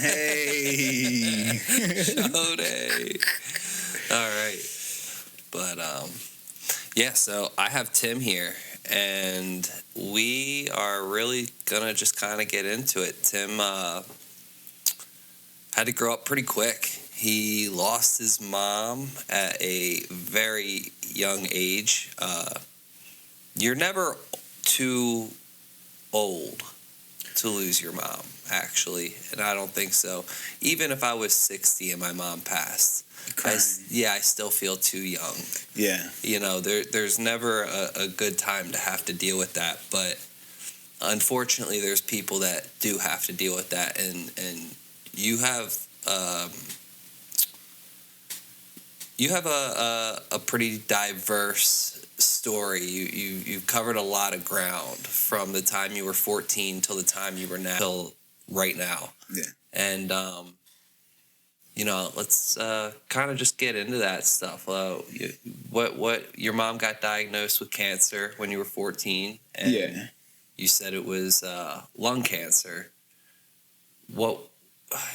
Hey. Show day. All right. But, yeah, so I have Tim here, and we are really going to just kind of get into it. Tim had to grow up pretty quick. He lost his mom at a very young age. You're never too old to lose your mom, actually, and I don't think so. Even if I was 60 and my mom passed, I still feel too young. Yeah. There's never a good time to have to deal with that, but unfortunately, there's people that do have to deal with that, and you have a pretty diverse story. You've covered a lot of ground from the time you were 14 till the time you were now till right now. Yeah. And let's kind of just get into that stuff. What your mom got diagnosed with cancer when you were 14, and yeah. You said it was lung cancer. What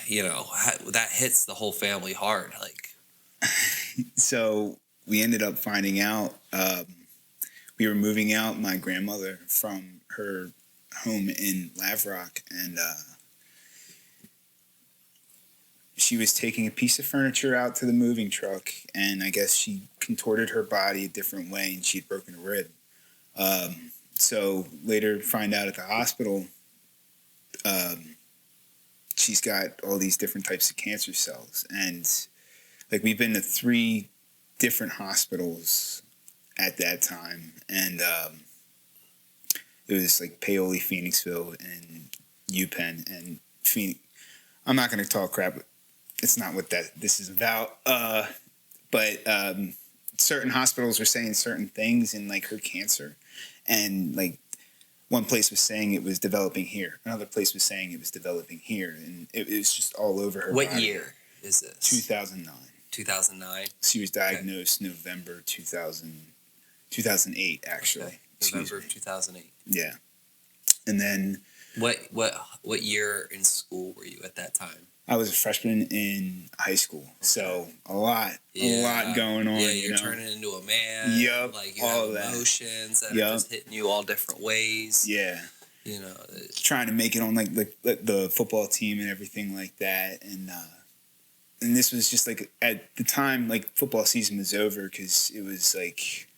that hits the whole family hard, like. So we ended up finding out we were moving out my grandmother from her home in Lavrock, and she was taking a piece of furniture out to the moving truck, and I guess she contorted her body a different way, and she'd broken a rib. So later find out at the hospital she's got all these different types of cancer cells, and like we've been to 3 different hospitals at that time, and it was like Paoli, Phoenixville, and UPenn, and Phoenix. I'm not going to talk crap. It's not what this is about. But certain hospitals were saying certain things in like her cancer, and like one place was saying it was developing here, another place was saying it was developing here, and it was just all over her. What body. year is this? 2009. 2009. She was diagnosed November 2008, actually. Okay. November of 2008. Yeah. And then what year in school were you at that time? I was a freshman in high school, okay. So a lot going on. Yeah, you're turning into a man. Yep, like you all have emotions that are just hitting you all different ways. Yeah, trying to make it on like the football team and everything like that, and this was just like at the time like football season was over because it was like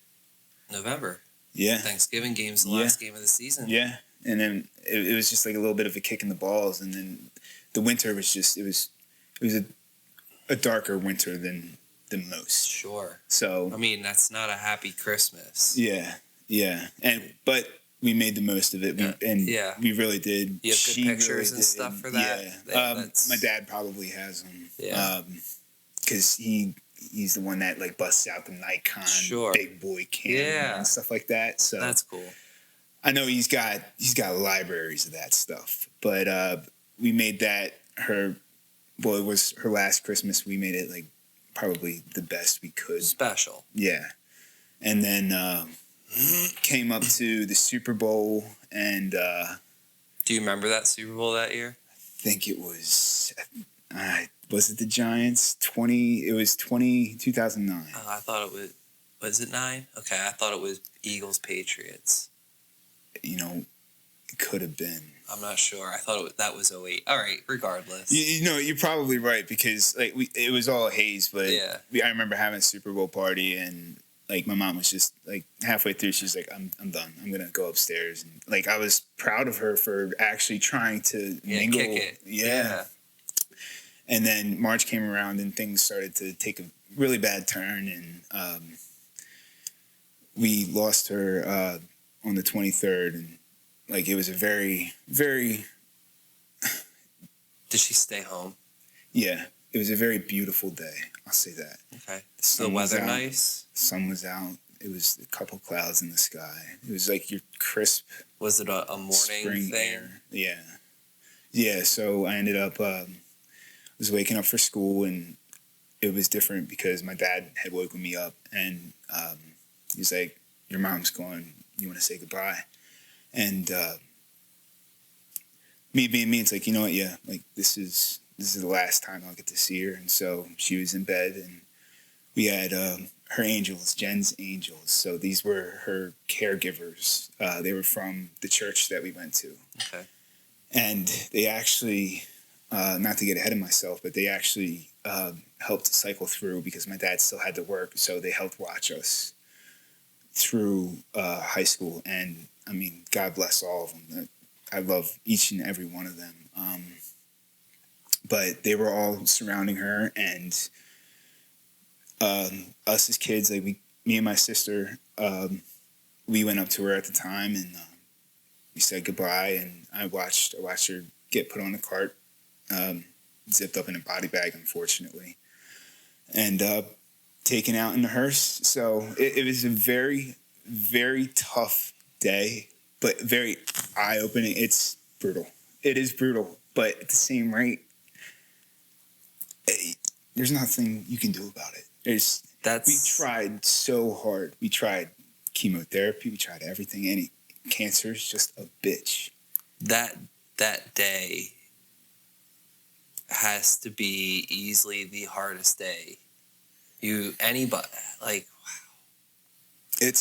November. Yeah, Thanksgiving game's the last game of the season. Yeah, and then it was just like a little bit of a kick in the balls, and then the winter was just it was a darker winter than most. Sure. So I mean, that's not a happy Christmas. Yeah, but we made the most of it, we really did. You have good pictures and stuff for that. Yeah, my dad probably has them. Yeah, because he's the one that like busts out the Nikon big boy camera and stuff like that. So that's cool. I know he's got libraries of that stuff, but we made that it was her last Christmas. We made it like probably the best we could. Special. Yeah. And then came up to the Super Bowl, and do you remember that Super Bowl that year? I think it was it the Giants? 2009. Oh, I thought it was it 9? Okay, I thought it was Eagles Patriots. It could have been. I'm not sure. I thought that was 08. All right, regardless. You're probably right because like it was all haze, but yeah. I remember having a Super Bowl party, and like my mom was just like halfway through, she's like, I'm done. I'm gonna go upstairs, and like I was proud of her for actually trying to mingle. Kick it. Yeah. And then March came around, and things started to take a really bad turn, and we lost her on the 23rd, and like it was a very, very. Did she stay home? Yeah, it was a very beautiful day. I'll say that. Okay. The weather nice? The sun was out. It was a couple clouds in the sky. It was like your crisp. Was it a morning thing? Air. Yeah. Yeah. So I ended up was waking up for school, and it was different because my dad had woken me up, and he's like, "Your mom's gone. You want to say goodbye?" And me being me, it's like, you know what? Yeah, like this is this is the last time I'll get to see her. And so she was in bed, and we had her angels, Jen's angels. So these were her caregivers. They were from the church that we went to. Okay. And they actually, not to get ahead of myself, but they actually helped cycle through because my dad still had to work. So they helped watch us through high school. And I mean, God bless all of them. I love each and every one of them. But they were all surrounding her, and us as kids, like me and my sister, we went up to her at the time, and we said goodbye. And I watched her get put on the cart, zipped up in a body bag, unfortunately, and taken out in the hearse. So it was a very, very tough day, but very eye-opening. It's brutal. It is brutal, but at the same rate, there's nothing you can do about it. We tried so hard. We tried chemotherapy. We tried everything. Any cancer is just a bitch. That day has to be easily the hardest day. Anybody, like, wow. It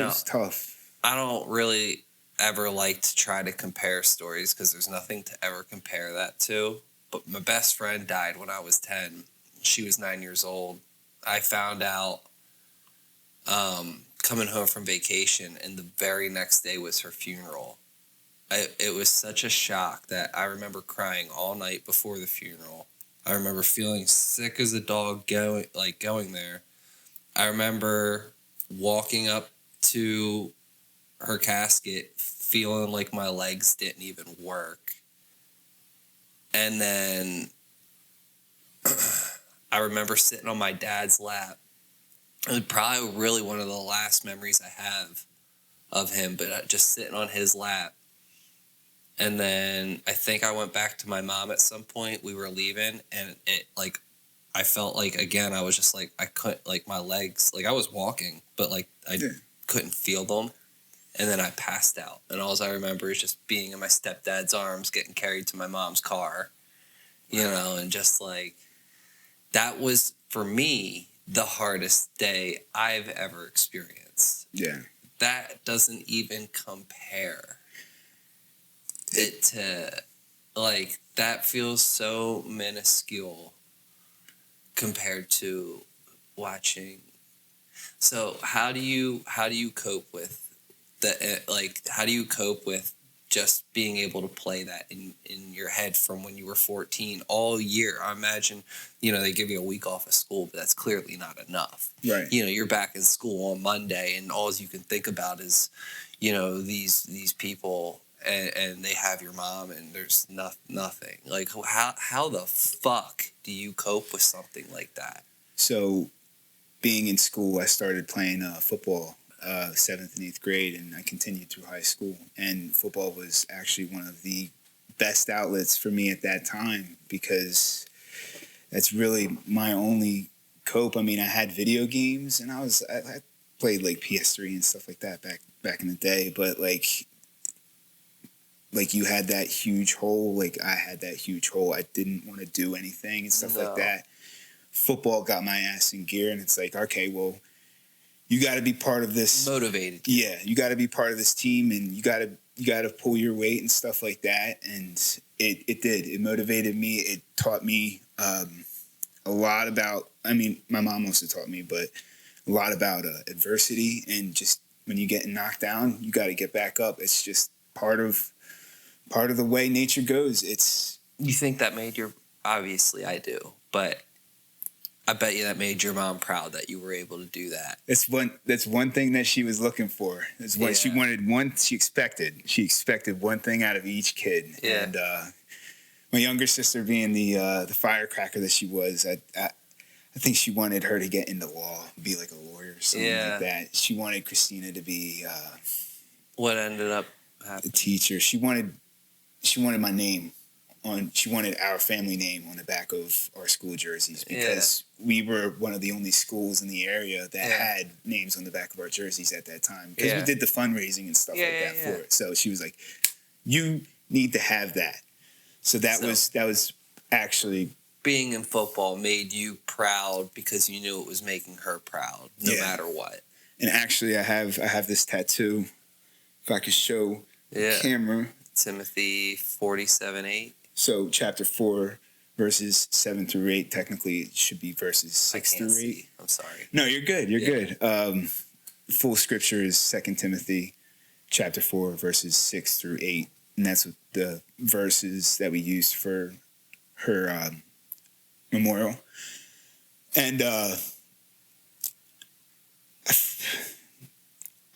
was tough. I don't really ever like to try to compare stories because there's nothing to ever compare that to. But my best friend died when I was 10. She was 9 years old. I found out coming home from vacation, and the very next day was her funeral. It was such a shock that I remember crying all night before the funeral. I remember feeling sick as a dog going there. I remember walking up to her casket feeling like my legs didn't even work. And then I remember sitting on my dad's lap. It was probably really one of the last memories I have of him, but just sitting on his lap. And then I think I went back to my mom at some point. We were leaving, and I felt like, again, I was just like, I couldn't, like, my legs, like, I was walking, but like I couldn't feel them. And then I passed out. And all I remember is just being in my stepdad's arms, getting carried to my mom's car, and just like, that was, for me, the hardest day I've ever experienced. Yeah. That doesn't even compare it to, like, that feels so minuscule compared to watching. So how do you cope with how do you cope with just being able to play that in your head from when you were 14 all year? I imagine, they give you a week off of school, but that's clearly not enough. Right. You're back in school on Monday, and all you can think about is, these people, and they have your mom, and there's nothing. Like, how the fuck do you cope with something like that? So, being in school, I started playing football 7th and 8th grade, and I continued through high school. And football was actually one of the best outlets for me at that time, because that's really my only cope. I mean, I had video games, and I played like PS3 and stuff like that back in the day, but like you had that huge hole, like I had that huge hole. I didn't want to do anything and stuff like that. Football got my ass in gear, and it's like, okay, well, you got to be part of this. Motivated. Yeah, you got to be part of this team, and you got to pull your weight and stuff like that. And it did. It motivated me. It taught me a lot about. I mean, my mom also taught me, but a lot about adversity, and just when you get knocked down, you got to get back up. It's just part of the way nature goes. You think that made obviously I do, but I bet you that made your mom proud that you were able to do that. That's one thing that she was looking for. That's what she wanted. She expected one thing out of each kid. Yeah. And my younger sister, being the firecracker that she was, I think she wanted her to get into law, be like a lawyer or something like that. She wanted Christina to be what ended up happening? A teacher. She wanted my name she wanted our family name on the back of our school jerseys, because we were one of the only schools in the area that had names on the back of our jerseys at that time, because we did the fundraising and stuff like that for it. So she was like, you need to have that. So that was actually being in football made you proud because you knew it was making her proud, no matter what. And actually, I have this tattoo. If I could show the camera. Timothy 47:8. So chapter 4, verses 7 through 8. Technically, it should be verses 6 through 8. See. I'm sorry. No, you're good. You're good. Full scripture is 2 Timothy chapter 4, verses 6 through 8. And that's the verses that we used for her memorial. And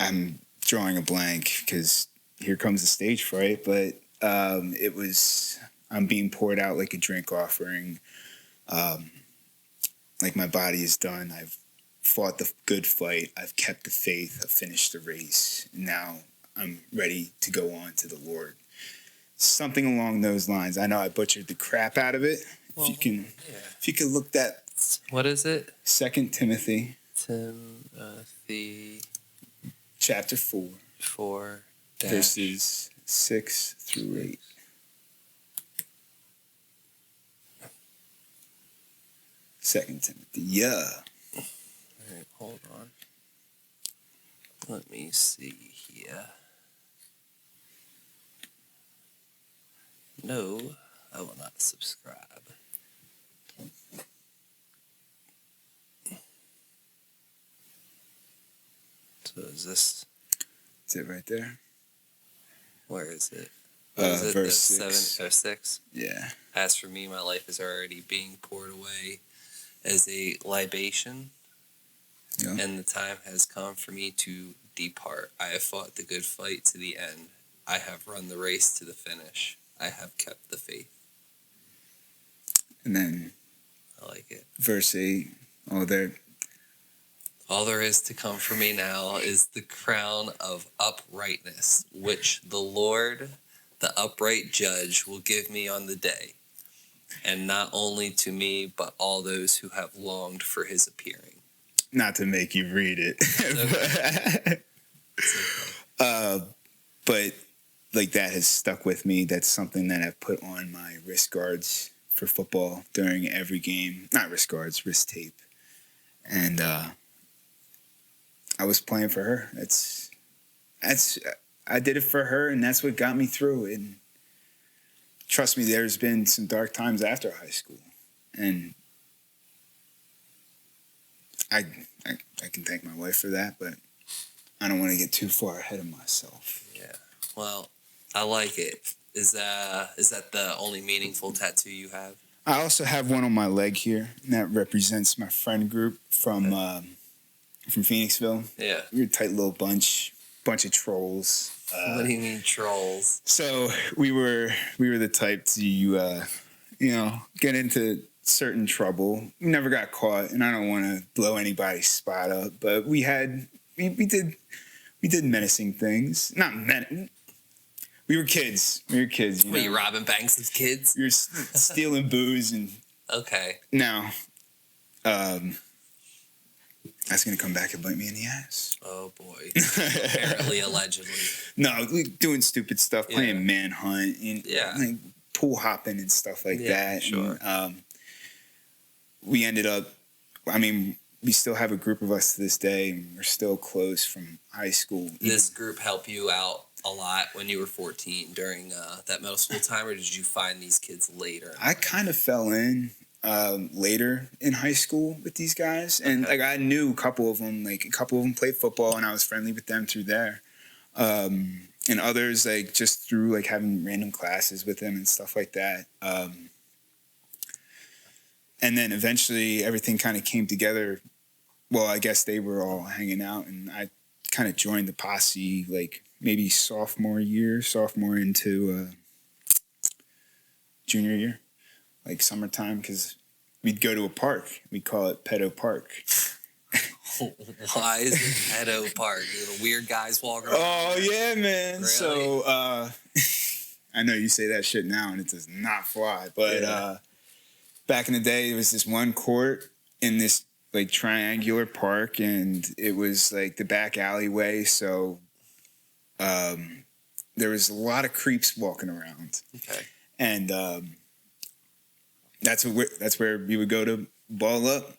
I'm drawing a blank because here comes the stage fright, but it was, I'm being poured out like a drink offering. Like my body is done. I've fought the good fight. I've kept the faith. I've finished the race. Now I'm ready to go on to the Lord. Something along those lines. I know I butchered the crap out of it. Well, if you can look that. What is it? 2 Timothy. Timothy. Chapter 4. 4. Verses 6 through 8. Second Timothy. Yeah. All right, hold on. Let me see here. No, I will not subscribe. So is this? Is it right there? Where is it? Is it verse 7 or 6? Yeah. As for me, my life is already being poured away as a libation, and the time has come for me to depart. I have fought the good fight to the end. I have run the race to the finish. I have kept the faith. And then I like it. Verse 8. All there is to come for me now is the crown of uprightness, which the Lord, the upright judge, will give me on the day. And not only to me, but all those who have longed for his appearing. Not to make you read it. Okay. But like that has stuck with me. That's something that I've put on my wrist guards for football during every game. Not wrist guards, wrist tape. And I was playing for her. I did it for her, and that's what got me through. And trust me, there's been some dark times after high school, and I can thank my wife for that, but I don't want to get too far ahead of myself. Yeah. Well, I like it. Is that the only meaningful tattoo you have? I also have one on my leg here, and that represents my friend group from Phoenixville. Yeah. We're a tight little bunch of trolls. What do you mean trolls? So we were the type to get into certain trouble. We never got caught, and I don't want to blow anybody's spot up, but we did menacing things. Not men. We were kids. Were you robbing banks as kids? We were stealing booze and. Okay. Now, that's gonna come back and bite me in the ass. Oh boy! Apparently, allegedly. No, doing stupid stuff, playing manhunt, and like pool hopping and stuff like that. Sure. And, we ended up. I mean, we still have a group of us to this day, and we're still close from high school. This group helped you out a lot when you were 14 during that middle school time, or did you find these kids later? I kind of fell in later in high school with these guys, and like I knew a couple of them. Like a couple of them played football, and I was friendly with them through there. And others like just through like having random classes with them and stuff like that. And then eventually everything kind of came together. Well, I guess they were all hanging out, and I kind of joined the posse like maybe sophomore into junior year, like summertime, because we'd go to a park. We'd call it Pedo Park. Why is it Pedo Park? The weird guys walking around. Oh, yeah, man. Really? So I know you say that shit now, and it does not fly. But back in the day, it was this one court in this like triangular park, and it was like the back alleyway. So there was a lot of creeps walking around. Okay. And that's where we would go to ball up.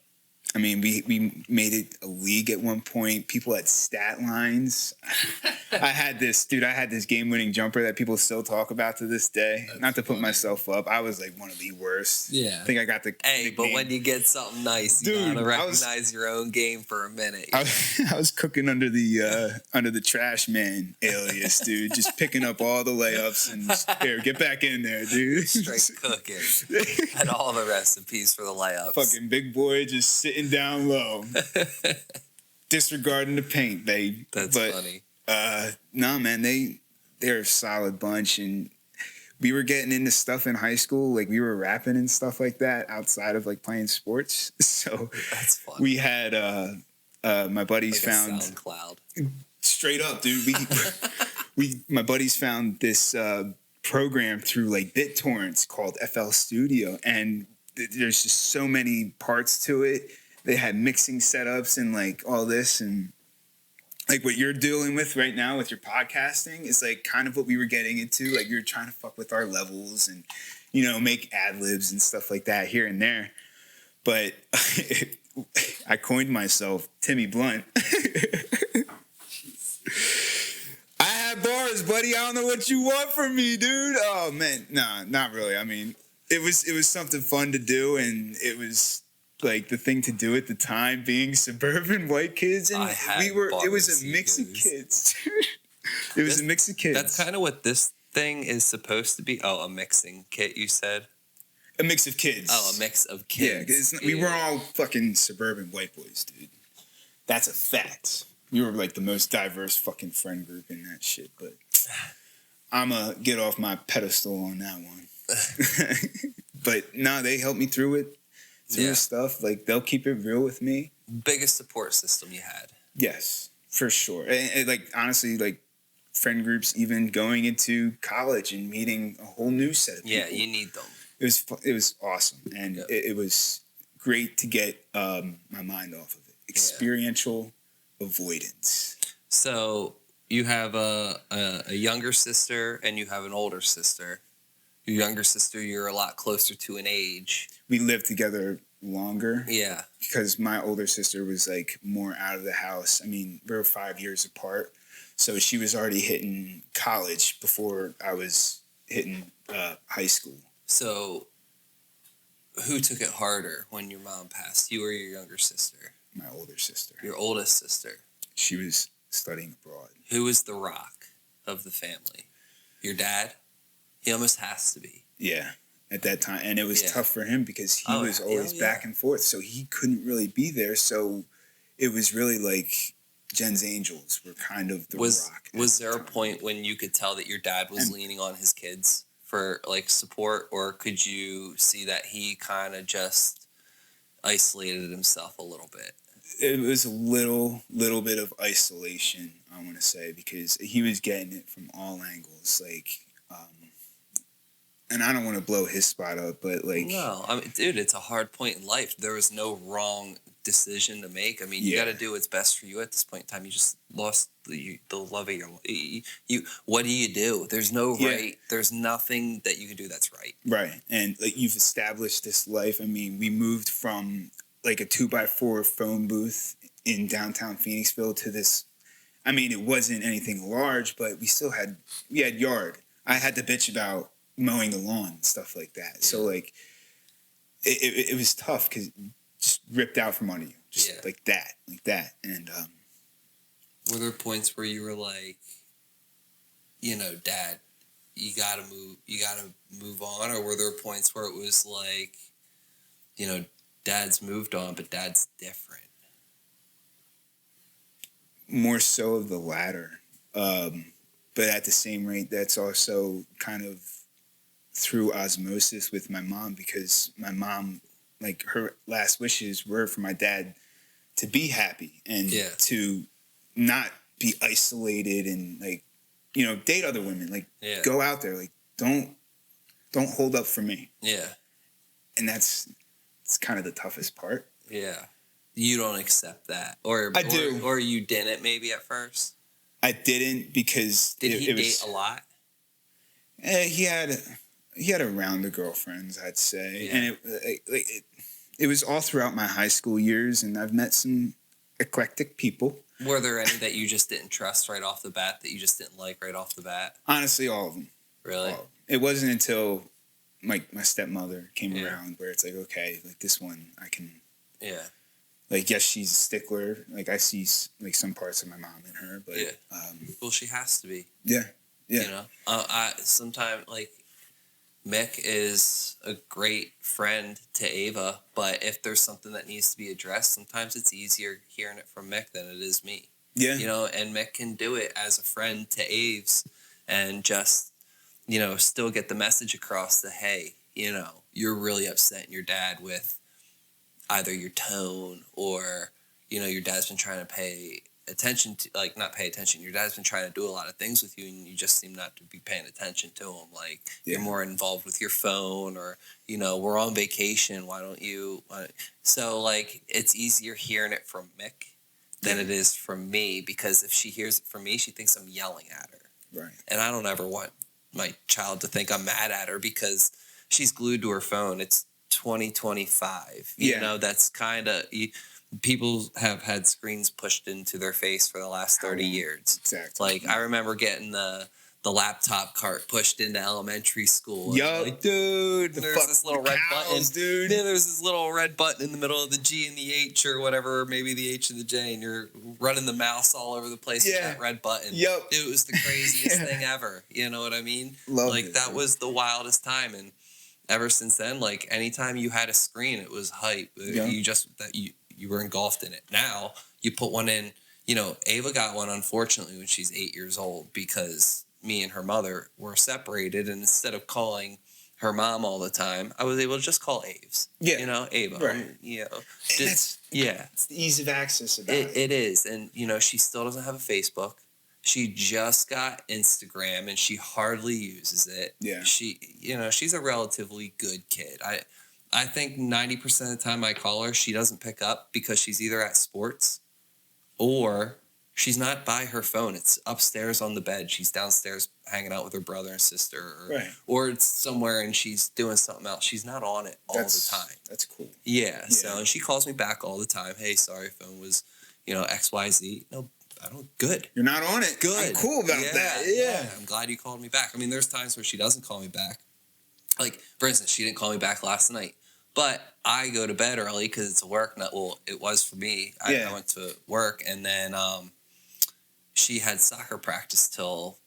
I mean, we made it a league at one point. People had stat lines. I had this game-winning jumper that people still talk about to this day. That's Not to put funny. myself up. I was like one of the worst. Yeah. I think I got the Hey, nickname. but when you get something nice, you Dude, gotta recognize your own game for a minute. I was cooking under the trash man alias, dude. Just picking up all the layups and here, get back in there, dude. Straight cooking. And all the recipes for the layups. Fucking big boy just sitting down low. Disregarding the paint, babe. That's funny. No, man, they're a solid bunch, and we were getting into stuff in high school. Like we were rapping and stuff like that outside of like playing sports. So that's fun. We had my buddies like found a SoundCloud. Straight up, dude. My buddies found this program through like BitTorrents called FL Studio, and there's just so many parts to it. They had mixing setups and like all this, and like what you're dealing with right now with your podcasting is like kind of what we were getting into. Like you're trying to fuck with our levels and, you know, make ad libs and stuff like that here and there. But I coined myself Timmy Blunt. I had bars, buddy. I don't know what you want from me, dude. Oh man, nah, not really. I mean, it was something fun to do, and it was like the thing to do at the time, being suburban white kids, and it was a mix of kids. It was a mix of kids. That's kind of what this thing is supposed to be. Oh, a mixing kit, you said? A mix of kids. Oh, a mix of kids. Yeah, we were all fucking suburban white boys, dude. That's a fact. We were like the most diverse fucking friend group in that shit, but I'ma get off my pedestal on that one. But no, they helped me through it. Through stuff. Like, they'll keep it real with me. Biggest support system you had. Yes, for sure. And like, honestly, like, friend groups even going into college and meeting a whole new set of people. Yeah, you need them. It was awesome. And it was great to get my mind off of it. Experiential avoidance. So, you have a younger sister and you have an older sister. Your younger sister, you're a lot closer to in age. We lived together longer. Yeah. Because my older sister was like more out of the house. I mean, we were 5 years apart. So she was already hitting college before I was hitting high school. So who took it harder when your mom passed? You or your younger sister? My older sister. Your oldest sister. She was studying abroad. Who was the rock of the family? Your dad? He almost has to be. Yeah, at that time. And it was tough for him because he was always back and forth. So he couldn't really be there. So it was really like Jen's Angels were kind of the rock. Was there a point when you could tell that your dad was leaning on his kids for like support? Or could you see that he kind of just isolated himself a little bit? It was a little bit of isolation, I want to say, because he was getting it from all angles. Like, and I don't want to blow his spot up, but like... No, I mean, dude, it's a hard point in life. There was no wrong decision to make. I mean, you got to do what's best for you at this point in time. You just lost the love of your life. What do you do? There's no right. There's nothing that you can do that's right. Right. And like you've established this life. I mean, we moved from like a 2x4 phone booth in downtown Phoenixville to this... I mean, it wasn't anything large, but we had yard. I had to bitch about mowing the lawn and stuff like that. Yeah. So like it was tough because just ripped out from under you, just like that. And were there points where you were like, you know, Dad, you gotta move on, or were there points where it was like, you know, Dad's moved on, but Dad's different? More so of the latter, but at the same rate, that's also kind of through osmosis with my mom, because my mom, like, her last wishes were for my dad to be happy and to not be isolated and, like, you know, date other women, like, go out there, like, don't hold up for me. Yeah. And it's kind of the toughest part. Yeah. You don't accept that. I do. Or you didn't maybe at first? I didn't because... Did he date a lot? He had he had a round of girlfriends, I'd say, Yeah. and it was all throughout my high school years, and I've met some eclectic people. Were there any that you just didn't trust right off the bat, that you just didn't like right off the bat? Honestly, all of them. Really? All of them. It wasn't until my stepmother came Yeah. around where it's like, okay, like this one I can. Yeah. Like, yes, she's a stickler. Like, I see like some parts of my mom in her, but Yeah. Well, she has to be. Yeah. You know, I sometimes like Mick is a great friend to Ava, but if there's something that needs to be addressed, sometimes it's easier hearing it from Mick than it is me. Yeah. You know, and Mick can do it as a friend to Aves and just, you know, still get the message across that, hey, you know, you're really upsetting your dad with either your tone or, you know, your dad's been trying to pay attention to, like, not pay attention. Your dad's been trying to do a lot of things with you and you just seem not to be paying attention to him. Like, you're more involved with your phone or, you know, we're on vacation. Why don't you? So, like, it's easier hearing it from Mick than it is from me, because if she hears it from me, she thinks I'm yelling at her. Right. And I don't ever want my child to think I'm mad at her because she's glued to her phone. It's 2025. You know, that's kind of... People have had screens pushed into their face for the last 30 years. Exactly. Like, I remember getting the laptop cart pushed into elementary school. Yo, like, dude, there's this little red button. Dude. Yeah, there's this little red button in the middle of the G and the H or whatever, or maybe the H and the J, and you're running the mouse all over the place with that red button. Yep. It was the craziest thing ever. You know what I mean? Love like, it, that dude. was the wildest time. And ever since then, like, anytime you had a screen, it was hype. You were engulfed in it. Now you put one in. You know, Ava got one, unfortunately, when she's 8 years old, because me and her mother were separated, and instead of calling her mom all the time, I was able to just call Aves. Yeah. You know, Ava. Right. You know, It's the ease of access about it. It is. And, you know, she still doesn't have a Facebook. She just got Instagram, and she hardly uses it. Yeah. She's a relatively good kid. I think 90% of the time I call her, she doesn't pick up because she's either at sports or she's not by her phone. It's upstairs on the bed. She's downstairs hanging out with her brother and sister. Or it's somewhere and she's doing something else. She's not on it all the time. That's cool. Yeah. So, and she calls me back all the time. Hey, sorry, phone was, you know, XYZ. No, I don't. Good. You're not on it. Good. I'm cool about that. Yeah. I'm glad you called me back. I mean, there's times where she doesn't call me back. Like, for instance, she didn't call me back last night. But I go to bed early because it's work. It was for me. I went to work, and then she had soccer practice till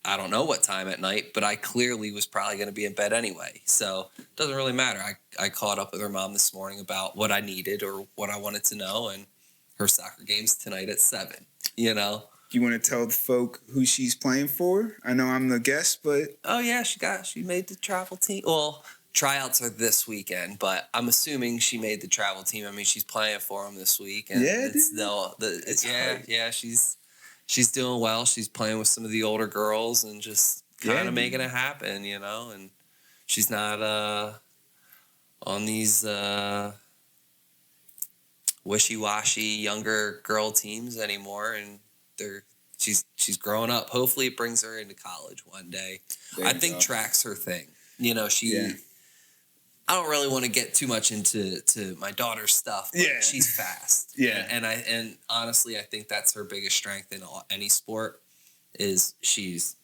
I don't know what time at night, but I clearly was probably going to be in bed anyway. So it doesn't really matter. I caught up with her mom this morning about what I needed or what I wanted to know, and her soccer game's tonight at 7, you know? You want to tell the folk who she's playing for? I know I'm the guest, but... Oh, yeah, she made the travel team. Well, tryouts are this weekend, but I'm assuming she made the travel team. I mean, she's playing for them this week. And she's doing well. She's playing with some of the older girls and just kind of making it happen, you know? And she's not on these wishy-washy younger girl teams anymore, and she's growing up. Hopefully it brings her into college one day. I think track's her thing. You know, I don't really want to get too much into my daughter's stuff, but she's fast. Yeah. And honestly, I think that's her biggest strength in any sport is she's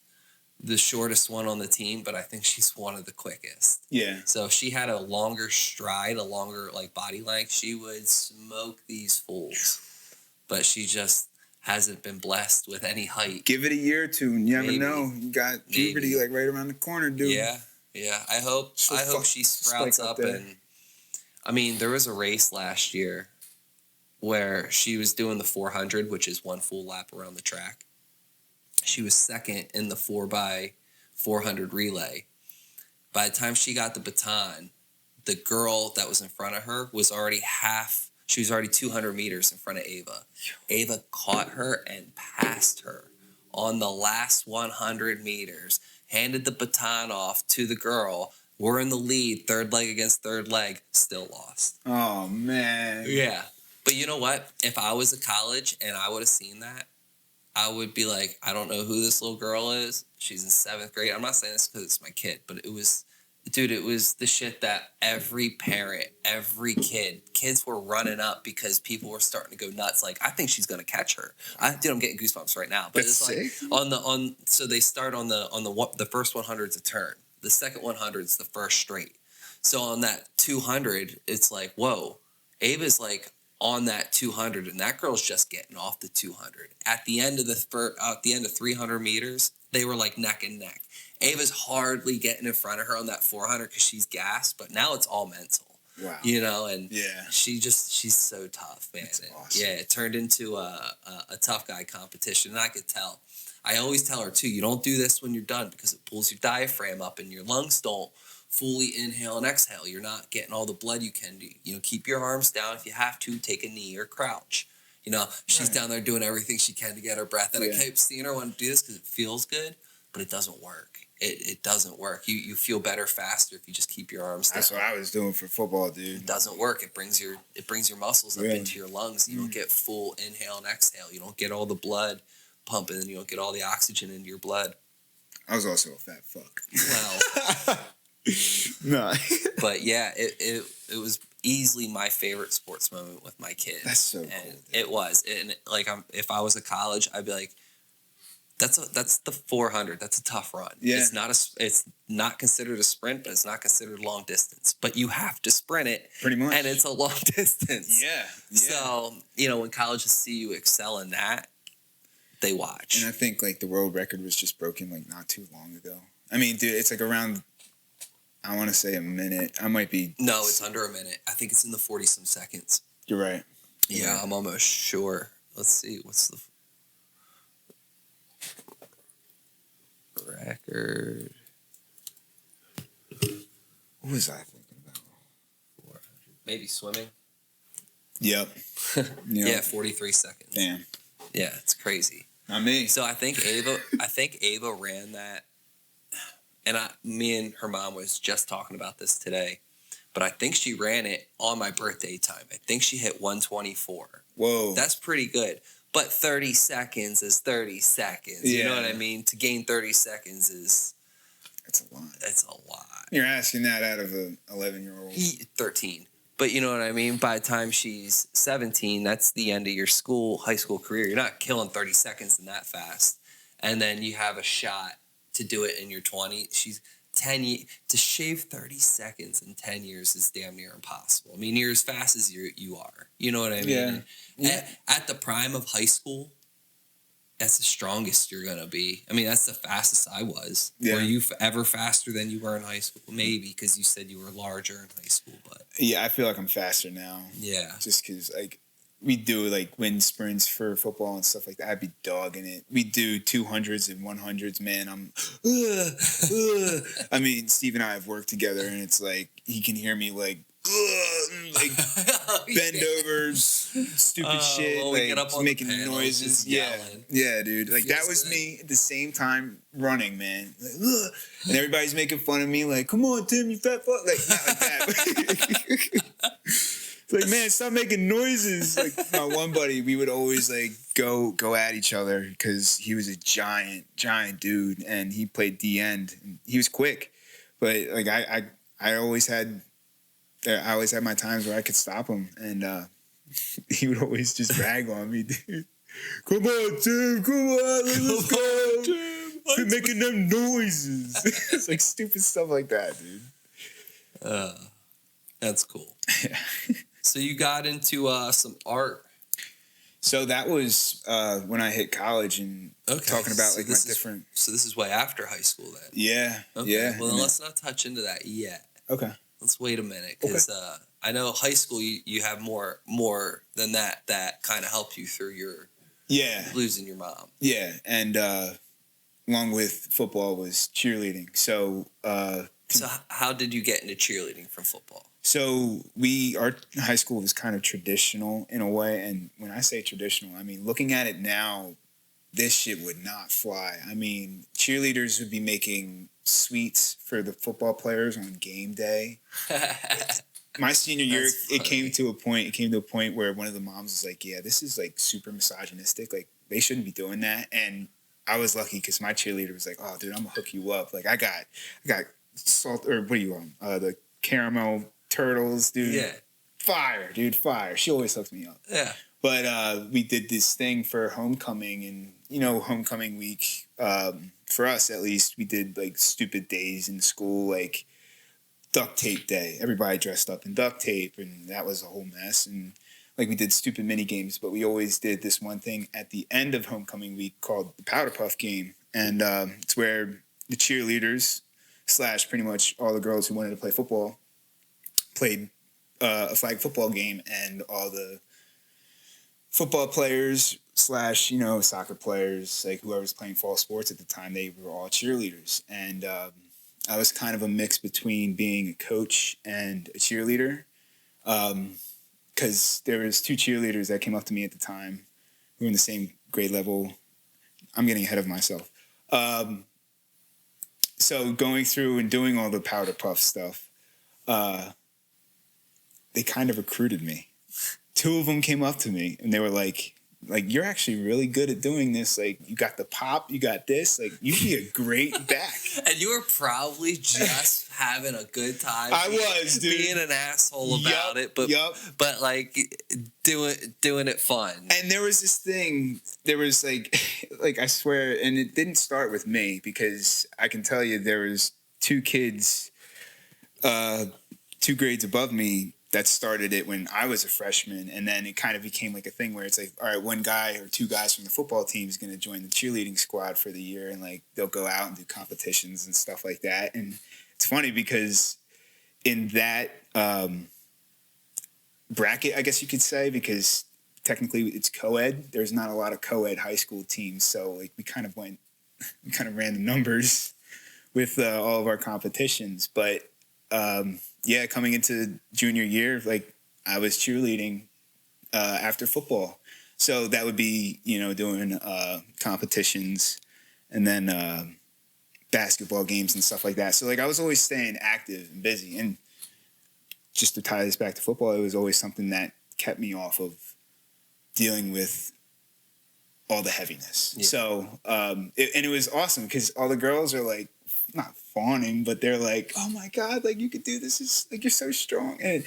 the shortest one on the team, but I think she's one of the quickest. Yeah. So if she had a longer stride, a longer like body length, she would smoke these fools. But she just hasn't been blessed with any height. Give it a year or two, and you never know. You got puberty like right around the corner, dude. Yeah. I hope she sprouts up. And I mean, there was a race last year where she was doing the 400, which is one full lap around the track. She was second in the 4x400 relay. By the time she got the baton, the girl that was in front of her was already she was already 200 meters in front of Ava. Ava caught her and passed her on the last 100 meters, handed the baton off to the girl. We're in the lead, third leg against third leg, still lost. Oh, man. Yeah. But you know what? If I was at college and I would have seen that, I would be like, I don't know who this little girl is. She's in 7th grade. I'm not saying this because it's my kid, but it was Dude, it was the shit that every parent, every kids were running up because people were starting to go nuts. Like, I think she's gonna catch her. Dude, I'm getting goosebumps right now. But That's it's sick. like so they start on the first 100's a turn. The second 100's the first straight. So on that 200, it's like, whoa, Ava's like on that 200, and that girl's just getting off the 200. At the end of 300 meters, they were like neck and neck. Ava's hardly getting in front of her on that 400 because she's gassed, but now it's all mental. Wow. And she's so tough, man. That's And awesome. yeah, it turned into a tough guy competition, and I could tell. I always tell her, too, you don't do this when you're done because it pulls your diaphragm up and your lungs don't fully inhale and exhale. You're not getting all the blood you can do. Keep your arms down. If you have to, take a knee or crouch. She's down there doing everything she can to get her breath. And I keep seeing her want to do this because it feels good, but it doesn't work. It doesn't work. You feel better faster if you just keep your arms down. That's what I was doing for football, dude. It doesn't work. It brings your muscles up into your lungs. You don't get full inhale and exhale. You don't get all the blood pumping, and you don't get all the oxygen into your blood. I was also a fat fuck. Well, no. But yeah, it was easily my favorite sports moment with my kid. That's so cool. And it was. And like, if I was at college, I'd be like, that's the 400. That's a tough run. Yeah. It's not considered a sprint, but it's not considered long distance. But you have to sprint it. Pretty much. And it's a long distance. Yeah. So, when colleges see you excel in that, they watch. And I think like the world record was just broken like not too long ago. I mean, dude, it's like around, I want to say a minute. I might be. No, it's under a minute. I think it's in the 40-some seconds. You're right. Yeah, I'm almost sure. Let's see. What's the record? What was I thinking about? 400. Maybe swimming. Yep. Yeah, 43 seconds. Damn. Yeah, it's crazy. Not me. So I think Ava ran that, and me and her mom was just talking about this today, but I think she ran it on my birthday time. I think she hit 124. Whoa. That's pretty good. But 30 seconds is 30 seconds. You know what I mean? To gain 30 seconds is... That's a lot. It's a lot. You're asking that out of an 11-year-old. 13. But you know what I mean? By the time she's 17, that's the end of your high school career. You're not killing 30 seconds in that fast. And then you have a shot to do it in your 20s. She's 10 to shave 30 seconds in 10 years is damn near impossible. I mean, you're as fast as you are. You know what I mean? Yeah. At the prime of high school, that's the strongest you're going to be. I mean, that's the fastest I was. Yeah. Were you ever faster than you were in high school? Maybe, because you said you were larger in high school. But Yeah, I feel like I'm faster now. Yeah. Just because, like, we do, like, wind sprints for football and stuff like that. I'd be dogging it. We do 200s and 100s, man. I mean, Steve and I have worked together, and it's like, he can hear me, like, bend over, stupid shit, well, like get up on making the panel, noises. just Yeah, yelling. yeah, dude. Like that Feels was good. me at the same time running, man. Like, ugh. And everybody's making fun of me, like, "Come on, Tim, you fat fuck!" Like not like that. It's like, man, stop making noises. Like my one buddy, we would always like go at each other because he was a giant dude, and he played D end. He was quick, but like I always had my times where I could stop him, and he would always just rag on me, dude. Come on, Tim, come on, let's go. Quit making them noises. It's like stupid stuff like that, dude. That's cool. Yeah. So you got into some art. So that was when I hit college and talking about like my different. So this is way after high school then. Yeah. Okay. Yeah. Well, let's not touch into that yet. Okay. Let's wait a minute because I know high school you have more than that kind of helped you through your losing your mom. Yeah, and along with football was cheerleading. So how did you get into cheerleading from football? So our high school was kind of traditional in a way, and when I say traditional, I mean looking at it now, this shit would not fly. I mean, cheerleaders would be making sweets for the football players on game day. My senior year, it came to a point where one of the moms was like, "Yeah, this is like super misogynistic. Like they shouldn't be doing that." And I was lucky because my cheerleader was like, "Oh, dude, I'm gonna hook you up. Like I got salt, or what do you want? The caramel turtles, dude. Yeah. Fire, dude, fire. She always hooks me up. Yeah. But we did this thing for homecoming, and homecoming week. For us, at least, we did like stupid days in school, like duct tape day. Everybody dressed up in duct tape, and that was a whole mess. And like we did stupid mini games, but we always did this one thing at the end of homecoming week called the Powder Puff game, and it's where the cheerleaders / pretty much all the girls who wanted to play football played a flag football game, and all the football players / soccer players, like whoever's playing fall sports at the time, they were all cheerleaders. And I was kind of a mix between being a coach and a cheerleader, because there was 2 cheerleaders that came up to me at the time who were in the same grade level. I'm getting ahead of myself. So going through and doing all the powder puff stuff, they kind of recruited me. 2 of them came up to me and they were like, you're actually really good at doing this. Like, you got the pop, you got this. Like, you'd be a great back. And you were probably just having a good time. I was, dude. Being an asshole about it, but like doing it fun. And there was this thing. There was like I swear, and it didn't start with me, because I can tell you there was 2 kids, 2 grades above me, that started it when I was a freshman, and then it kind of became like a thing where it's like, all right, 1 guy or 2 guys from the football team is going to join the cheerleading squad for the year, and like they'll go out and do competitions and stuff like that. And it's funny because in that bracket, I guess you could say, because technically it's co-ed, there's not a lot of co-ed high school teams, so like we kind of ran the numbers with all of our competitions. But yeah, coming into junior year, like I was cheerleading after football. So that would be, doing competitions and then basketball games and stuff like that. So like I was always staying active and busy. And just to tie this back to football, it was always something that kept me off of dealing with all the heaviness. Yeah. So, it was awesome because all the girls are like, not fawning, but they're like, oh my God, like you could do this. Is like, you're so strong. And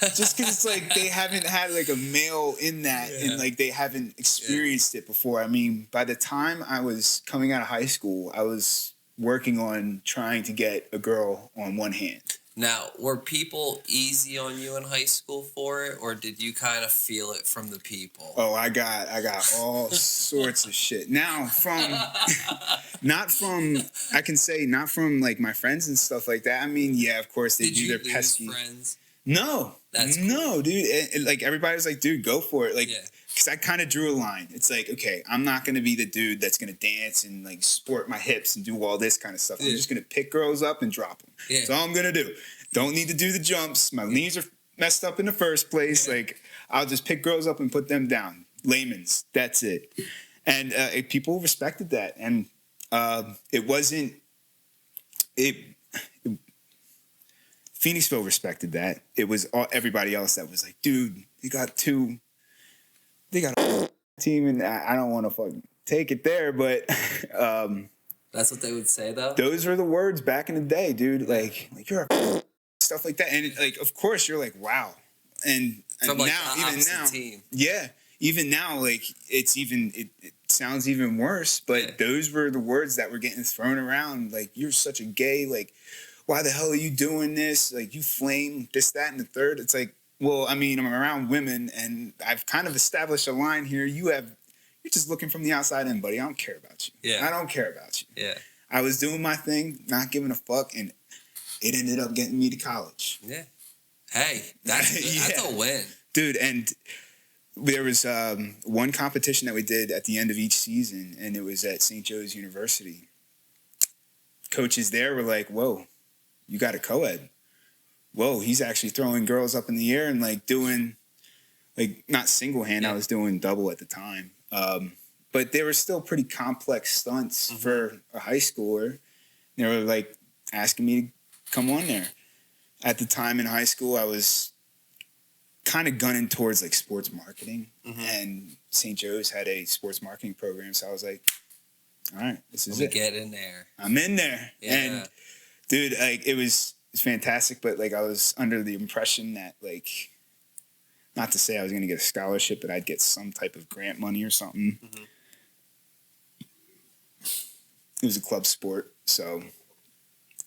just because it's like they haven't had like a male in that, and like they haven't experienced it before. I mean, by the time I was coming out of high school, I was working on trying to get a girl on one hand. Now, were people easy on you in high school for it, or did you kind of feel it from the people? Oh, I got all sorts of shit. Now, not from like my friends and stuff like that. I mean, yeah, of course they do their pesky friends. No, that's cool. No, dude. Like everybody was like, dude, go for it. Like, because I kind of drew a line. It's like, okay, I'm not gonna be the dude that's gonna dance and like sport my hips and do all this kind of stuff. I'm just gonna pick girls up and drop them. Yeah. That's all I'm gonna do. Don't need to do the jumps. My knees are messed up in the first place. Yeah. Like, I'll just pick girls up and put them down. Layman's. That's it. And people respected that. And it wasn't. Phoenixville respected that. It was everybody else that was like, dude, they got a team, and I don't want to fucking take it there, but that's what they would say, though. Those were the words back in the day, dude. Like you're a stuff like that, and like of course you're like, wow. And from like now, the even now, team. Yeah, even now, like it sounds even worse. But those were the words that were getting thrown around. Like, you're such a gay. Like, why the hell are you doing this? Like, you flame this, that, and the third. It's like, well, I mean, I'm around women, and I've kind of established a line here. You're just looking from the outside in, buddy. I don't care about you. Yeah. I don't care about you. Yeah. I was doing my thing, not giving a fuck, and it ended up getting me to college. Yeah. Hey, that's good. That's a win. Dude, and there was one competition that we did at the end of each season, and it was at St. Joe's University. Coaches there were like, whoa, you got a co-ed. Whoa, he's actually throwing girls up in the air and like doing, like, not single hand, I was doing double at the time. But they were still pretty complex stunts for a high schooler. They were like asking me to come on there. At the time in high school, I was kind of gunning towards like sports marketing, and St. Joe's had a sports marketing program. So I was like, all right, this is it. Get in there. I'm in there. Yeah. And Dude, like it's fantastic, but like I was under the impression that like, not to say I was going to get a scholarship, but I'd get some type of grant money or something. Mm-hmm. It was a club sport, so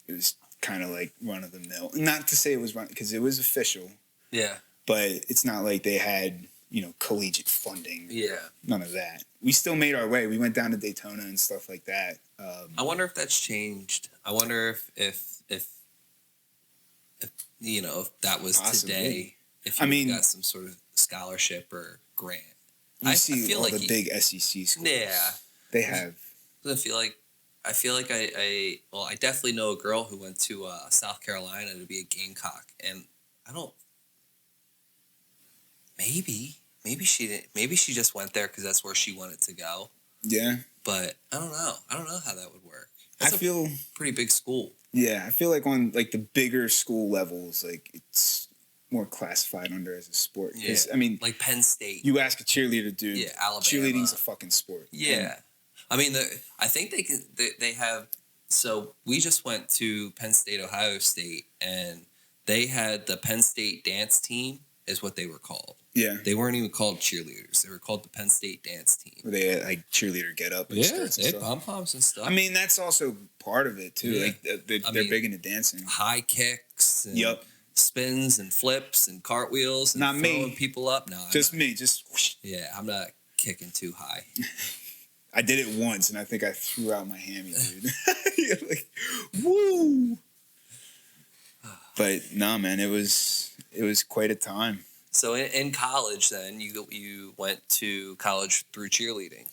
it was kind of like run of the mill. Not to say it was run, because it was official. Yeah. But it's not like they had, collegiate funding. Yeah. None of that. We still made our way. We went down to Daytona and stuff like that. I wonder if that's changed. I wonder if if that was Possibly. Today, if you got some sort of scholarship or grant. You see I feel all like the big SEC schools. Yeah. They have. I feel like I definitely know a girl who went to South Carolina to be a Gamecock, and I don't. Maybe she didn't. Maybe she just went there because that's where she wanted to go. Yeah. But I don't know. I don't know how that would work. I feel pretty big school. Yeah, I feel like on like the bigger school levels, like it's more classified under as a sport. Yeah. I mean, like Penn State. You ask a cheerleader, dude. Yeah, Alabama. Cheerleading's a fucking sport. Yeah, I mean, I think they have. So we just went to Penn State, Ohio State, and they had the Penn State dance team, is what they were called. Yeah. They weren't even called cheerleaders. They were called the Penn State dance team. Where they had like cheerleader get up and skirts and they stuff. had pom-poms and stuff. I mean, that's also part of it too. Yeah. Like they're big into dancing. High kicks and Yep. spins and flips and cartwheels and Not throwing me. people up. No, Just me. Just whoosh. Yeah, I'm not kicking too high. I did it once and I think I threw out my hammy, dude. Like, woo. But nah, man, it was quite a time. So in college, then you went to college through cheerleading.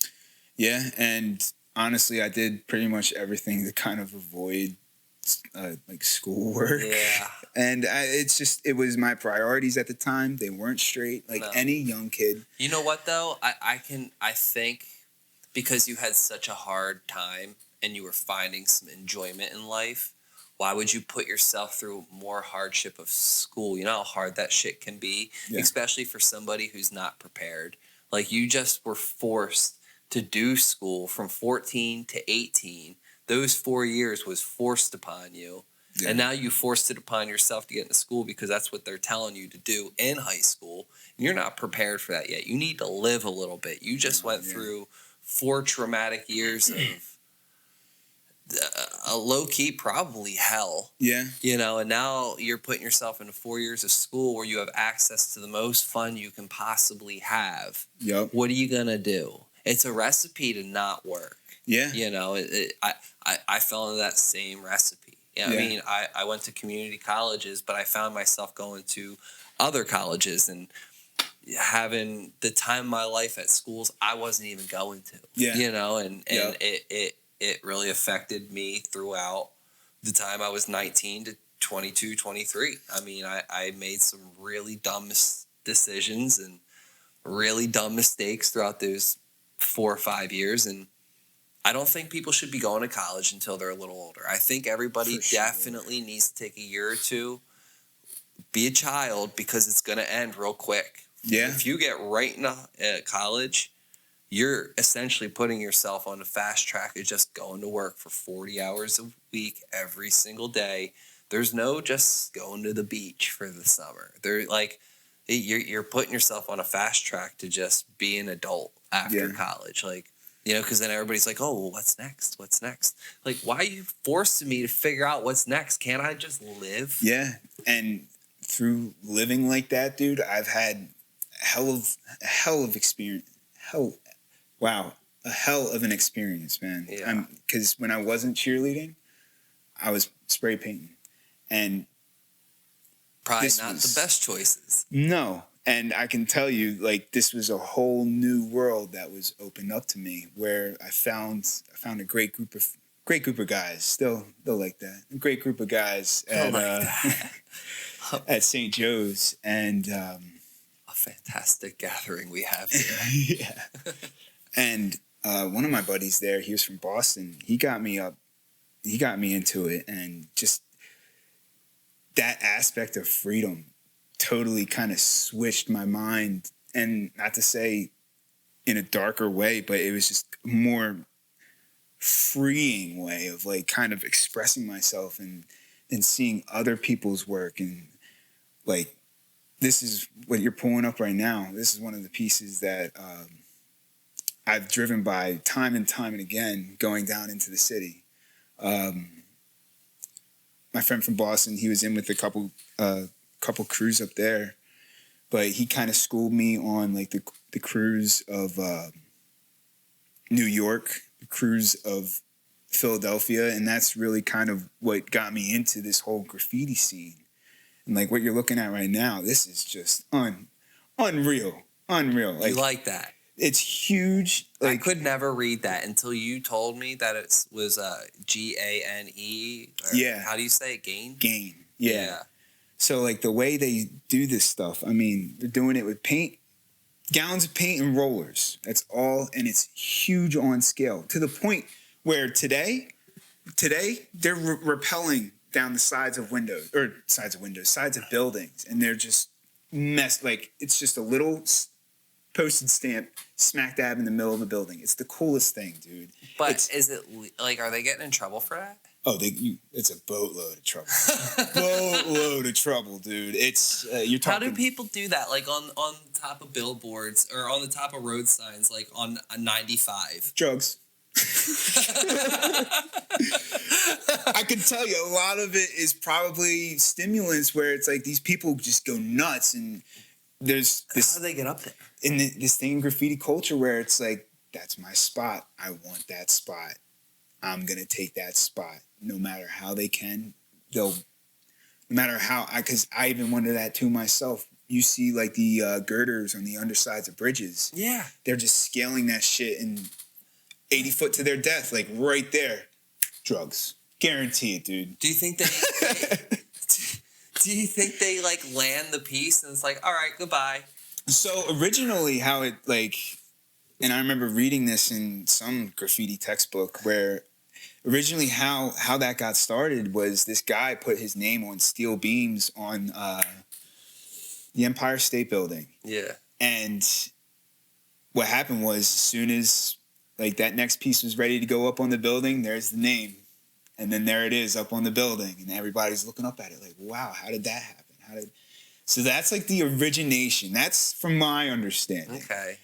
Yeah, and honestly, I did pretty much everything to kind of avoid like schoolwork. Yeah, and it was my priorities at the time. They weren't straight, like any young kid. You know what though? I think because you had such a hard time and you were finding some enjoyment in life. Why would you put yourself through more hardship of school? You know how hard that shit can be, especially for somebody who's not prepared. Like you just were forced to do school from 14 to 18. Those 4 years was forced upon you. Yeah. And now you forced it upon yourself to get into school because that's what they're telling you to do in high school. And you're not prepared for that yet. You need to live a little bit. You just went through 4 traumatic years of a low-key probably hell. Yeah. And now you're putting yourself into 4 years of school where you have access to the most fun you can possibly have. Yep. What are you going to do? It's a recipe to not work. Yeah. I fell into that same recipe. I mean, I went to community colleges, but I found myself going to other colleges and having the time of my life at schools I wasn't even going to. Yeah. And it really affected me throughout the time I was 19 to 22, 23. I mean, I made some really dumb decisions and really dumb mistakes throughout those 4 or 5 years. And I don't think people should be going to college until they're a little older. I think everybody definitely needs to take a year or two, be a child, because it's going to end real quick. Yeah. If you get right into college, you're essentially putting yourself on a fast track of just going to work for 40 hours a week every single day. There's no just going to the beach for the summer. They're like, you're putting yourself on a fast track to just be an adult after college. Like, because then everybody's like, oh, well, what's next? What's next? Like, why are you forcing me to figure out what's next? Can't I just live? Yeah. And through living like that, dude, I've had a hell of experience. Wow, a hell of an experience, man. Yeah. Because when I wasn't cheerleading, I was spray painting. And probably not the best choices. No. And I can tell you, like, this was a whole new world that was opened up to me, where I found a great group of guys. Still like that. A great group of guys at St. Joe's. And a fantastic gathering we have here. Yeah. And one of my buddies there, he was from Boston. He got me into it, and just that aspect of freedom totally kind of switched my mind. And not to say in a darker way, but it was just more freeing way of like kind of expressing myself and seeing other people's work. And like, this is what you're pulling up right now. This is one of the pieces that I've driven by time and time and again going down into the city. My friend from Boston, he was in with a couple crews up there, but he kind of schooled me on like the crews of New York, the crews of Philadelphia, and that's really kind of what got me into this whole graffiti scene. And like what you're looking at right now, this is just unreal. You like that? It's huge. Like, I could never read that until you told me that it was GANE. Yeah. How do you say it? Gain? Gain. Yeah. So like the way they do this stuff, I mean, they're doing it with paint, gallons of paint and rollers. That's all, and it's huge on scale to the point where today they're rappelling down the sides of buildings, and they're just like it's just a little postage stamp smack dab in the middle of the building. It's the coolest thing, dude. But is it like, are they getting in trouble for that? Oh, it's a boatload of trouble. Boatload of trouble, dude. It's you're talking. How do people do that? Like on top of billboards or on the top of road signs, like on a 95. Drugs. I can tell you a lot of it is probably stimulants, where it's like these people just go nuts, and there's this. How do they get up there? In this thing in graffiti culture where it's like, that's my spot. I want that spot. I'm gonna take that spot, no matter how they can. No matter how, because I even wonder that too myself. You see like the girders on the undersides of bridges. Yeah, they're just scaling that shit and 80 foot to their death, like right there. Drugs, guarantee it, dude. Do you think do you think they like land the piece and it's like, all right, goodbye? So originally, how it like, and I remember reading this in some graffiti textbook where originally how that got started was this guy put his name on steel beams on the Empire State Building. Yeah. And what happened was, as soon as like that next piece was ready to go up on the building, there's the name. And then there it is up on the building, and everybody's looking up at it like, wow, how did that happen? So that's like the origination. That's from my understanding. Okay.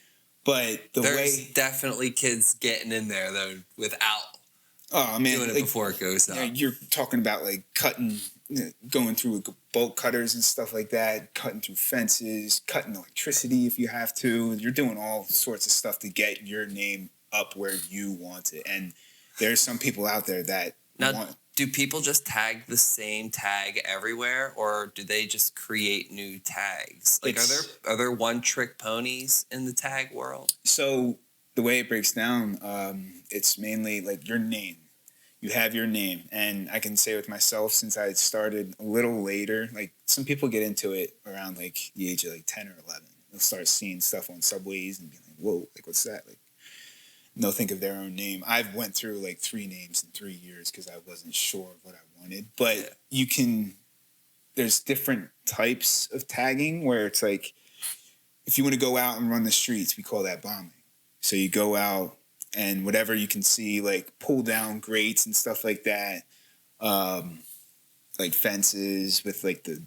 But there's definitely kids getting in there though without doing it before it goes up. You're talking about like cutting, going through bolt cutters and stuff like that, cutting through fences, cutting electricity if you have to. You're doing all sorts of stuff to get your name up where you want it. And there's some people out there that do people just tag the same tag everywhere, or do they just create new tags? Like, are there one-trick ponies in the tag world? So the way it breaks down, it's mainly like your name. You have your name, and I can say with myself, since I started a little later, like some people get into it around like the age of like 10 or 11. They'll start seeing stuff on subways and be like, "Whoa, like what's that?" Like, they'll think of their own name. I've went through like 3 names in 3 years because I wasn't sure of what I wanted. But there's different types of tagging where it's like, if you want to go out and run the streets, we call that bombing. So you go out and whatever you can see, like pull down grates and stuff like that, like fences with like the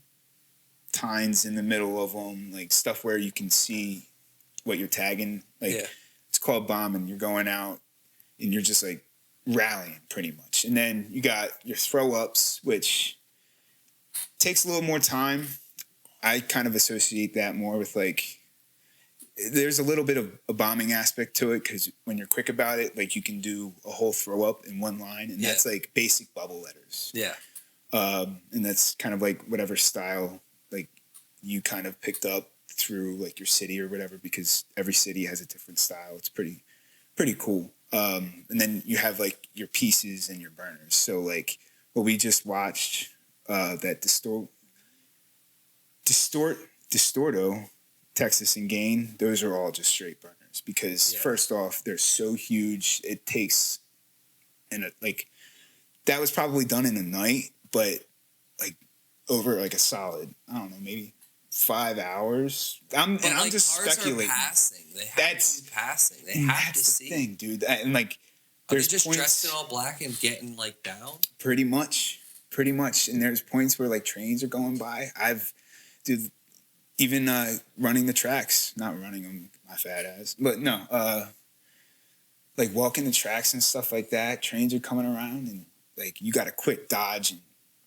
tines in the middle of them, like stuff where you can see what you're tagging. Like, it's called bombing. You're going out and you're just like rallying pretty much. And then you got your throw ups, which takes a little more time. I kind of associate that more with like, there's a little bit of a bombing aspect to it, because when you're quick about it, like you can do a whole throw up in one line, and that's like basic bubble letters. Yeah. And that's kind of like whatever style like you kind of picked up through like your city or whatever, because every city has a different style. It's pretty cool. And then you have like your pieces and your burners. So like what we just watched, that Distorto, Texas and Gain, those are all just straight burners, because first off, they're so huge. It takes, like that was probably done in a night, but like over like a solid, I don't know, maybe 5 hours. I'm just speculating. Passing. They have to be passing. They have to see. That's the thing, dude. And like Are they just dressed in all black and getting like down? Pretty much. And there's points where like trains are going by. Even running the tracks, not running them, my fat ass, but no, like walking the tracks and stuff like that. Trains are coming around, and like you got to quick dodge and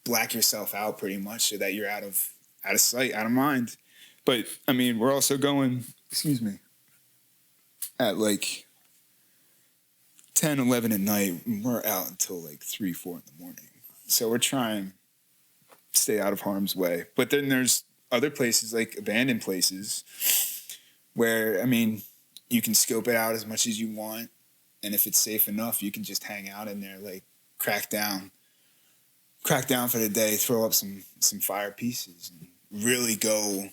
black yourself out pretty much so that you're out of sight, out of mind. But I mean, we're also going, excuse me, at like 10, 11 at night. We're out until like 3, 4 in the morning. So we're trying to stay out of harm's way. But then there's other places, like abandoned places, where, I mean, you can scope it out as much as you want. And if it's safe enough, you can just hang out in there, like crack down for the day, throw up some fire pieces, and really go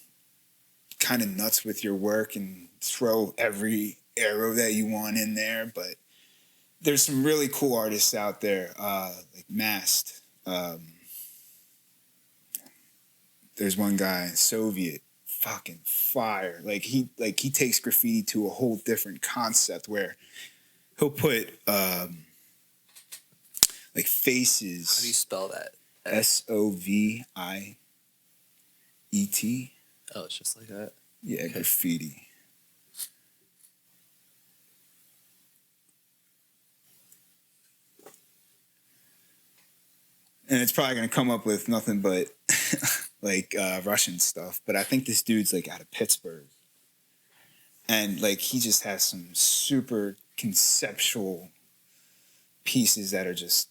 kind of nuts with your work and throw every arrow that you want in there. But there's some really cool artists out there, like Mast. There's one guy, Soviet, fucking fire. Like he takes graffiti to a whole different concept where he'll put like faces. How do you spell that? Soviet. Oh, it's just like that? Yeah, okay. Graffiti. And it's probably going to come up with nothing but like Russian stuff. But I think this dude's like out of Pittsburgh. And like he just has some super conceptual pieces that are just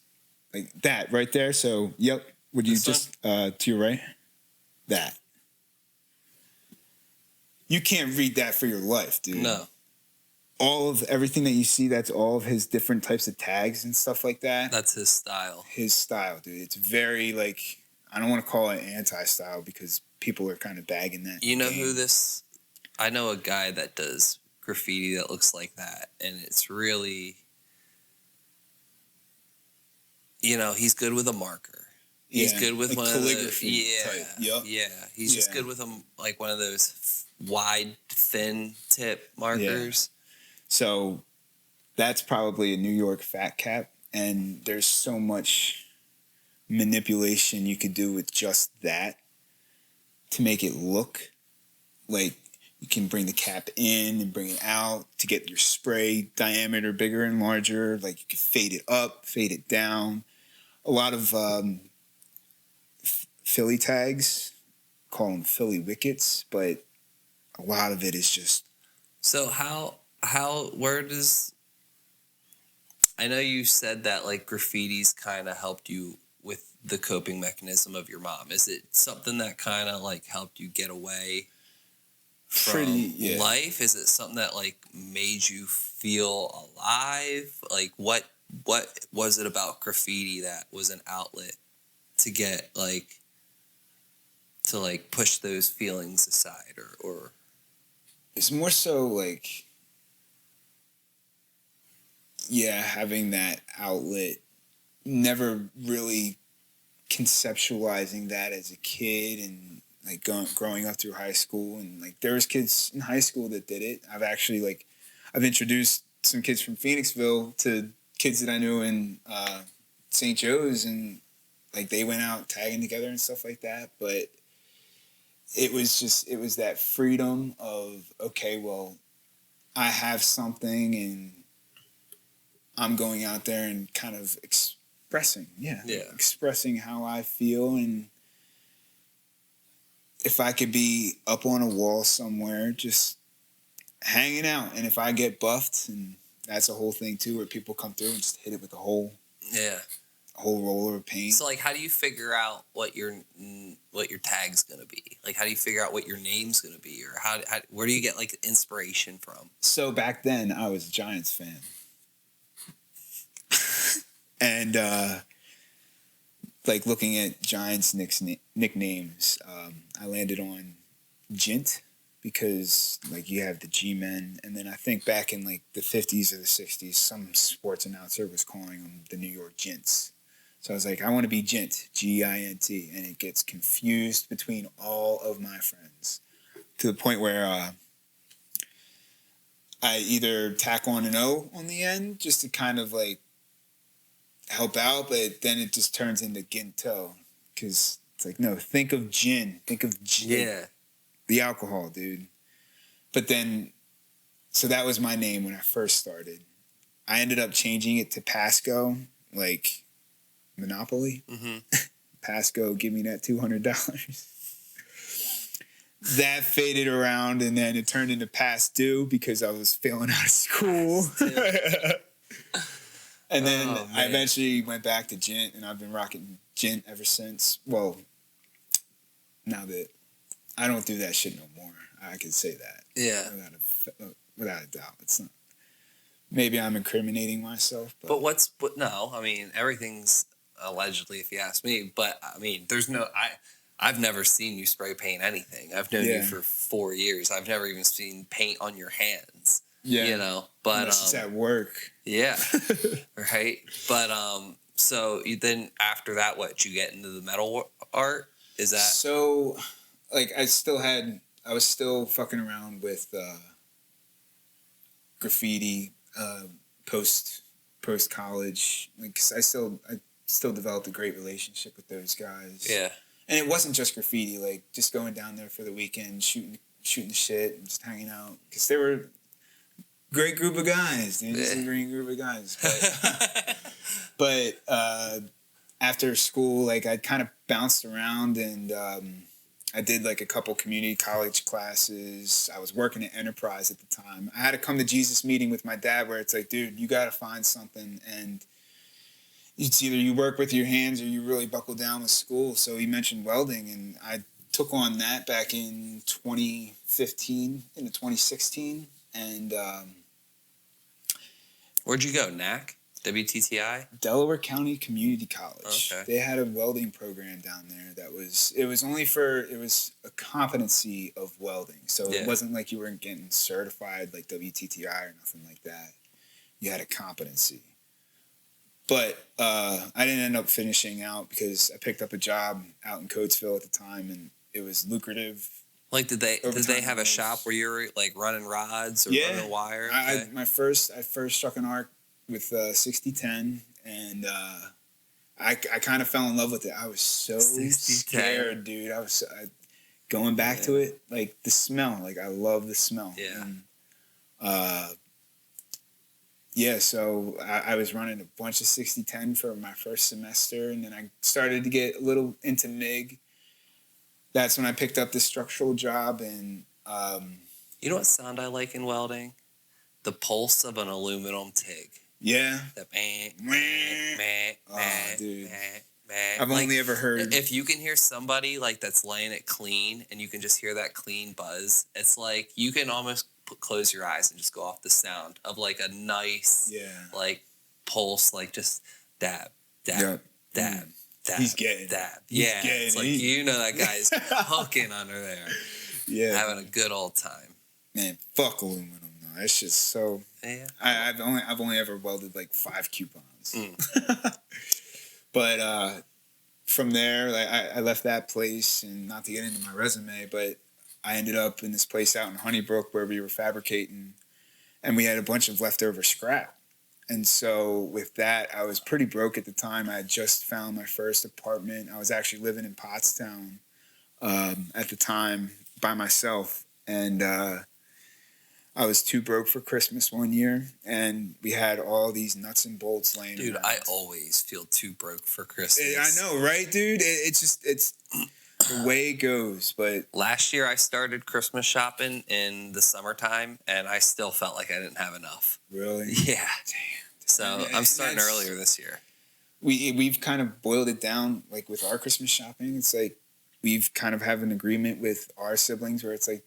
like that right there. So, yep. Would you just, to your right? That. You can't read that for your life, dude. No. All of everything that you see, that's all of his different types of tags and stuff like that. That's his style. His style, dude. It's very like, I don't want to call it anti-style because people are kind of bagging that. You know who this? I know a guy that does graffiti that looks like that, and it's really, you know, he's good with a marker. He's good with like one calligraphy of those. Type. Yep. Yeah. He's just good with them, like one of those wide, thin tip markers. Yeah. So that's probably a New York fat cap, and there's so much manipulation you could do with just that to make it look like you can bring the cap in and bring it out to get your spray diameter bigger and larger. Like you can fade it up, fade it down. A lot of Philly tags, call them Philly wickets, but a lot of it is just. So where does, I know you said that like graffiti's kind of helped you with the coping mechanism of your mom. Is it something that kind of like helped you get away from life? Is it something that like made you feel alive? Like what was it about graffiti that was an outlet to get like, to like push those feelings aside or? It's more so like, having that outlet, never really conceptualizing that as a kid and like growing up through high school. And like there was kids in high school that did it. I've introduced some kids from Phoenixville to kids that I knew in St. Joe's, and like they went out tagging together and stuff like that. But it was that freedom of, okay, well, I have something and I'm going out there and kind of expressing how I feel. And if I could be up on a wall somewhere, just hanging out. And if I get buffed, and that's a whole thing too, where people come through and just hit it with a whole roller of paint. So like, how do you figure out what your tag's gonna be? Like, how do you figure out what your name's gonna be, or where do you get like inspiration from? So back then, I was a Giants fan, and like looking at Giants nicknames, I landed on Gint because like you have the G-men, and then I think back in like the 50s or the 60s, some sports announcer was calling them the New York Gents. So I was like, I want to be Gint, Gint, and it gets confused between all of my friends to the point where I either tack on an O on the end just to kind of like help out, but then it just turns into ginto because it's like, no, think of gin, Yeah. the alcohol, dude. But then, so that was my name when I first started. I ended up changing it to Pasco, like Monopoly. Mm-hmm. Pasco, give me that $200. That faded around, and then it turned into past due because I was failing out of school. And then I eventually went back to Gent, and I've been rocking Gent ever since. Well, now that I don't do that shit no more, I can say that. Yeah. Without a doubt. It's not. Maybe I'm incriminating myself. But no, I mean, everything's allegedly, if you ask me. But, I mean, I've never seen you spray paint anything. I've known you for 4 years. I've never even seen paint on your hands. Yeah. You know, but unless it's at work. Yeah. Right. But so then after that, what, you get into the metal art? Is that so? Like I was still fucking around with graffiti post college. Like I still developed a great relationship with those guys. Yeah. And it wasn't just graffiti. Like just going down there for the weekend, shooting the shit, and just hanging out because they were. Great group of guys. They're just a great group of guys. But after school, like I kind of bounced around and I did like a couple community college classes. I was working at Enterprise at the time. I had a come to Jesus meeting with my dad where it's like, dude, you got to find something. And it's either you work with your hands or you really buckle down with school. So he mentioned welding, and I took on that back in 2015 into 2016. And where'd you go? NAC? WTTI? Delaware County Community College. Okay. They had a welding program down there it was a competency of welding. So it wasn't like you weren't getting certified like WTTI or nothing like that. You had a competency. But I didn't end up finishing out because I picked up a job out in Coatesville at the time, and it was lucrative. Like, did they have a shop where you're like running rods or running wire? Okay. I first struck an arc with 6010, and I kind of fell in love with it. I was so scared, dude. I was going back to it, like the smell. Like I love the smell. Yeah. And, so I was running a bunch of 6010 for my first semester, and then I started to get a little into MIG. That's when I picked up this structural job, and you know what sound I like in welding? The pulse of an aluminum TIG. Yeah. The dude. I've only ever heard. If you can hear somebody like that's laying it clean, and you can just hear that clean buzz, it's like you can almost close your eyes and just go off the sound of like a nice, like pulse, like just dab, dab, dab. Dab, he's getting dab. It's like you know that guy's hooking under there. Yeah, having a good old time. Man, fuck aluminum though. It's just so. Yeah. I've only ever welded like 5 coupons. But from there, like I left that place, and not to get into my resume, but I ended up in this place out in Honeybrook where we were fabricating, and we had a bunch of leftover scrap. And so with that, I was pretty broke at the time. I had just found my first apartment. I was actually living in Pottstown at the time by myself. And I was too broke for Christmas one year. And we had all these nuts and bolts laying around. Dude, I always feel too broke for Christmas. I know, right, dude? It's the way it goes. But last year I started Christmas shopping in the summertime, and I still felt like I didn't have enough. Really? Yeah. Damn. So I'm starting earlier this year. We've kind of boiled it down, like with our Christmas shopping. It's like we've kind of have an agreement with our siblings where it's like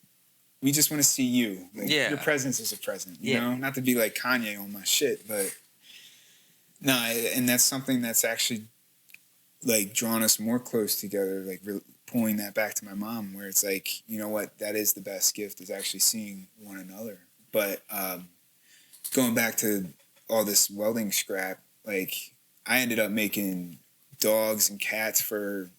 we just want to see you. Like, your presence is a present, you know? Not to be like Kanye on my shit, but no, and that's something that's actually like drawn us more close together, like pulling that back to my mom, where it's like, you know what, that is the best gift, is actually seeing one another. But going back to all this welding scrap, like I ended up making dogs and cats for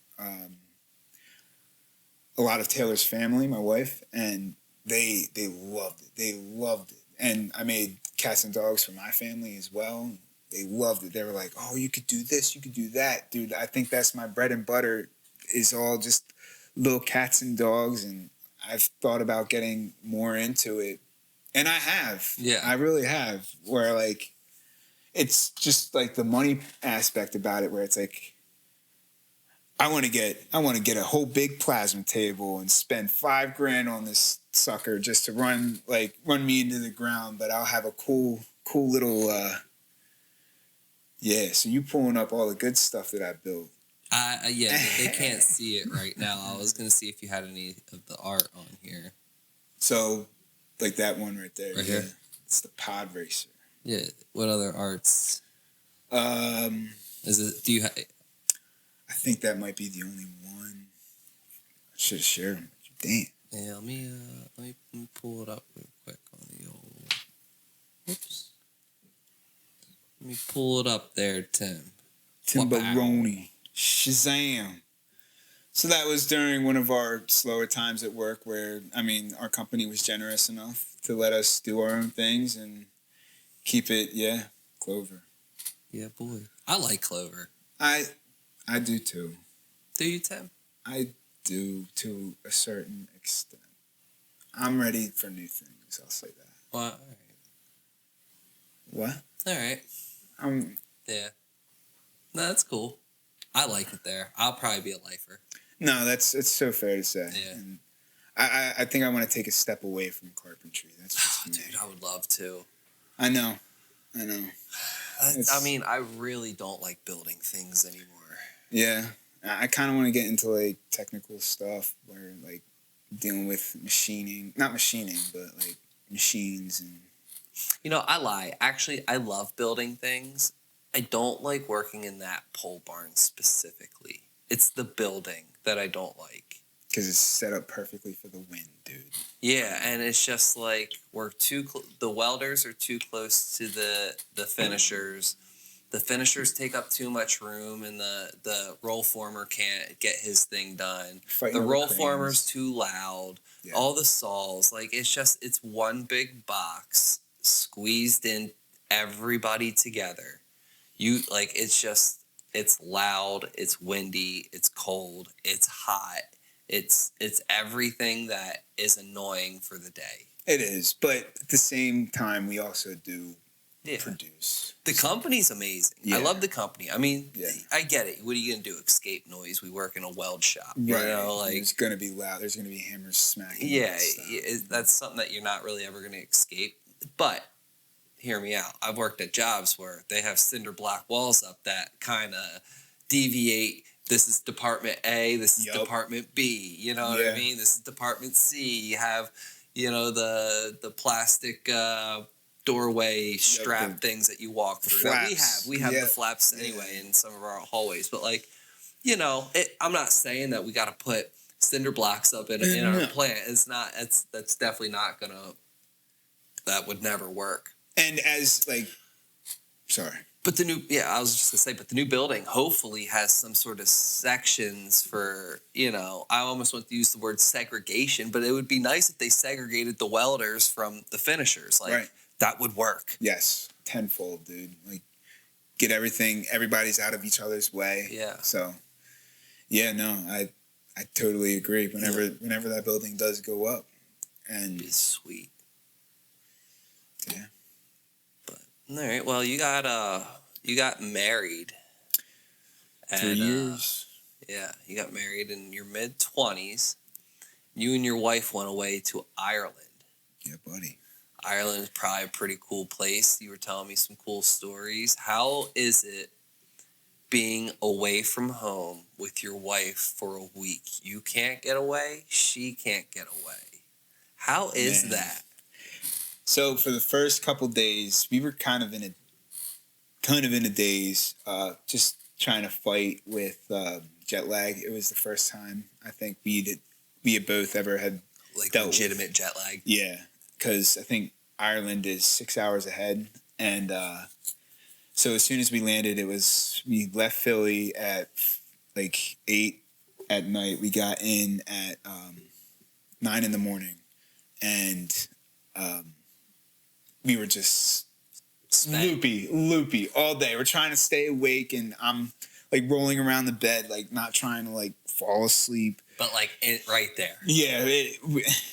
a lot of Taylor's family, my wife, and they loved it. They loved it. And I made cats and dogs for my family as well. they loved it. They were like, "Oh, you could do this, you could do that, dude." I think that's my bread and butter. Is all just little cats and dogs, and I've thought about getting more into it, and I have. Yeah. I really have. Where like, it's just like the money aspect about it, where it's like, I want to get a whole big plasma table and spend $5,000 on this sucker just to run me into the ground. But I'll have a cool little yeah. So you pulling up all the good stuff that I built. Yeah, they can't see it right now. I was gonna see if you had any of the art on here. So, like that one right there. Right here? It's the pod racer. Yeah. What other arts? Is it? Do you? I think that might be the only one. I should have shared them with you. Damn. Yeah. Let me pull it up real quick on the old. Oops. Let me pull it up there, Tim. Timberoni. Shazam. So that was during one of our slower times at work where, I mean, our company was generous enough to let us do our own things and keep it, Clover. Yeah, boy. I like Clover. I do too. Do you, Tim? I do to a certain extent. I'm ready for new things, I'll say that. Well, all right. What? All right. Yeah. No, that's cool. I like it there. I'll probably be a lifer. No, it's so fair to say. Yeah. And I think I want to take a step away from carpentry. That's just me. Dude, I would love to. I know. I mean, I really don't like building things anymore. Yeah. I kind of want to get into like technical stuff where like dealing with not machining, but like machines and. You know, I lie. Actually, I love building things. I don't like working in that pole barn specifically. It's the building that I don't like. Because it's set up perfectly for the wind, dude. Yeah, and it's just like we're the welders are too close to the finishers. The finishers take up too much room, and the roll former can't get his thing done. The roll former's too loud. Yeah. All the saws, like it's one big box squeezed in everybody together. It's loud, it's windy, it's cold, it's hot. It's everything that is annoying for the day. It is, but at the same time, we also do produce. The company's amazing. Yeah. I love the company. I mean, I get it. What are you going to do? Escape noise. We work in a weld shop. Right. You know, like, it's going to be loud. There's going to be hammers smacking. Yeah, that's something that you're not really ever going to escape. But hear me out. I've worked at jobs where they have cinder block walls up that kind of deviate. This is Department A. This is Department B. You know what I mean? This is Department C. You have, the plastic doorway strap things that you walk through. We have the flaps anyway in some of our hallways. But I'm not saying that we got to put cinder blocks up in our plant. It's not. That's definitely not gonna. That would never work. And sorry. But I was just gonna say, but the new building hopefully has some sort of sections for, I almost want to use the word segregation, but it would be nice if they segregated the welders from the finishers. That would work. Yes, tenfold, dude. Like, get everybody's out of each other's way. Yeah. So, I totally agree. Whenever that building does go up, and it'd be sweet. Yeah. All right. Well, you got married. 3 years. You got married in your mid-20s. You and your wife went away to Ireland. Yeah, buddy. Ireland is probably a pretty cool place. You were telling me some cool stories. How is it being away from home with your wife for a week? You can't get away. She can't get away. How is that? So for the first couple days, we were kind of in a daze, just trying to fight with jet lag. It was the first time I think we had both ever had legitimate jet lag. Yeah, because I think Ireland is 6 hours ahead, and so as soon as we landed, we left Philly at 8 at night. We got in at 9 in the morning, and we were just loopy all day. We're trying to stay awake, and I'm like rolling around the bed, like not trying to like fall asleep. But like right there. Yeah,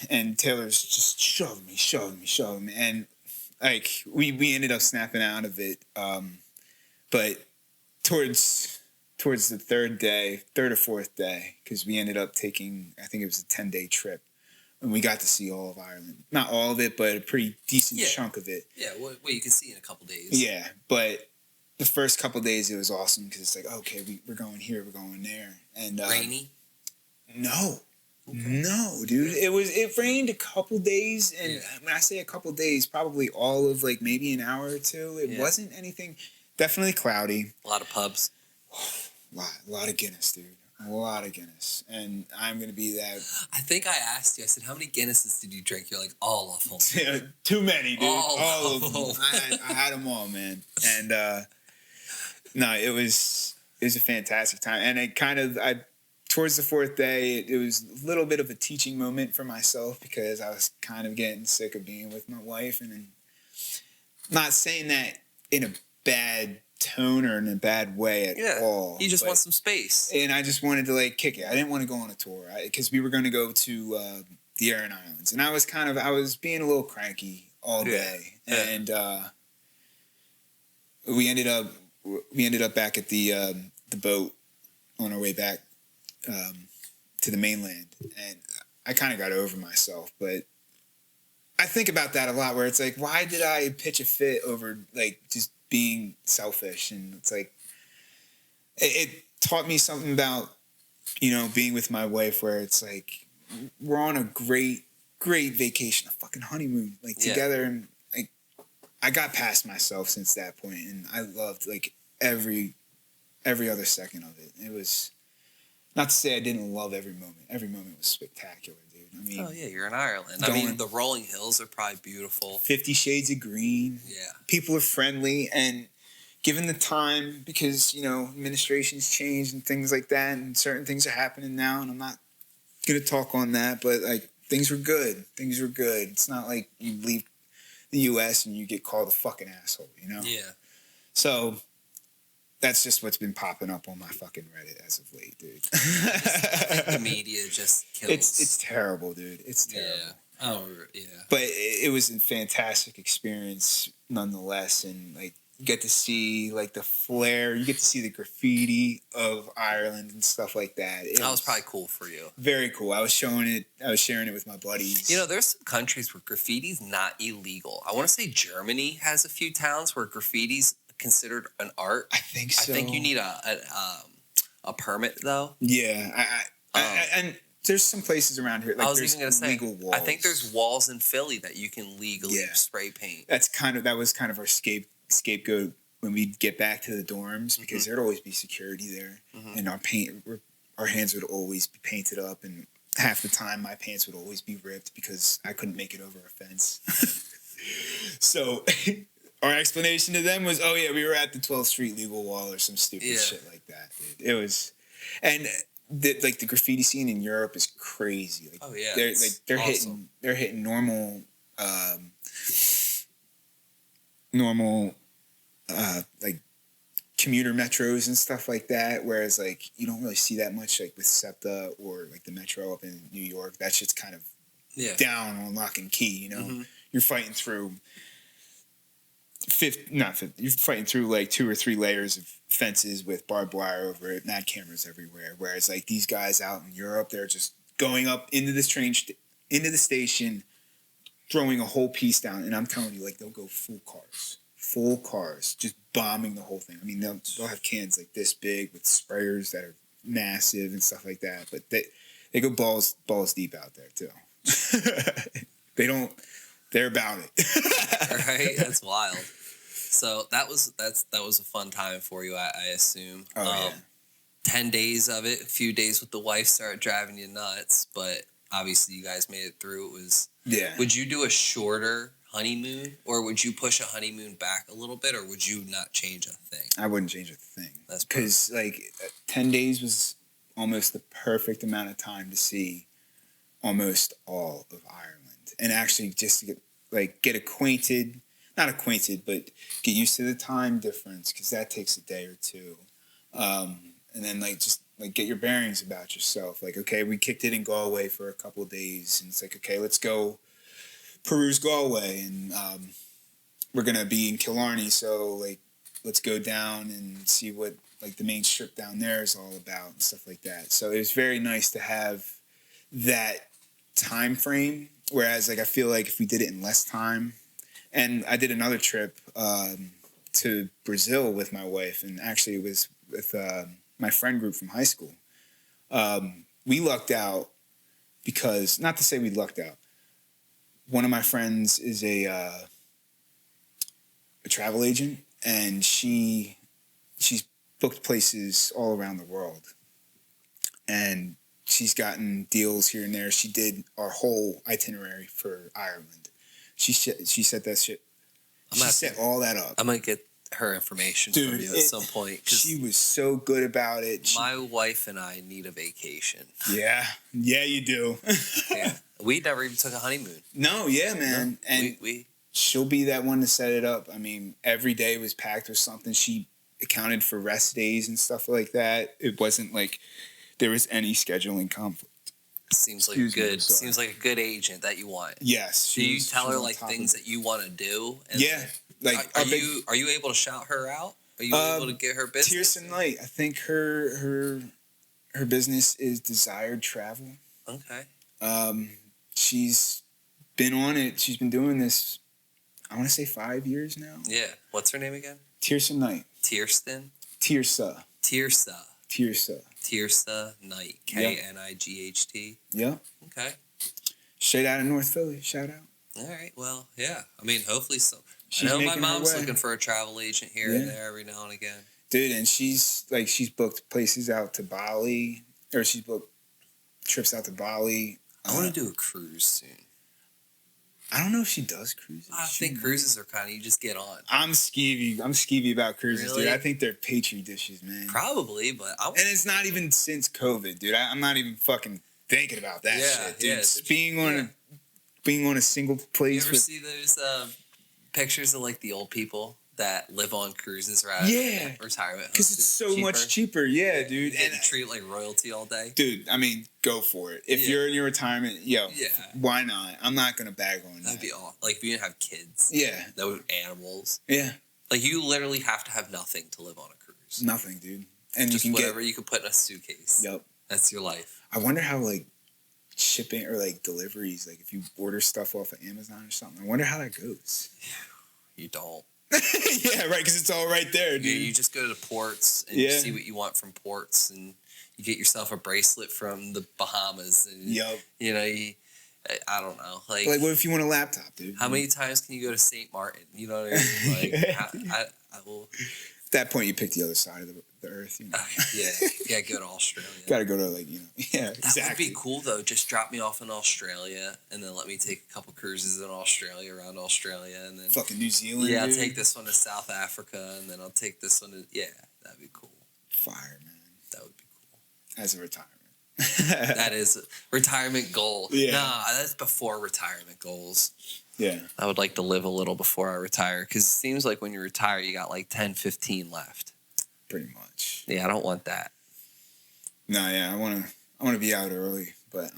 and Taylor's just shoving me, and like we ended up snapping out of it. But towards the third or fourth day, because we ended up taking, I think it was a 10-day trip, and we got to see all of Ireland. Not all of it, but a pretty decent chunk of it. Yeah, what you can see in a couple days. Yeah, but the first couple days it was awesome because it's like, okay, we're going here, we're going there, and rainy. No. Okay. No, dude. It rained a couple days, and when I say a couple days, probably all of like maybe an hour or two. It wasn't anything. Definitely cloudy. A lot of pubs. A lot of Guinness, dude. A lot of Guinness, and I'm gonna be that. I think I asked you. I said, "How many Guinnesses did you drink?" You're like, "All of them." Too many, dude. All of them. I had them all, man. And no, it was a fantastic time, and towards the fourth day, it was a little bit of a teaching moment for myself because I was kind of getting sick of being with my wife, and not saying that in a bad tone or in a bad way at all. You just want some space. And I just wanted to like kick it. I didn't want to go on a tour because we were going to go to the Aran Islands, and I was being a little cranky all day, and we ended up back at the boat on our way back to the mainland, and I kind of got over myself, but I think about that a lot where it's like, why did I pitch a fit over like just being selfish? And it's like it taught me something about, being with my wife, where it's like we're on a great vacation, a fucking honeymoon, like together, and like I got past myself since that point, and I loved like every other second of it. It was not to say I didn't love every moment. Every moment was spectacular, dude. I mean, oh yeah, you're in Ireland. I mean, the rolling hills are probably beautiful. 50 Shades of Green. Yeah, people are friendly, and given the time, because administration's changed and things like that, and certain things are happening now, and I'm not gonna talk on that, but like things were good. It's not like you leave the U.S. and you get called a fucking asshole, Yeah. So that's just what's been popping up on my fucking Reddit as of late, dude. The media just kills. It's terrible, dude. It's terrible. Yeah. Oh, yeah. But it was a fantastic experience nonetheless, and like you get to see like the flair, you get to see the graffiti of Ireland and stuff like that. That was probably cool for you. Very cool. I was sharing it with my buddies. There's some countries where graffiti's not illegal. I want to say Germany has a few towns where graffiti's considered an art. I think so. I think you need a permit though. Yeah, and there's some places around here. Like, I was even going to say, legal walls. I think there's walls in Philly that you can legally spray paint. That was kind of our scapegoat when we get back to the dorms, because there'd always be security there, and our hands would always be painted up, and half the time my pants would always be ripped because I couldn't make it over a fence. So our explanation to them was, oh yeah, we were at the 12th Street legal wall or some stupid shit like that, dude. It was, and the graffiti scene in Europe is crazy. Like, oh yeah, they're awesome. hitting normal like commuter metros and stuff like that. Whereas like you don't really see that much like with SEPTA or like the metro up in New York. That shit's kind of down on lock and key. You're fighting through. You're fighting through like 2 or 3 layers of fences with barbed wire over it, mad cameras everywhere. Whereas like these guys out in Europe, they're just going up into this into the station, throwing a whole piece down, and I'm telling you, like they'll go full cars, just bombing the whole thing. I mean, they'll have cans like this big with sprayers that are massive and stuff like that. But they go balls deep out there too. They're about it. Right? That's wild. So that was a fun time for you, I assume. Oh, yeah. 10 days of it, a few days with the wife started driving you nuts, but obviously you guys made it through. It was Would you do a shorter honeymoon, or would you push a honeymoon back a little bit, or would you not change a thing? I wouldn't change a thing. That's because like 10 days was almost the perfect amount of time to see almost all of Ireland, and actually just to get acquainted. not acquainted, but get used to the time difference because that takes a day or two. And then like just like get your bearings about yourself. Like, okay, we kicked it in Galway for a couple of days, and it's like, okay, let's go peruse Galway, and we're gonna be in Killarney, so like let's go down and see what like the main strip down there is all about and stuff like that. So it was very nice to have that time frame. Whereas like I feel like if we did it in less time, and I did another trip to Brazil with my wife, and actually it was with my friend group from high school. We lucked out because, not to say we lucked out, one of my friends is a travel agent, and she's booked places all around the world, and she's gotten deals here and there. She did our whole itinerary for Ireland. She set that shit. She set all that up. I'm gonna get her information from you at some point. She was so good about it. My wife and I need a vacation. Yeah, you do. Yeah, we never even took a honeymoon. No, yeah, man, no, and she'll be that one to set it up. I mean, every day was packed with something. She accounted for rest days and stuff like that. It wasn't like there was any scheduling conflict. Seems like a good agent that you want. Yes. Do you tell her like things that you want to do? And yeah. Like are you able to shout her out? Are you able to get her business? Tierson Light. I think her business is Desired Travel. Okay. She's been on it. She's been doing this, I want to say 5 years now. Yeah. What's her name again? Tierson Knight. Tiersten? Tirsa. Knight. Knight. Yeah. Okay. Straight out of North Philly. Shout out. All right. Well, yeah. I mean, hopefully so. I know my mom's looking for a travel agent here and there every now and again. Dude, and she's booked places out to Bali, or she's booked trips out to Bali. I want to do a cruise soon. I don't know if she does cruises. I think cruises are kind of, you just get on. I'm skeevy about cruises, really? Dude. I think they're petri dishes, man. Probably, but and it's not even since COVID, dude. I'm not even fucking thinking about that shit, dude. Yeah, being on a single place. You ever see those pictures of like the old people that live on cruises rather than retirement? Because it's so much cheaper. Yeah, dude. And treat like royalty all day. Dude, I mean, go for it. If you're in your retirement, why not? I'm not going to bag on that. That'd be awesome. Like if you didn't have kids. Yeah. That would animals. Yeah. Like you literally have to have nothing to live on a cruise. Nothing, dude. And just you can whatever you can put in a suitcase. Yep. That's your life. I wonder how like shipping or like deliveries, like if you order stuff off of Amazon or something, I wonder how that goes. You don't. Yeah, right, because it's all right there, dude. You just go to the ports and you see what you want from ports, and you get yourself a bracelet from the Bahamas. And, you know, I don't know. Like what if you want a laptop, dude? How many times can you go to St. Martin? You know what I mean? Like, I will. At that point, you pick the other side of the earth, you know? Yeah, go to Australia. Gotta go to, like, you know, That would be cool, though. Just drop me off in Australia, and then let me take a couple cruises in Australia, around Australia, and then... Fucking New Zealand, Yeah, I'll take this one to South Africa, and then I'll take this one to... Yeah, that'd be cool. Fire, man. That would be cool. As a retirement. That is a retirement goal. Yeah. Nah, that's before retirement goals. Yeah. I would like to live a little before I retire, because it seems like when you retire, you got like 10, 15 left. Pretty much. Yeah, I don't want that. No, yeah, I want to be out early, but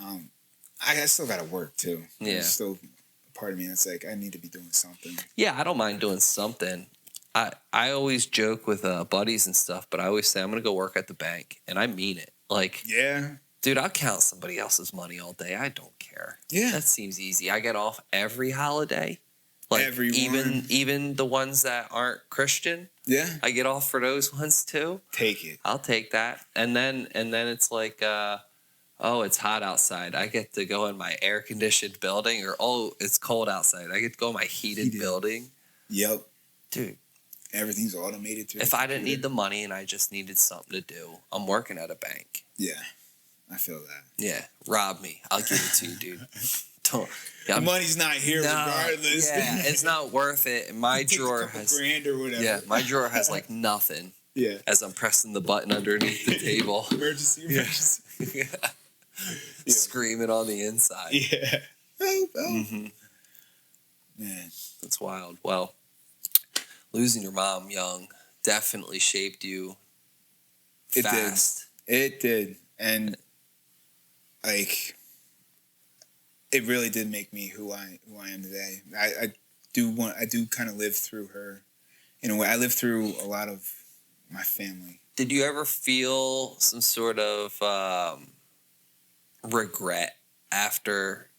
I still got to work too. Yeah. There's still a part of me that's like, I need to be doing something. Yeah, I don't mind doing something. I always joke with buddies and stuff, but I always say I'm going to go work at the bank, and I mean it. Like, yeah. Dude, I'll count somebody else's money all day. I don't care. Yeah. That seems easy. I get off every holiday. Like Everyone. even the ones that aren't Christian. Yeah. I get off for those ones too. Take it. I'll take that. And then it's like it's hot outside. I get to go in my air conditioned building, or it's cold outside. I get to go in my heated building. Yep. Dude. Everything's automated too. If I didn't need the money and I just needed something to do, I'm working at a bank. Yeah. I feel that. Yeah, rob me. I'll give it to you, dude. The money's not here regardless. Yeah, it's not worth it. My drawer has $1,000 or whatever. Yeah, my drawer has like nothing. Yeah. As I'm pressing the button underneath the table. Emergency. Yeah. Screaming on the inside. Yeah. Mm-hmm. Man, that's wild. Well, losing your mom young definitely shaped you fast. It did. And like it really did make me who I am today. I do kind of live through her in a way. I lived through a lot of my family. Did you ever feel some sort of regret after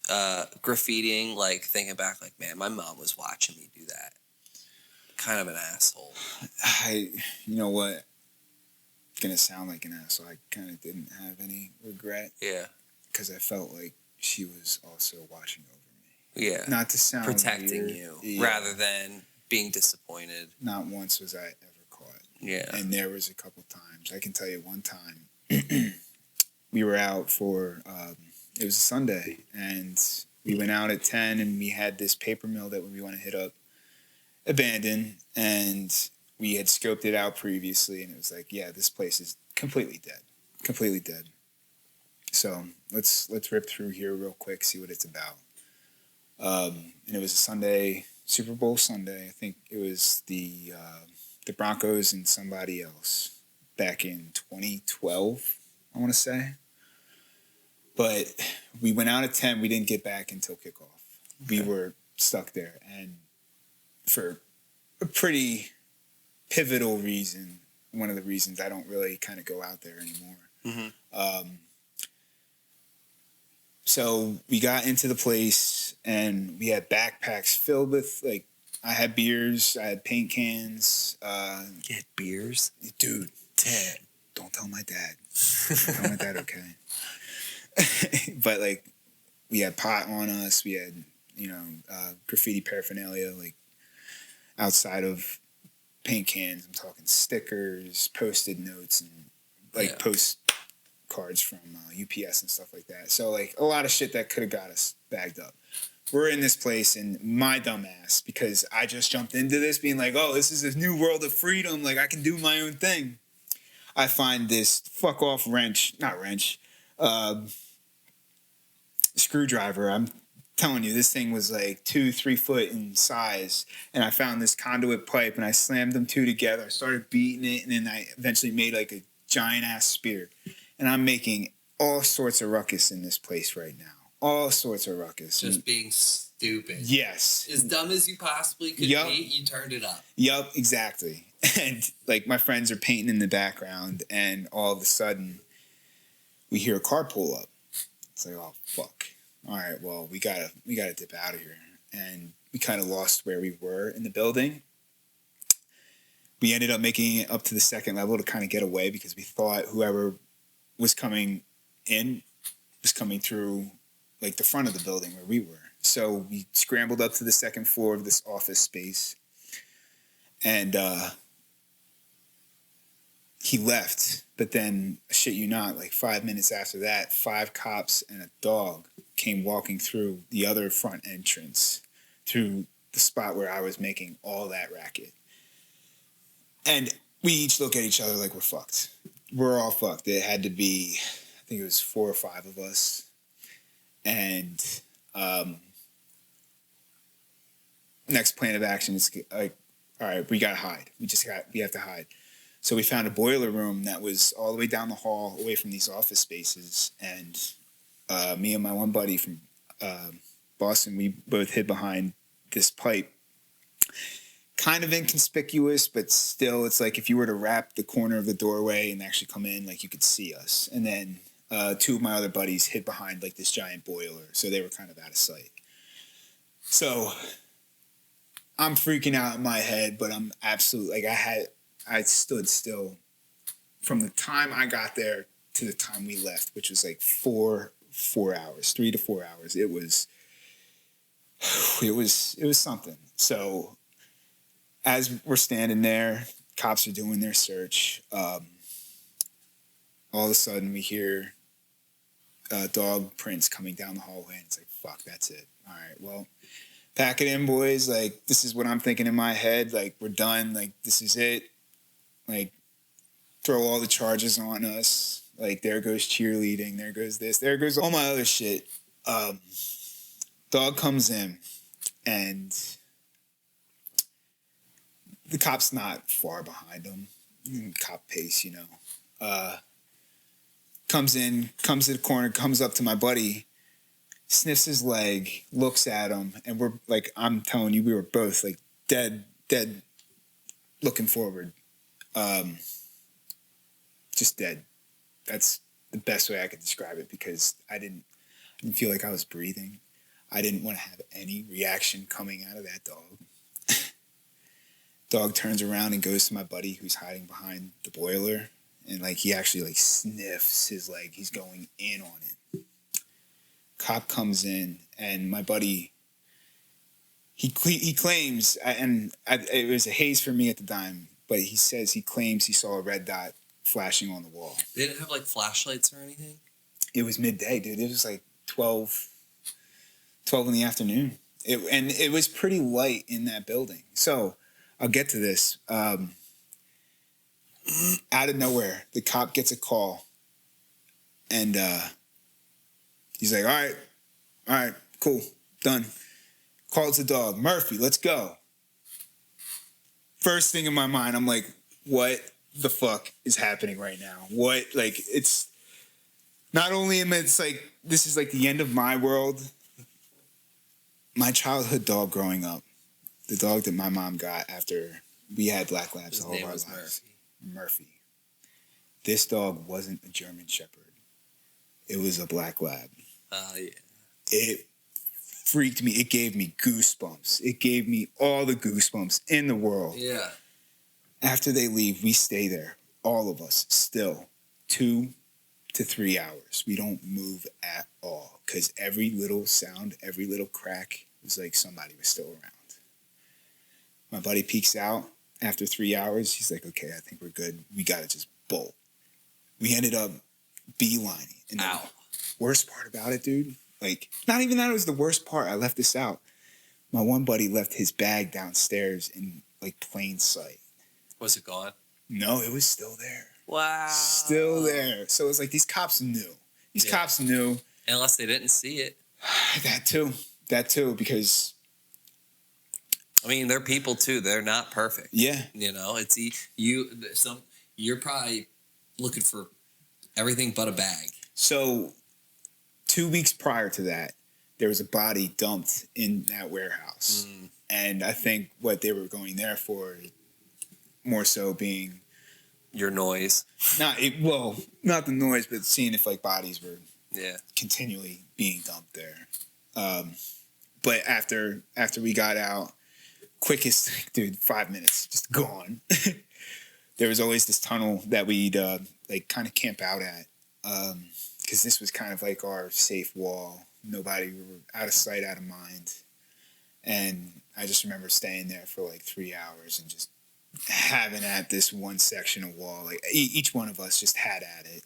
graffitiing, like thinking back, like, man, my mom was watching me do that? Kind of an asshole. You know what? Gonna sound like an asshole. I kind of didn't have any regret. Yeah. Because I felt like she was also watching over me. Yeah. Not to sound protecting weird, you rather than being disappointed. Not once was I ever caught. Yeah. And there was a couple times. I can tell you one time we were out for it was a Sunday, and we went out at 10, and we had this paper mill that we want to hit up, abandoned, and we had scoped it out previously, and it was like, yeah, this place is completely dead. So let's rip through here real quick, see what it's about. And it was a Sunday, Super Bowl Sunday. I think it was the Broncos and somebody else back in 2012, I want to say. But we went out at 10. We didn't get back until kickoff. Okay. We were stuck there. And for a pretty pivotal reason, one of the reasons I don't really kind of go out there anymore. Mm-hmm. So we got into the place, and we had backpacks filled with, like, I had beers, I had paint cans. You had beers? Dude. Dad. Don't tell my dad. Don't tell my dad, okay? But, like, we had pot on us. We had, graffiti paraphernalia, like, outside of paint cans. I'm talking stickers, Post-it notes, and, like, postcards from UPS and stuff like that. So, like, a lot of shit that could have got us bagged up. We're in this place, and my dumb ass, because I just jumped into this being like, oh, this is a new world of freedom. Like, I can do my own thing. I find this fuck-off screwdriver. I'm telling you, this thing was like 2-3 foot in size, and I found this conduit pipe, and I slammed them two together. I started beating it, and then I eventually made like a giant ass spear, and I'm making all sorts of ruckus in this place right now. All sorts of ruckus. Just being stupid. Yes. As dumb as you possibly could be, you turned it up. Yup, exactly. And like my friends are painting in the background, and all of a sudden we hear a car pull up. It's like, oh fuck. All right, well, we gotta dip out of here. And we kind of lost where we were in the building. We ended up making it up to the second level to kind of get away, because we thought whoever was coming in was coming through like the front of the building where we were. So we scrambled up to the second floor of this office space, and he left. But then, shit you not, like 5 minutes after that, 5 cops and a dog came walking through the other front entrance, through the spot where I was making all that racket. And we each look at each other like we're fucked. We're all fucked. It had to be, I think it was 4 or 5 of us. And next plan of action is like, all right, we gotta hide. We have to hide. So we found a boiler room that was all the way down the hall, away from these office spaces. And me and my one buddy from Boston, we both hid behind this pipe. Kind of inconspicuous, but still, it's like if you were to wrap the corner of the doorway and actually come in, like you could see us. And then 2 of my other buddies hid behind like this giant boiler, so they were kind of out of sight. So I'm freaking out in my head, but I'm absolutely like I stood still from the time I got there to the time we left, which was like 4 hours, 3 to 4 hours. It was something. So as we're standing there, cops are doing their search. All of a sudden we hear dog prints coming down the hallway, and it's like, fuck, that's it. All right, well, pack it in, boys. Like, this is what I'm thinking in my head. Like, we're done. Like, this is it. Like, throw all the charges on us. Like, there goes cheerleading. There goes this. There goes all my other shit. Dog comes in, and the cop's not far behind him. Cop pace, you know. Comes to the corner, comes up to my buddy, sniffs his leg, looks at him, and we're like, I'm telling you, we were both like dead looking forward. Just dead. That's the best way I could describe it, because I didn't feel like I was breathing. I didn't want to have any reaction coming out of that dog. Dog turns around and goes to my buddy who's hiding behind the boiler, and like he actually like sniffs his leg. He's going in on it. Cop comes in, and my buddy, he claims, it was a haze for me at the time, but he says he claims he saw a red dot flashing on the wall. They didn't have like flashlights or anything? It was midday, dude. It was like 12 in the afternoon. It was pretty light in that building. So I'll get to this. Out of nowhere, the cop gets a call, and he's like, all right, cool, done. Calls the dog, Murphy, let's go. First thing in my mind, I'm like, what the fuck is happening right now? What, like, it's not only it's like, this is like the end of my world. My childhood dog growing up, the dog that my mom got after we had black labs all of our lives. Murphy. This dog wasn't a German Shepherd. It was a black lab. Yeah. It freaked me. It gave me goosebumps. It gave me all the goosebumps in the world. Yeah. After they leave, we stay there, all of us, still 2 to 3 hours. We don't move at all, because every little sound, every little crack was like somebody was still around. My buddy peeks out after 3 hours. He's like, okay, I think we're good. We got to just bolt. We ended up beelining. And the worst part about it, dude, like, not even that it was the worst part. I left this out. My one buddy left his bag downstairs in like plain sight. Was it gone? No, it was still there. Wow. Still there. So it's like these cops knew. Cops knew. Unless they didn't see it. That too, because I mean, they're people too. They're not perfect. Yeah. You know, you're probably looking for everything but a bag. So 2 weeks prior to that, there was a body dumped in that warehouse. And I think what they were going there for, more so being your noise. Not the noise, but seeing if like bodies were continually being dumped there. But after we got out, quickest, dude, 5 minutes, just gone. There was always this tunnel that we'd like kind of camp out at, because this was kind of like our safe wall. Nobody, we were out of sight, out of mind. And I just remember staying there for like 3 hours and just having at this one section of wall. Like each one of us just had at it.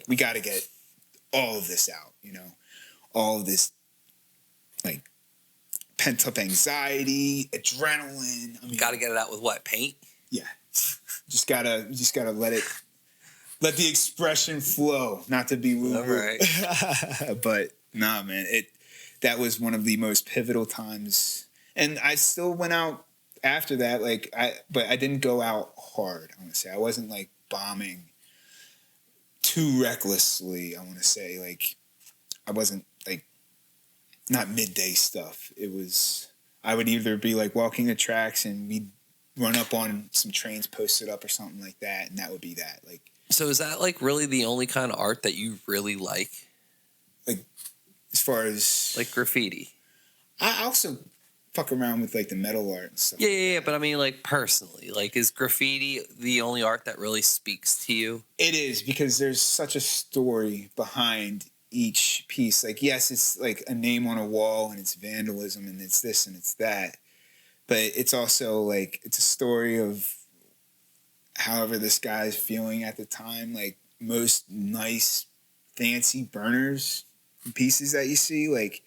We got to get all of this out, you know, all of this like pent up anxiety, adrenaline. I mean, got to get it out with what? Paint? Yeah. Just gotta let the expression flow, not to be woo-woo. All right. But nah, man, that was one of the most pivotal times. And I still went out after that, but I didn't go out hard, I want to say. I wasn't like bombing too recklessly, I want to say. Like, I wasn't like, not midday stuff. It was, I would either be like walking the tracks and we'd run up on some trains posted up or something like that, and that would be that. Like, so is that like really the only kind of art that you really like? Like, as far as like graffiti? I also fuck around with like the metal art and stuff. Yeah. But I mean, like personally, like is graffiti the only art that really speaks to you? It is, because there's such a story behind each piece. Like, yes, it's like a name on a wall and it's vandalism and it's this and it's that. But it's also like, it's a story of however this guy's feeling at the time. Like, most nice, fancy burners and pieces that you see, like,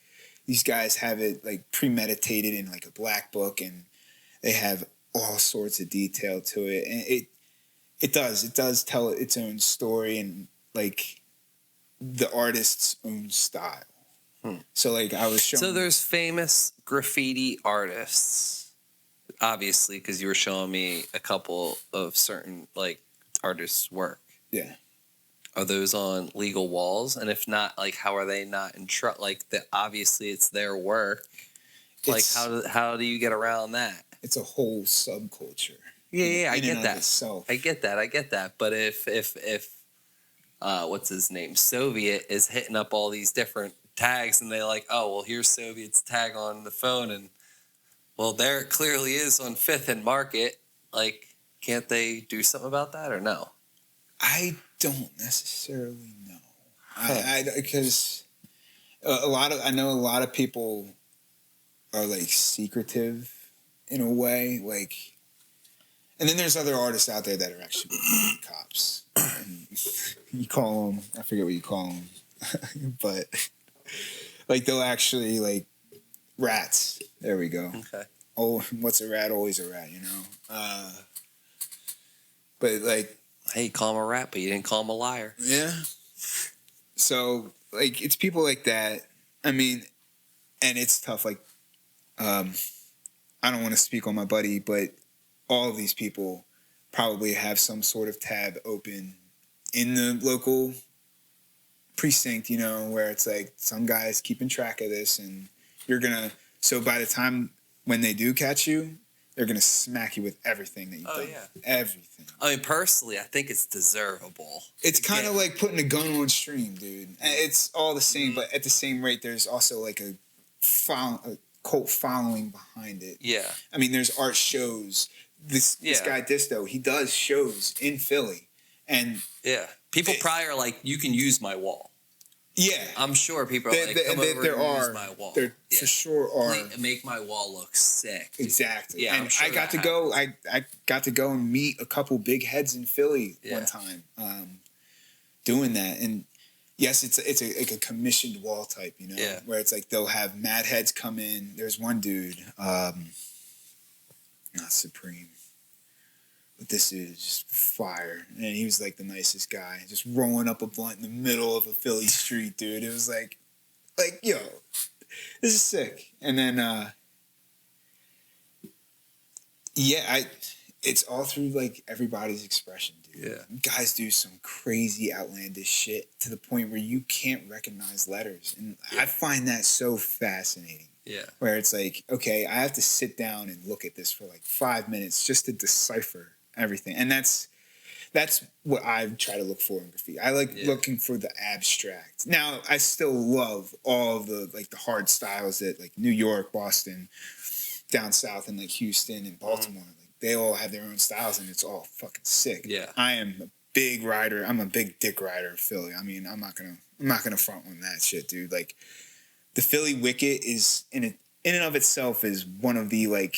these guys have it like premeditated in like a black book, and they have all sorts of detail to it. And it does tell its own story and like the artist's own style. So like I was showing. So there's famous graffiti artists. obviously, because you were showing me a couple of certain like artists' work. Yeah. Are those on legal walls? And if not, like, how are they not in trouble? Like, obviously, it's their work. Like, how do you get around that? It's a whole subculture. Yeah, I get that. Itself. I get that. But if what's his name, Soviet is hitting up all these different tags, and they're like, oh, well, here's Soviet's tag on the phone, and well, there it clearly is on 5th and Market. Like, can't they do something about that or no? I don't necessarily know. Because I know a lot of people are like secretive in a way, like, and then there's other artists out there that are actually cops. And you call them, I forget what you call them, but like they'll actually like rats. There we go. Okay. Oh, what's a rat? Always a rat, you know. But like, hey, you call him a rat, but you didn't call him a liar. Yeah. So like, it's people like that. I mean, and it's tough. Like, I don't want to speak on my buddy, but all of these people probably have some sort of tab open in the local precinct, you know, where it's like some guy's keeping track of this, and so by the time when they do catch you, they're gonna smack you with everything that you've done. Yeah. Everything. I mean, personally, I think it's deservable. It's kind of like putting a gun on stream, dude. It's all the same, but at the same rate, there's also like a cult following behind it. Yeah. I mean, there's art shows. This guy Disto, he does shows in Philly, and people probably are like, you can use my wall. Yeah, I'm sure people are like, come over and use my wall. There for sure are. Make my wall look sick. Exactly. Yeah, and I got to go. I got to go and meet a couple big heads in Philly one time, doing that. And yes, it's like a commissioned wall type, you know, where it's like they'll have mad heads come in. There's one dude, not Supreme. But this dude is just fire. And he was like the nicest guy. Just rolling up a blunt in the middle of a Philly street, dude. It was like, yo, this is sick. And then, it's all through like everybody's expression, dude. Yeah. Guys do some crazy outlandish shit to the point where you can't recognize letters. And I find that so fascinating. Yeah. Where it's like, okay, I have to sit down and look at this for like 5 minutes just to decipher everything. And that's what I try to look for in graffiti. I like looking for the abstract. Now, I still love all of the like the hard styles that like New York, Boston, down south, and like Houston and Baltimore. Like they all have their own styles, and it's all fucking sick. Yeah. I am a big rider. I'm a big dick rider of Philly. I mean, I'm not gonna front on that shit, dude. Like the Philly Wicket is in and of itself is one of the like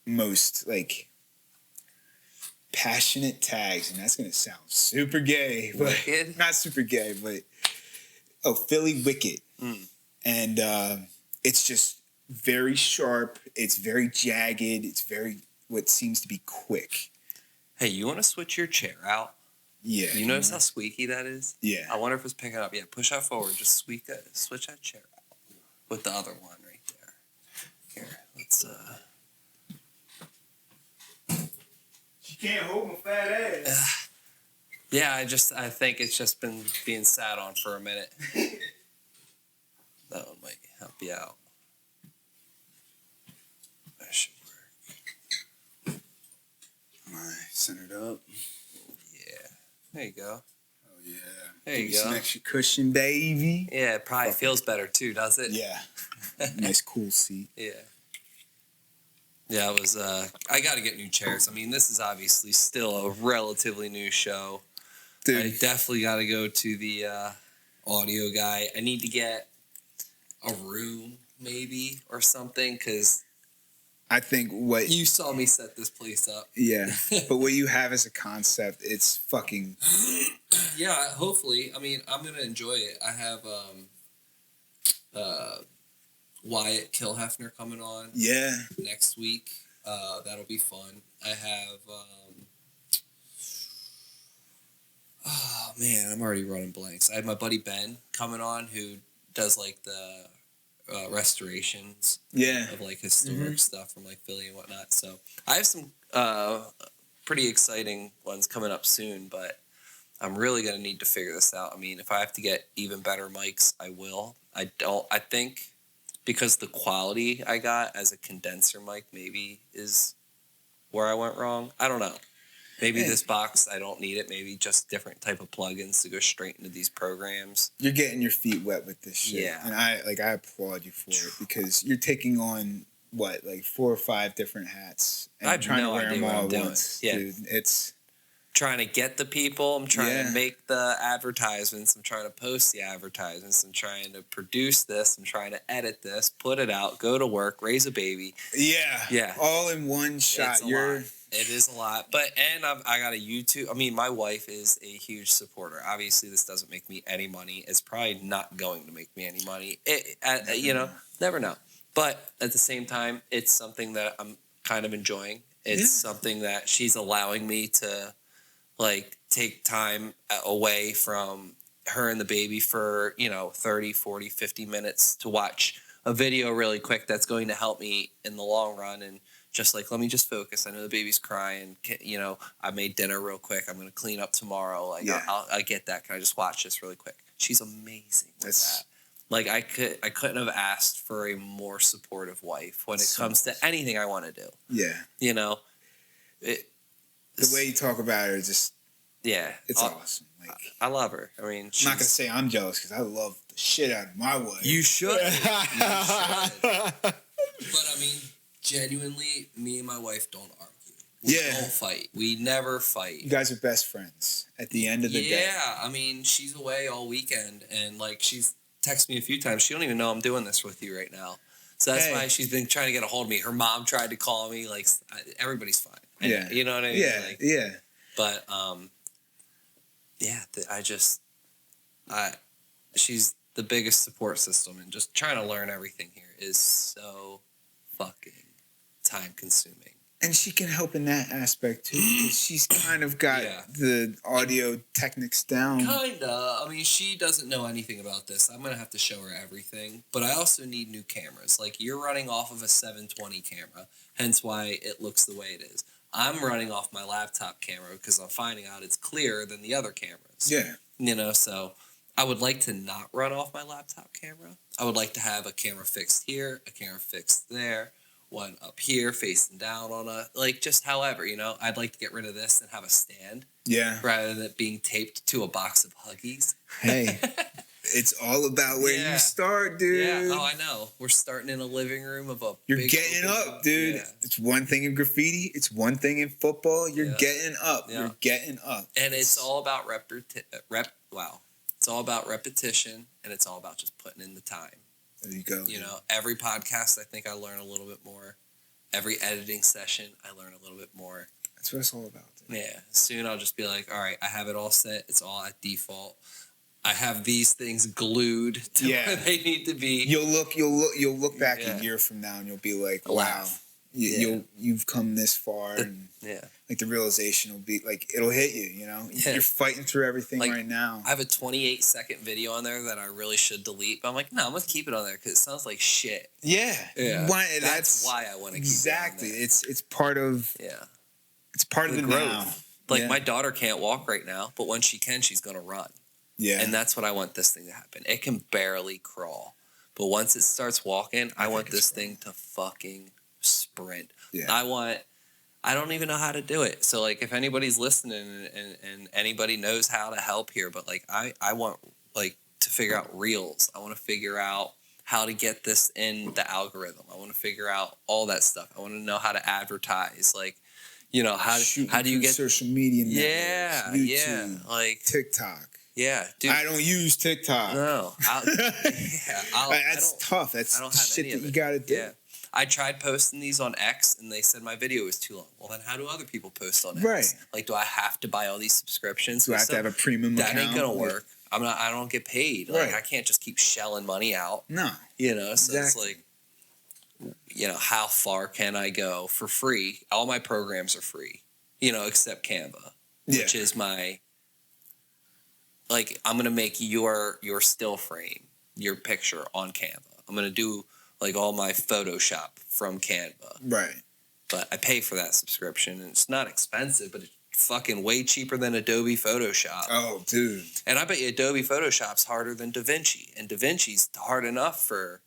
most like passionate tags, and that's gonna sound super gay, but Wicked? Not super gay, but Philly Wicket, and it's just very sharp. It's very jagged. It's very what seems to be quick. Hey, you want to switch your chair out? Yeah. You notice how squeaky that is? Yeah. I wonder if it's picking up. Yeah, push that forward. Just switch that chair out with the other one right there. Here, let's She can't hold my fat ass. Yeah, I think it's just been being sat on for a minute. That one might help you out. That should work. Am I centered up? Yeah. There you go. Oh, yeah. There you go. Some extra cushion, baby. Yeah, it probably feels better too, does it? Yeah. Nice, cool seat. Yeah. Yeah, it was, I got to get new chairs. I mean, this is obviously still a relatively new show. Dude. I definitely got to go to the audio guy. I need to get a room, maybe, or something, because I think what... You saw me set this place up. Yeah, but what you have as a concept, it's fucking... Yeah, hopefully. I mean, I'm going to enjoy it. I have Wyatt Kilhefner coming on next week. That'll be fun. I have... oh, man, I'm already running blanks. I have my buddy Ben coming on who does, like, the restorations. Yeah. Of like historic stuff from like Philly and whatnot. So I have some pretty exciting ones coming up soon, but I'm really going to need to figure this out. I mean, if I have to get even better mics, I will. I think because the quality I got as a condenser mic maybe is where I went wrong. I don't know. Maybe this box, I don't need it. Maybe just different type of plugins to go straight into these programs. You're getting your feet wet with this shit. Yeah. And I applaud you for it because you're taking on, like 4 or 5 different hats. And I have trying no to wear idea them what all I'm at doing. once. Yeah. Dude, it's... Trying to get the people. I'm trying to make the advertisements. I'm trying to post the advertisements. I'm trying to produce this. I'm trying to edit this, put it out, go to work, raise a baby. Yeah. Yeah. All in one shot. It's a lot. It is a lot. But, and I got a YouTube. I mean, my wife is a huge supporter. Obviously, this doesn't make me any money. It's probably not going to make me any money. Never know. But at the same time, it's something that I'm kind of enjoying. It's something that she's allowing me to, like, take time away from her and the baby for, 30, 40, 50 minutes to watch a video really quick that's going to help me in the long run. And just like, let me just focus. I know the baby's crying. I made dinner real quick. I'm going to clean up tomorrow. Like, I get that. Can I just watch this really quick? She's amazing with that. Like, I couldn't have asked for a more supportive wife when it comes to anything I want to do. Yeah. The way you talk about her is just... Yeah. It's awesome. Like, I love her. I mean, I'm not going to say I'm jealous because I love the shit out of my wife. You should. But, I mean, genuinely, me and my wife don't argue. We don't fight. We never fight. You guys are best friends at the end of the day. Yeah. I mean, she's away all weekend, and, like, she's texted me a few times. She don't even know I'm doing this with you right now. So that's why she's been trying to get a hold of me. Her mom tried to call me. Like, everybody's fine. Yeah. You know what I mean? Yeah, like, yeah. But, she's the biggest support system, and just trying to learn everything here is so fucking time consuming. And she can help in that aspect too, because she's kind of got the audio techniques down. Kinda. I mean, she doesn't know anything about this. I'm gonna have to show her everything. But I also need new cameras. Like, you're running off of a 720 camera, hence why it looks the way it is. I'm running off my laptop camera because I'm finding out it's clearer than the other cameras. Yeah. So I would like to not run off my laptop camera. I would like to have a camera fixed here, a camera fixed there, one up here facing down on just however, I'd like to get rid of this and have a stand. Yeah. Rather than it being taped to a box of Huggies. Hey. It's all about where you start, dude. Yeah, I know. We're starting in a living room of a You're getting up, dude. Yeah. It's one thing in graffiti. It's one thing in football. You're getting up. Yeah. You're getting up. And it's all about It's all about repetition, and it's all about just putting in the time. There you go. Every podcast, I think I learn a little bit more. Every editing session, I learn a little bit more. That's what it's all about. Dude. Yeah. Soon I'll just be like, all right, I have it all set. It's all at default. I have these things glued to where they need to be. You'll look back a year from now and you'll be like, wow, you've come this far, and like the realization will be like, it'll hit you. You're fighting through everything right now. I have a 28-second video on there that I really should delete, but I'm like, no, I'm gonna keep it on there because it sounds like shit. Yeah. That's why I want to keep it on there. It's part of it's part of the growth. now. Like, my daughter can't walk right now, but when she can, she's gonna run. Yeah. And that's what I want this thing to happen. It can barely crawl. But once it starts walking, I want this thing to fucking sprint. Yeah. I don't even know how to do it. So, like, if anybody's listening and anybody knows how to help here, but, like, I want, like, to figure out reels. I want to figure out how to get this in the algorithm. I want to figure out all that stuff. I want to know how to advertise. Like, how do you get social media networks, YouTube, like TikTok. Yeah, dude. I don't use TikTok. No. That's tough. That's shit that you got to do. Yeah. I tried posting these on X, and they said my video was too long. Well, then how do other people post on X? Right. Like, do I have to buy all these subscriptions? Do I have to have a premium account? That ain't going to work. I don't get paid. Like, I can't just keep shelling money out. No. So it's like, how far can I go for free? All my programs are free, except Canva, which is my... Like, I'm going to make your still frame, your picture on Canva. I'm gonna do like all my Photoshop from Canva. Right. But I pay for that subscription, and it's not expensive, but it's fucking way cheaper than Adobe Photoshop. Oh, dude. And I bet you Adobe Photoshop's harder than DaVinci, and DaVinci's hard enough for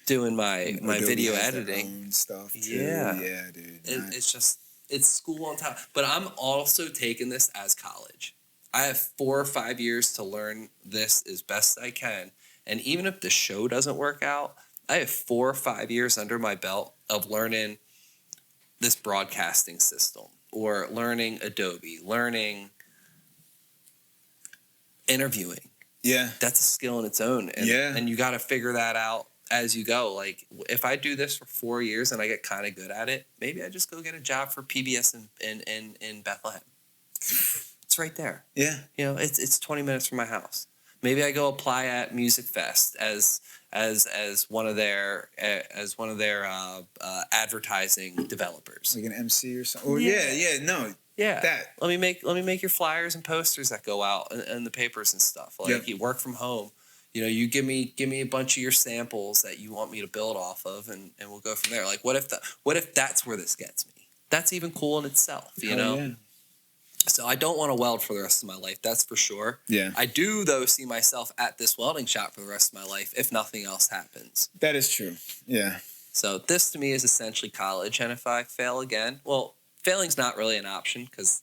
doing my video editing and stuff too. Yeah, dude. It's just it's school on top. But I'm also taking this as college. I have 4 or 5 years to learn this as best I can, and even if the show doesn't work out, I have 4 or 5 years under my belt of learning this broadcasting system, or learning Adobe, learning interviewing. Yeah. That's a skill in its own. And you got to figure that out as you go. Like, if I do this for 4 years and I get kind of good at it, maybe I just go get a job for PBS in Bethlehem. It's right there. Yeah. You know, it's 20 minutes from my house. Maybe I go apply at Music Fest as one of their advertising developers, like an MC or something. Or that. Let me make your flyers and posters that go out in the papers and stuff. Like, you work from home. You know, you give me a bunch of your samples that you want me to build off of, and we'll go from there. Like, what if that's where this gets me? That's even cool in itself, you know? Yeah. So I don't want to weld for the rest of my life, that's for sure. Yeah. I do, though, see myself at this welding shop for the rest of my life if nothing else happens. That is true. Yeah. So this to me is essentially college, and if I fail again, well, failing's not really an option because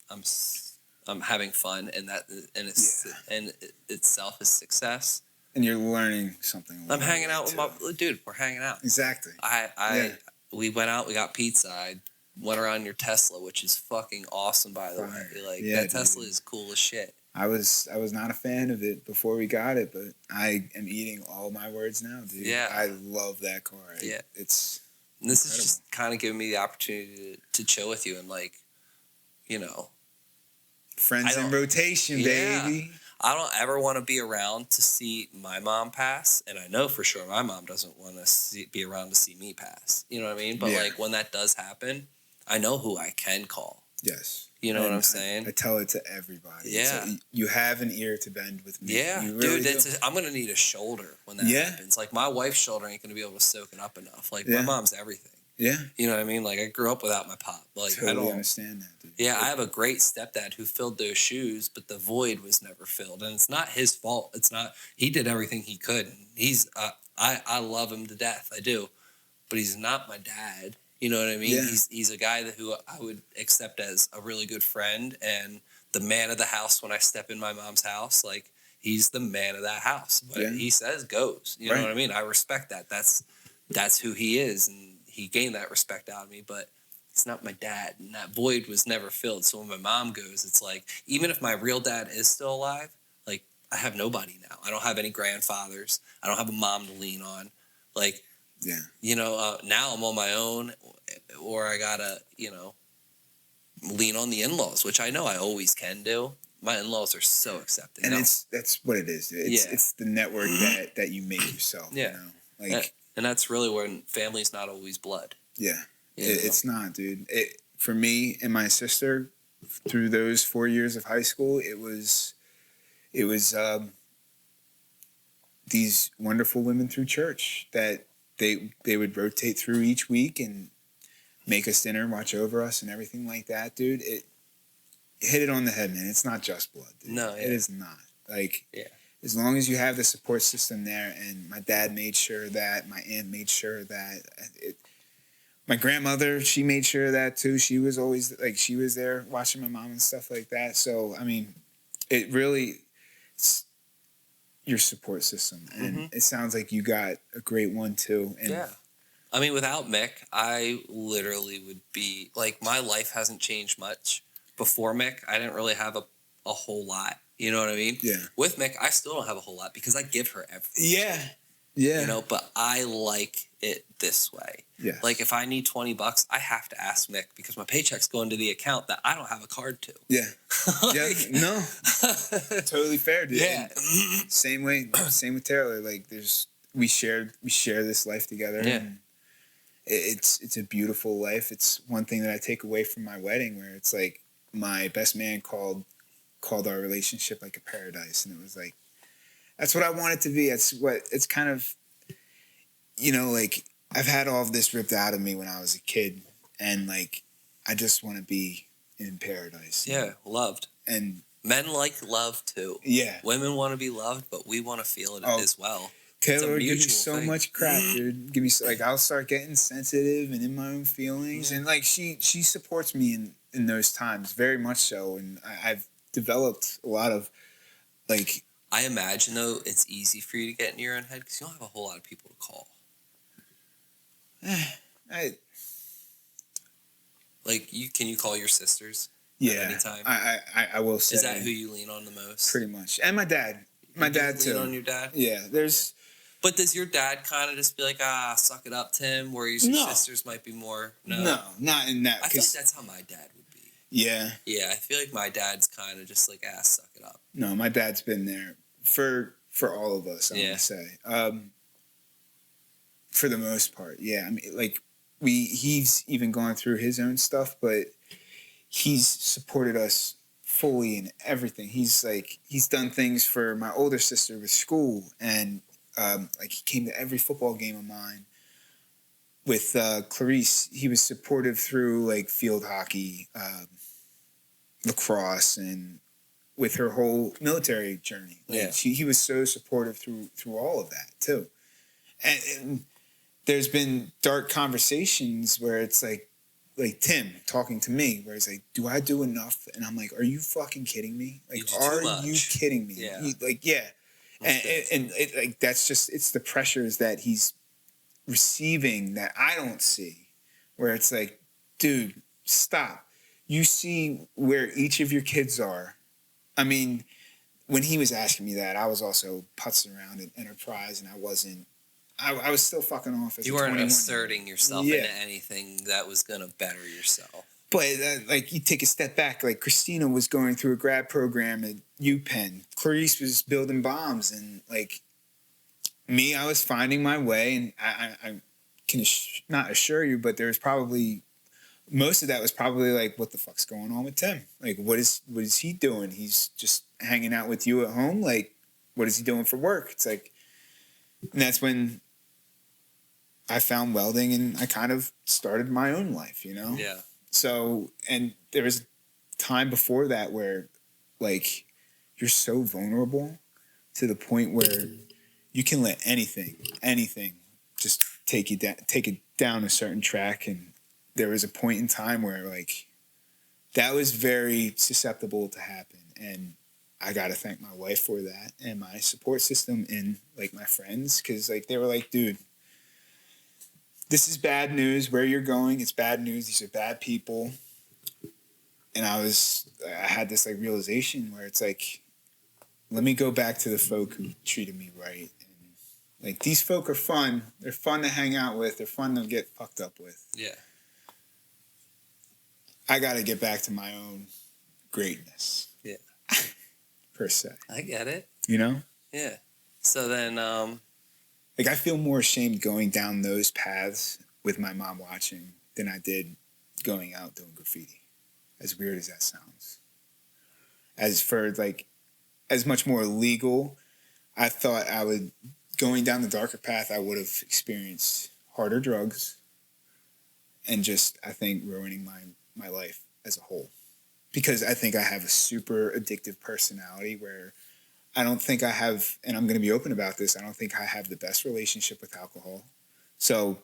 I'm having fun, and that in itself is success. And you're learning something. I'm hanging out with my dude. We're hanging out. Exactly. We went out. We got pizza. I went around your Tesla, which is fucking awesome, by the way. Like, that Tesla is cool as shit. I was not a fan of it before we got it, but I am eating all my words now, dude. Yeah. I love that car. It's and this incredible. Is just kind of giving me the opportunity to chill with you and, like, you know, friends in rotation, baby. I don't ever want to be around to see my mom pass, and I know for sure my mom doesn't want to be around to see me pass. You know what I mean? But like, when that does happen, I know who I can call. Yes. You know what I'm saying? I tell it to everybody. Yeah. You have an ear to bend with me. Yeah. You really dude, I'm going to need a shoulder when that happens. Like, my wife's shoulder ain't going to be able to soak it up enough. Like, my mom's everything. Yeah. You know what I mean? Like, I grew up without my pop. Like, totally I don't understand that, dude. Yeah, I have a great stepdad who filled those shoes, but the void was never filled. And it's not his fault. It's not, he did everything he could. He's, I love him to death. I do. But he's not my dad. You know what I mean? Yeah. He's a guy who I would accept as a really good friend and the man of the house when I step in my mom's house. Like, he's the man of that house. But he says goes. You know what I mean? I respect that. That's who he is. And he gained that respect out of me. But it's not my dad. And that void was never filled. So when my mom goes, it's like, even if my real dad is still alive, like, I have nobody now. I don't have any grandfathers. I don't have a mom to lean on. Like, you know, now I'm on my own, or I gotta, you know, lean on the in-laws, which I know I always can do. My in-laws are so accepting. And that's what it is, dude. It's the network that you make yourself. Yeah. You know? Like, and that's really when family's not always blood. Yeah. It's not, dude. For me and my sister, through those 4 years of high school, it was these wonderful women through church that they would rotate through each week and make us dinner, watch over us, and everything like that, dude. It hit it on the head, man. It's not just blood, dude. No, it is not. Like, as long as you have the support system there, and my dad made sure that, my aunt made sure that, my grandmother, she made sure of that too. She was always, like, she was there watching my mom and stuff like that. So, I mean, it really, it's your support system. And it sounds like you got a great one too. And I mean, without Mick, I literally would be, like, my life hasn't changed much. Before Mick, I didn't really have a whole lot. You know what I mean? Yeah. With Mick, I still don't have a whole lot because I give her everything. Yeah. Yeah. You know, but I like it this way. Yeah. Like, if I need $20, I have to ask Mick because my paycheck's going to the account that I don't have a card to. Yeah. No. Totally fair, dude. Yeah. And same with Taylor. Like, we share this life together. Yeah. And it's a beautiful life. It's one thing that I take away from my wedding, where it's like my best man called our relationship like a paradise, and it was like, that's what I want it to be. It's kind of, you know, like, I've had all of this ripped out of me when I was a kid, and like, I just want to be in paradise. Yeah, loved. And men like love too. Yeah. Women want to be loved, but we want to feel it as well. Taylor give me so much crap, dude. Give me like, I'll start getting sensitive and in my own feelings, and like she supports me in those times very much so, and I've developed a lot of like. I imagine though it's easy for you to get in your own head because you don't have a whole lot of people to call. Can you call your sisters? Yeah, at any time? I will say. Is that who you lean on the most? Pretty much, and my dad. My dad too. Lean on your dad. Yeah, there's. Yeah. But does your dad kind of just be like, suck it up, Tim? Whereas your sisters might be more. No, not in that. I feel like that's how my dad would be. Yeah. Yeah, I feel like my dad's kind of just like, suck it up. No, my dad's been there for all of us. I would say, for the most part, yeah. I mean, like he's even gone through his own stuff, but he's supported us fully in everything. He's done things for my older sister with school, and like he came to every football game of mine. With Clarice, he was supportive through like field hockey, lacrosse, and with her whole military journey. Like, he was so supportive through all of that too. And there's been dark conversations where it's like Tim talking to me, where it's like, do I do enough? And I'm like, are you fucking kidding me? Like, are you kidding me? Yeah. And it, like, that's just, it's the pressures that he's receiving that I don't see, where it's like, dude, stop. You see where each of your kids are. I mean, when he was asking me that, I was also putzing around at Enterprise, and I was still fucking off as you weren't asserting yourself into anything that was going to better yourself. But like, you take a step back, like Christina was going through a grad program at UPenn. Clarice was building bombs, and like me, I was finding my way, and I can not assure you, but there's probably most of that was probably like, what the fuck's going on with Tim? Like, what is he doing? He's just hanging out with you at home. Like, what is he doing for work? It's like, and that's when I found welding, and I kind of started my own life, you know? Yeah. So, and there was a time before that where, like, you're so vulnerable to the point where you can let anything just take it down a certain track. And there was a point in time where, like, that was very susceptible to happen. And I got to thank my wife for that, and my support system, and like my friends, because like they were like, dude, this is bad news. Where you're going, it's bad news. These are bad people. And I had this like realization where it's like, let me go back to the folk who treated me right. And like, these folk are fun. They're fun to hang out with. They're fun to get fucked up with. Yeah. I got to get back to my own greatness. Yeah. Per se. I get it. You know? Yeah. So then, like, I feel more ashamed going down those paths with my mom watching than I did going out doing graffiti. As weird as that sounds. As for, like, as much more legal, I thought going down the darker path, I would have experienced harder drugs and just, I think, ruining my life as a whole. Because I think I have a super addictive personality where I don't think I have, and I'm going to be open about this, I don't think I have the best relationship with alcohol. So,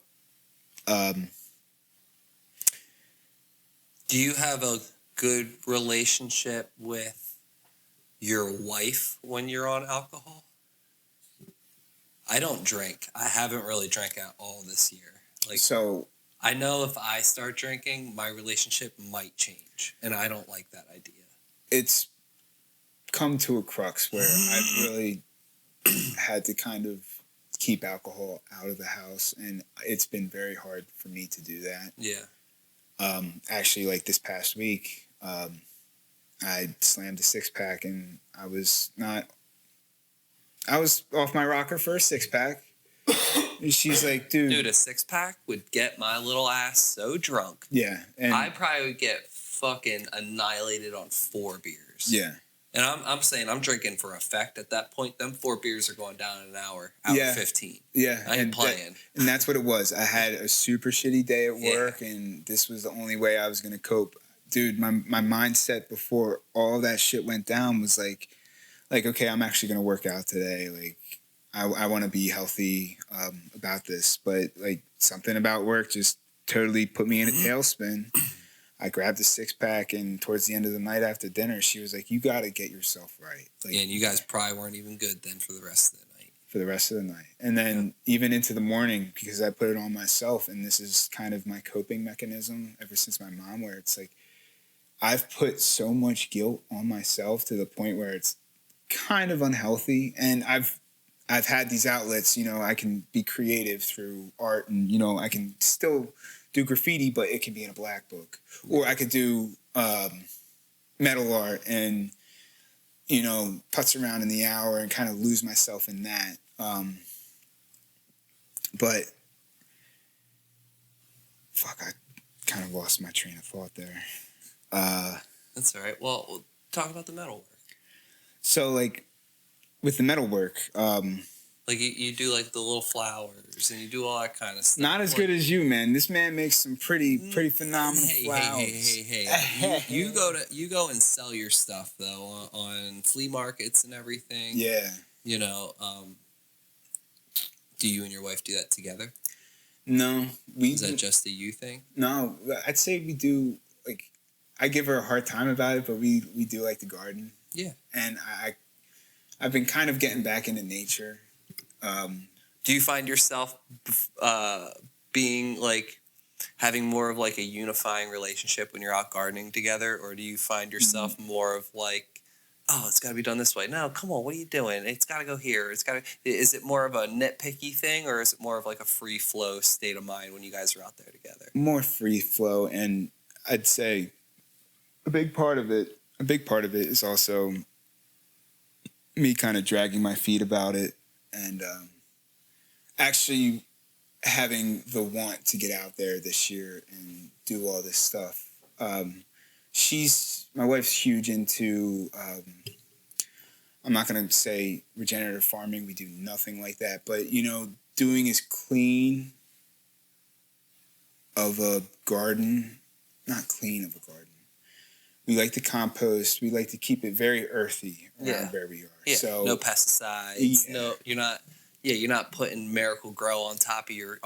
do you have a good relationship with your wife when you're on alcohol? I don't drink. I haven't really drank at all this year. Like, so I know if I start drinking, my relationship might change, and I don't like that idea. It's come to a crux where I've really had to kind of keep alcohol out of the house, and it's been very hard for me to do that. Yeah. Actually, like this past week, I slammed a 6-pack, and I was off my rocker for a 6-pack. She's like, dude, a 6-pack would get my little ass so drunk. Yeah. And I probably would get fucking annihilated on 4 beers. Yeah. And I'm saying I'm drinking for effect at that point. Them 4 beers are going down in an hour 15. Yeah. I ain't playing. And that's what it was. I had a super shitty day at work, and this was the only way I was going to cope. Dude, my mindset before all that shit went down was like, okay, I'm actually going to work out today. Like, I want to be healthy about this. But, like, something about work just totally put me in a tailspin. I grabbed a 6-pack, and towards the end of the night after dinner, she was like, you got to get yourself right. Like, and you guys probably weren't even good then for the rest of the night. For the rest of the night. And then even into the morning, because I put it on myself, and this is kind of my coping mechanism ever since my mom, where it's like, I've put so much guilt on myself to the point where it's kind of unhealthy. And I've had these outlets, you know, I can be creative through art, and, you know, I can still do graffiti, but it can be in a black book. Or I could do metal art and, you know, putz around in the hour and kind of lose myself in that. But fuck, I kind of lost my train of thought there. That's all right. Well, we'll talk about the metal work. So, like, with the metal work, like you do like the little flowers and you do all that kind of stuff. Not as good as you, man. This man makes some pretty phenomenal flowers. Hey. You go and sell your stuff though on flea markets and everything. Yeah. You know, do you and your wife do that together? No, is that just a you thing? No, I'd say we do. Like, I give her a hard time about it, but we do like the garden. Yeah. And I've been kind of getting back into nature. Do you find yourself being like having more of like a unifying relationship when you're out gardening together, or do you find yourself more of like, oh, it's got to be done this way? No, come on, what are you doing? It's got to go here. Is it more of a nitpicky thing, or is it more of like a free flow state of mind when you guys are out there together? More free flow, and I'd say a big part of it is also me kind of dragging my feet about it, and actually having the want to get out there this year and do all this stuff. My wife's huge into, I'm not going to say regenerative farming. We do nothing like that. But, you know, doing as clean of a garden, not clean of a garden. We like to compost. We like to keep it very earthy around where we are. Yeah. So, no pesticides. Yeah. No, you're not. Yeah, you're not putting Miracle Grow on top of your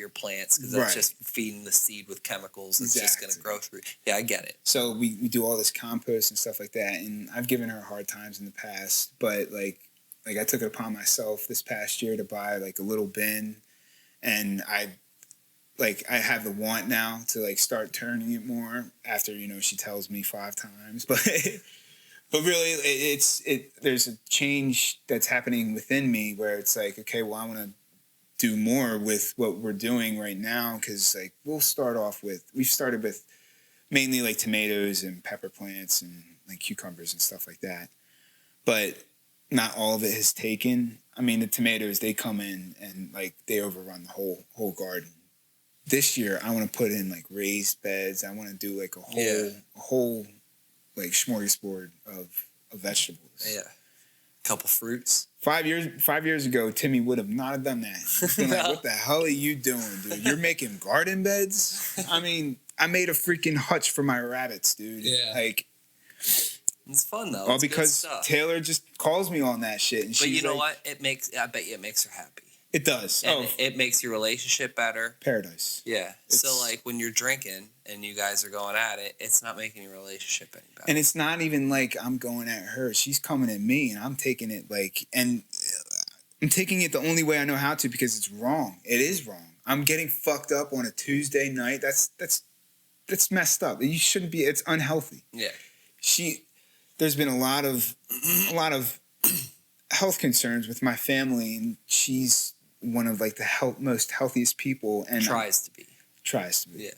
plants, because that's just feeding the seed with chemicals. It's just going to grow through. Yeah, I get it. So we do all this compost and stuff like that, and I've given her hard times in the past, but like I took it upon myself this past year to buy like a little bin, and I have the want now to like start turning it more after, you know, she tells me 5 times, but. But really, there's a change that's happening within me where it's like, okay, well, I want to do more with what we're doing right now, because like we've started with mainly like tomatoes and pepper plants and like cucumbers and stuff like that. But not all of it has taken. I mean, the tomatoes, they come in and like they overrun the whole garden. This year, I want to put in like raised beds. I want to do like a whole like smorgasbord of vegetables. Yeah. Couple fruits. 5 years ago, Timmy would have not have done that. He's been like, what the hell are you doing, dude? You're making garden beds? I mean, I made a freaking hutch for my rabbits, dude. Yeah. Like, it's fun though. All because Taylor just calls me on that shit. And but you know what? I bet you it makes her happy. It does. And it makes your relationship better. Paradise. Yeah. So, like, when you're drinking and you guys are going at it, it's not making your relationship any better. And it's not even like I'm going at her. She's coming at me, and I'm taking it like... And I'm taking it the only way I know how to, because it's wrong. It is wrong. I'm getting fucked up on a Tuesday night. That's messed up. You shouldn't be... It's unhealthy. Yeah. There's been a lot of health concerns with my family, and she's one of like the most healthiest people, and tries to be. Yeah.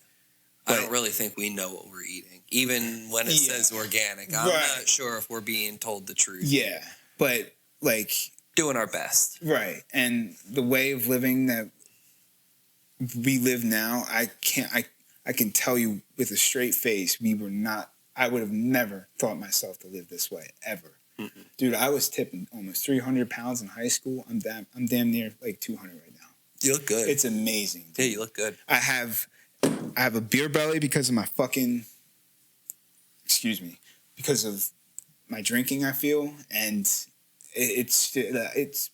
But I don't really think we know what we're eating, even when it says organic. I'm not sure if we're being told the truth. Yeah, but like doing our best. Right, and the way of living that we live now, I can tell you with a straight face, I would have never thought myself to live this way ever. Dude, I was tipping almost 300 pounds in high school. I'm damn near like 200 right now. You look good. It's amazing. Dude. Yeah, you look good. I have a beer belly because of my because of my drinking, I feel, and it's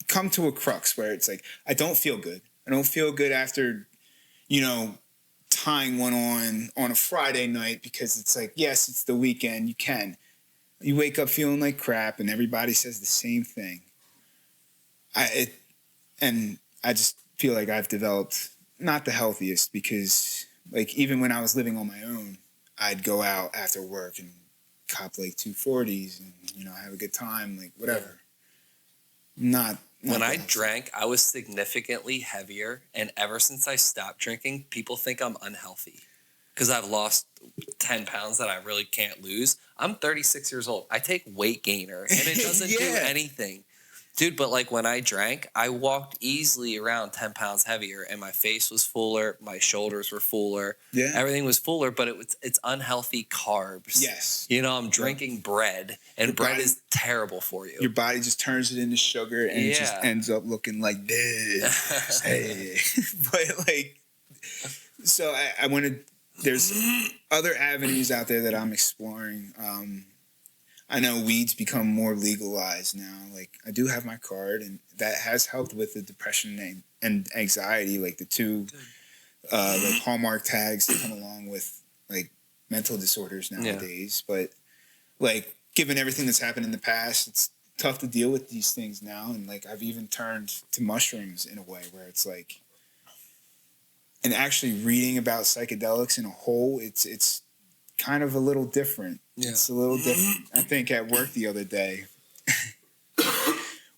come to a crux where it's like I don't feel good. I don't feel good after, tying one on a Friday night because it's like, yes, it's the weekend. You wake up feeling like crap, and everybody says the same thing. And I just feel like I've developed not the healthiest because, like, even when I was living on my own, I'd go out after work and cop like 240s and have a good time, like whatever. Not when I drank, I was significantly heavier, and ever since I stopped drinking, people think I'm unhealthy because I've lost 10 pounds that I really can't lose. I'm 36 years old. I take weight gainer, and it doesn't do anything. Dude, but like when I drank, I walked easily around 10 pounds heavier, and my face was fuller, my shoulders were fuller, everything was fuller, but it's unhealthy carbs. Yes. I'm drinking bread, and bread is terrible for you. Your body just turns it into sugar, and it just ends up looking like this. Hey. But like, so I wanted, there's other avenues out there that I'm exploring. I know weed's become more legalized now. Like, I do have my card, and that has helped with the depression and anxiety, like the two like Hallmark tags that come along with like mental disorders nowadays. But like, given everything that's happened in the past, it's tough to deal with these things now. And like, I've even turned to mushrooms in a way where it's like, and actually reading about psychedelics in a whole, it's kind of a little different. Yeah. It's a little different. I think at work the other day,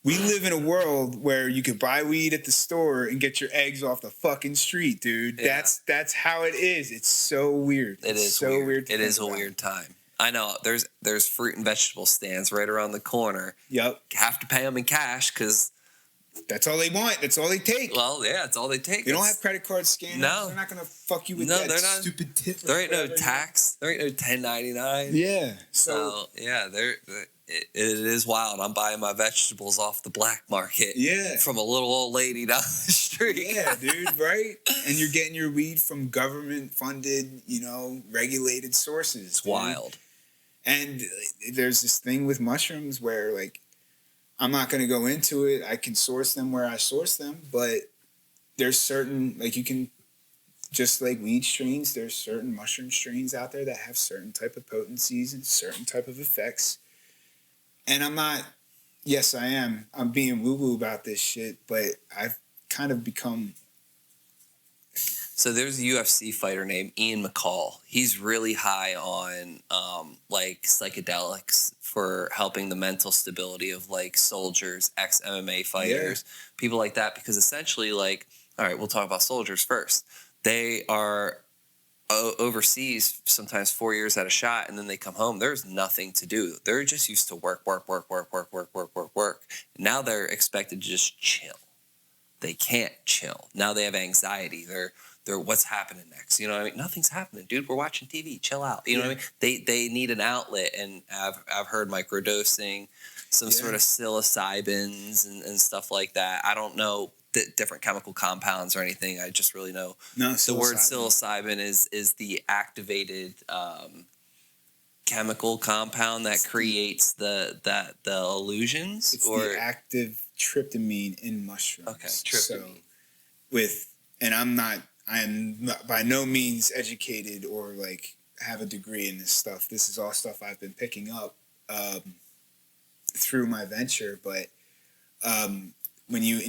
we live in a world where you could buy weed at the store and get your eggs off the fucking street, dude. Yeah. That's how it is. It's so weird. It's so weird. It is a weird time. I know. There's fruit and vegetable stands right around the corner. Yep. You have to pay them in cash because that's all they want. That's all they take. Well, yeah, that's all they take. They don't have credit card scanners. No. They're not going to fuck you with that stupid tip. There ain't no tax. There ain't no 1099. Yeah. So yeah, it is wild. I'm buying my vegetables off the black market. Yeah. From a little old lady down the street. Yeah, dude, right? And you're getting your weed from government-funded, regulated sources. It's wild. And there's this thing with mushrooms where, like, I'm not going to go into it. I can source them where I source them, but there's certain, like, you can, just like weed strains, there's certain mushroom strains out there that have certain type of potencies and certain type of effects. And I'm not, yes, I am. I'm being woo-woo about this shit, but I've kind of become. So there's a UFC fighter named Ian McCall. He's really high on like psychedelics for helping the mental stability of like soldiers, ex-MMA fighters, people like that. Because essentially, like, all right, we'll talk about soldiers first. They are overseas sometimes 4 years at a shot, and then they come home. There's nothing to do. They're just used to work. Now they're expected to just chill. They can't chill. Now they have anxiety. They're what's happening next? You know what I mean? Nothing's happening, dude. We're watching TV. Chill out. You know what I mean? They need an outlet, and I've heard microdosing, some sort of psilocybins and stuff like that. I don't know different chemical compounds or anything. I just really know the word psilocybin is the activated chemical compound that creates the illusions. It's the active tryptamine in mushrooms. Okay, tryptamine. So, I am by no means educated or like have a degree in this stuff. This is all stuff I've been picking up through my venture. But when you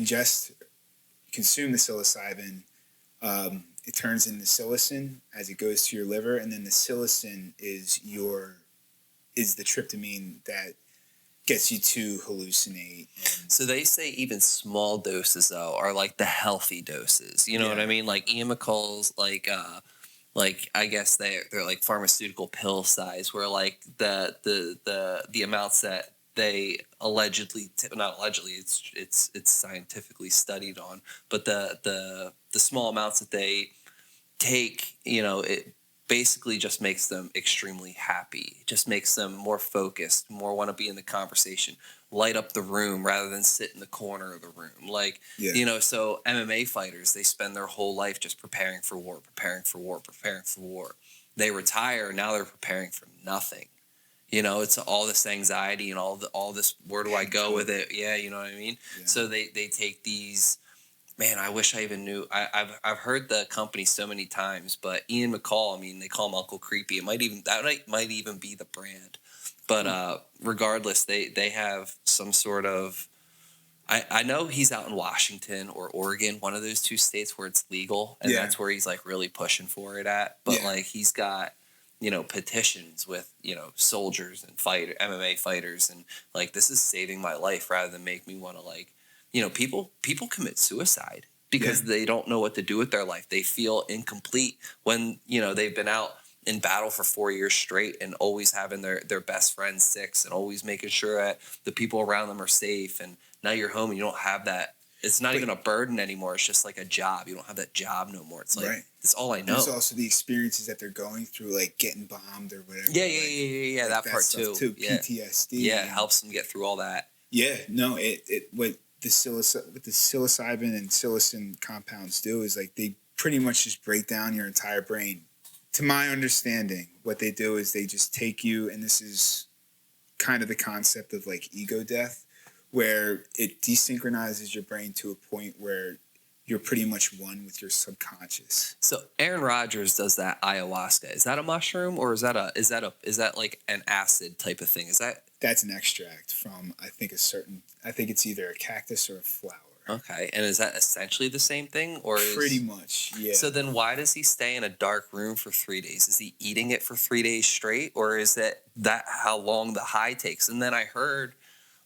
consume the psilocybin, it turns into psilocin as it goes to your liver, and then the psilocin is the tryptamine that gets you to hallucinate. So they say even small doses though are like the healthy doses. You know what I mean? Like Ian McCall's like I guess they're like pharmaceutical pill size, where like the amounts that they allegedly not allegedly it's scientifically studied on, but the small amounts that they take, basically just makes them extremely happy, just makes them more focused, more want to be in the conversation, light up the room rather than sit in the corner of the room. Like, Yeah. So MMA fighters, they spend their whole life just preparing for war, preparing for war, preparing for war. They retire, now they're preparing for nothing. It's all this anxiety and all this, where do I go with it? Yeah, you know what I mean? Yeah. So they take these. Man, I wish I even knew. I've heard the company so many times, but Ian McCall. I mean, they call him Uncle Creepy. It might even be the brand, but regardless, they have some sort of. I know he's out in Washington or Oregon, one of those two states where it's legal, and that's where he's like really pushing for it at. But like he's got petitions with soldiers and MMA fighters, and like this is saving my life rather than make me want to like. People commit suicide because they don't know what to do with their life. They feel incomplete when, they've been out in battle for 4 years straight and always having their best friend sick and always making sure that the people around them are safe. And now you're home and you don't have that. It's not even a burden anymore. It's just like a job. You don't have that job no more. It's like, that's all I know. There's also the experiences that they're going through, like getting bombed or whatever. Yeah. Like that part too. PTSD. Yeah, it helps them get through all that. Yeah, no, what the psilocybin and psilocin compounds do is like they pretty much just break down your entire brain. To my understanding, what they do is they just take you, and this is kind of the concept of like ego death, where it desynchronizes your brain to a point where you're pretty much one with your subconscious. So Aaron Rodgers does that ayahuasca. Is that a mushroom or is that like an acid type of thing? That's an extract from I think it's either a cactus or a flower. Okay, and is that essentially the same thing, or pretty much? Yeah. So then, why does he stay in a dark room for 3 days? Is he eating it for 3 days straight, or is that how long the high takes? And then I heard,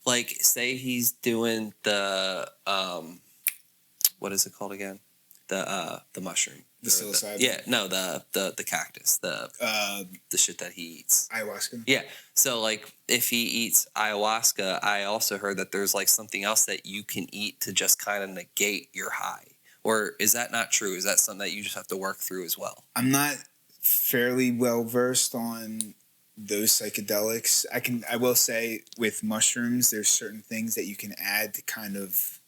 like, say he's doing the what is it called again? The mushroom. The psilocybin. The cactus. The shit that he eats. Ayahuasca. Yeah. So like if he eats ayahuasca, I also heard that there's like something else that you can eat to just kind of negate your high. Or is that not true? Is that something that you just have to work through as well? I'm not fairly well versed on those psychedelics. I will say with mushrooms, there's certain things that you can add to kind of